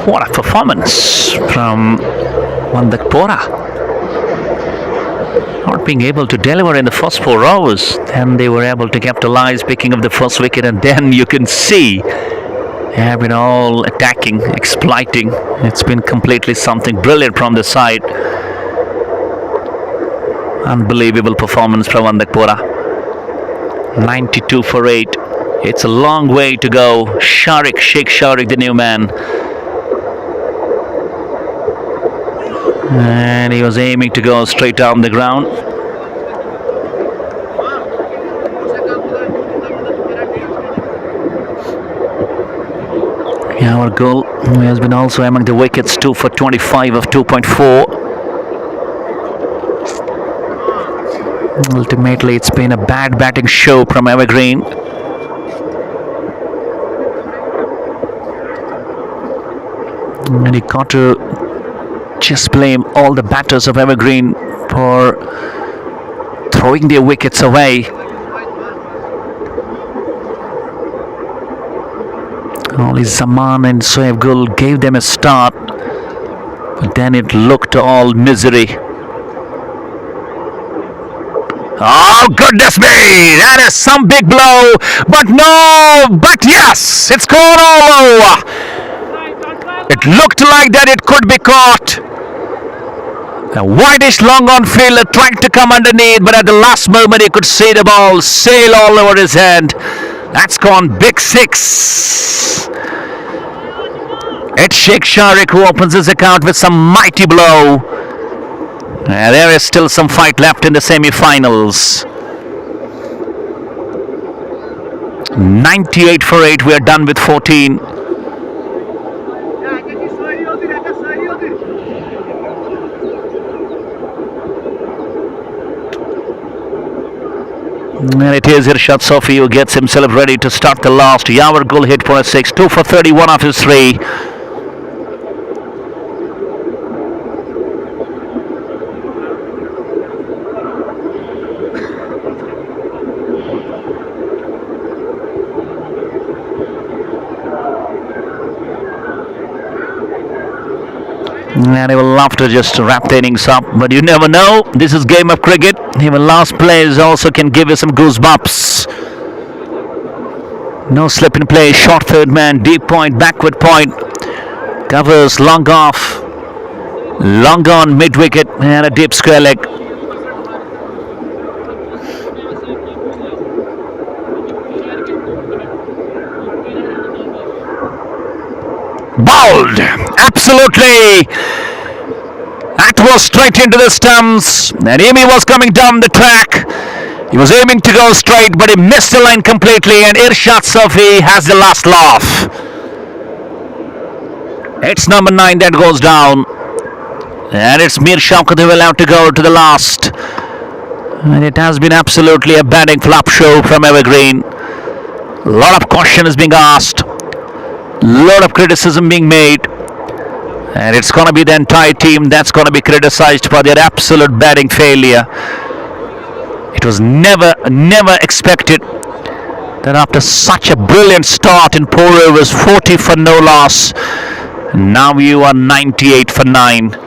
A: What a performance from Wandakhpora. Not being able to deliver in the first 4 overs. Then they were able to capitalize, picking up the first wicket, and then you can see they have been all attacking, exploiting. It's been completely something brilliant from the side. Unbelievable performance from Wandakhpora. 92 for 8. It's a long way to go. Sheikh Sharik, the new man. And he was aiming to go straight down the ground. Our goal has been also among the wickets, 2 for 25 of 2.4. Ultimately, it's been a bad batting show from Evergreen. And he got to just blame all the batters of Evergreen for throwing their wickets away. Only Zaman and Sohaib Gul gave them a start, but then it looked all misery. Oh goodness me, that is some big blow, but no, but yes, it's gone all over. It looked like that it could be caught. A whitish long on fielder trying to come underneath, but at the last moment he could see the ball sail all over his head. That's gone big 6. It's Sheikh Sharik who opens his account with some mighty blow. There is still some fight left in the semi-finals. 98 for 8. We are done with 14. And it is Irshad Sofi who gets himself ready to start the last. Yavargul hit for a 6, 2 for 31 of his 3. And he will love to just wrap the innings up, but you never know. This is game of cricket. Even last plays also can give you some goosebumps. No slip in play, short third man, deep point, backward point. Covers long off, long on mid wicket, and a deep square leg. Bowled, absolutely. That was straight into the stumps, and Amy was coming down the track. He was aiming to go straight, but he missed the line completely, and Irshad Sofi has the last laugh. It's number 9 that goes down, and it's Mir Shaukat who will have to go to the last. And it has been absolutely a batting flop show from Evergreen. A lot of caution is being asked. Lot of criticism being made, and it's going to be the entire team that's going to be criticized for their absolute batting failure. It was never expected that after such a brilliant start in 4 overs, 40 for no loss, now you are 98 for 9.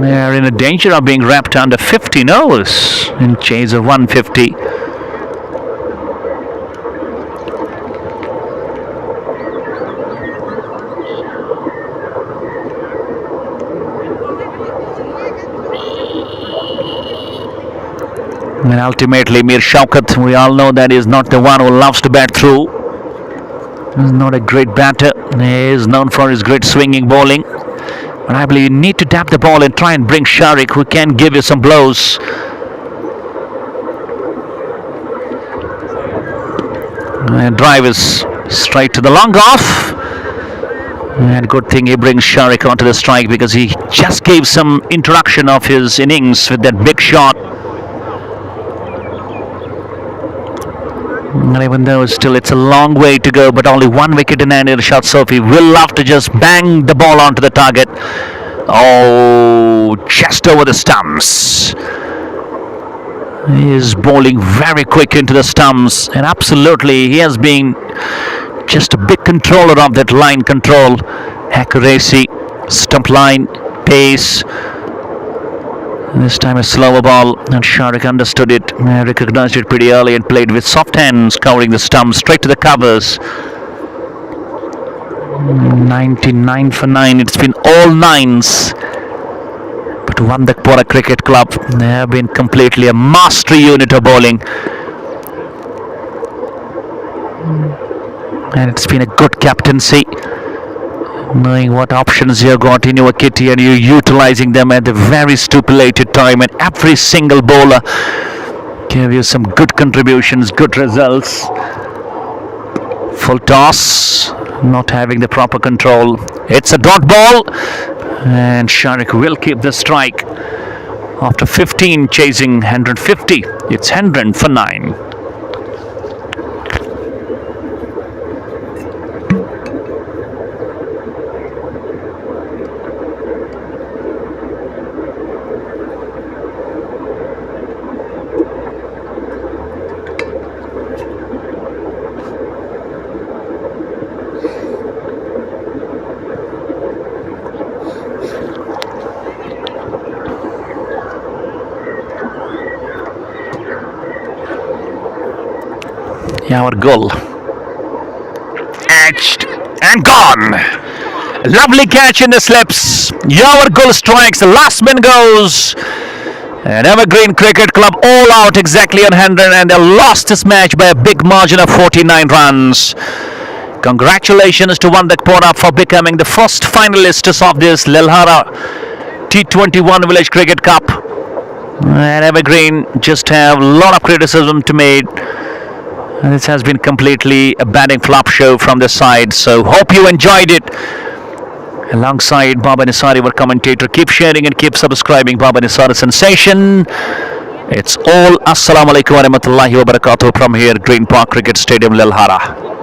A: They are in a danger of being wrapped under 15 overs in chase of 150. And ultimately, Mir Shaukat, we all know that is not the one who loves to bat through. He's not a great batter. He is known for his great swinging bowling. But I believe you need to tap the ball and try and bring Sharik, who can give you some blows. And drive is straight to the long off. And good thing he brings Sharik onto the strike, because he just gave some introduction of his innings with that big shot. And even though still it's a long way to go, but only 1 wicket in hand in shot, Sophie will love to just bang the ball onto the target. Oh, just over the stumps. He is bowling very quick into the stumps, and absolutely he has been just a big controller of that line control, accuracy, stump line, pace. This time a slower ball, and Sharik understood it, recognized it pretty early and played with soft hands, covering the stumps straight to the covers. 99 for 9, it's been all nines. But Wandakhpora Cricket Club, they have been completely a mastery unit of bowling. And it's been a good captaincy, knowing what options you have got in your kitty and you're utilizing them at the very stipulated time, and every single bowler gave you some good contributions, good results. Full toss, not having the proper control. It's a dot ball, and Sharik will keep the strike. After 15 chasing 150, it's 100 for 9. Our goal, edged and gone. Lovely catch in the slips. Our goal strikes, the last man goes, and Evergreen Cricket Club all out exactly on 100, and they lost this match by a big margin of 49 runs. Congratulations to Wandakhpora for becoming the first finalists of this Lelhara T21 Village Cricket Cup. And Evergreen just have a lot of criticism to make. And this has been completely a batting flop show from the side. So hope you enjoyed it. Alongside Baba Nisari, our commentator. Keep sharing and keep subscribing. Baba Nisari Sensation. It's all Assalamu alaikum wa rahmatullahi wa barakatuh from here, Green Park Cricket Stadium, Lelhara.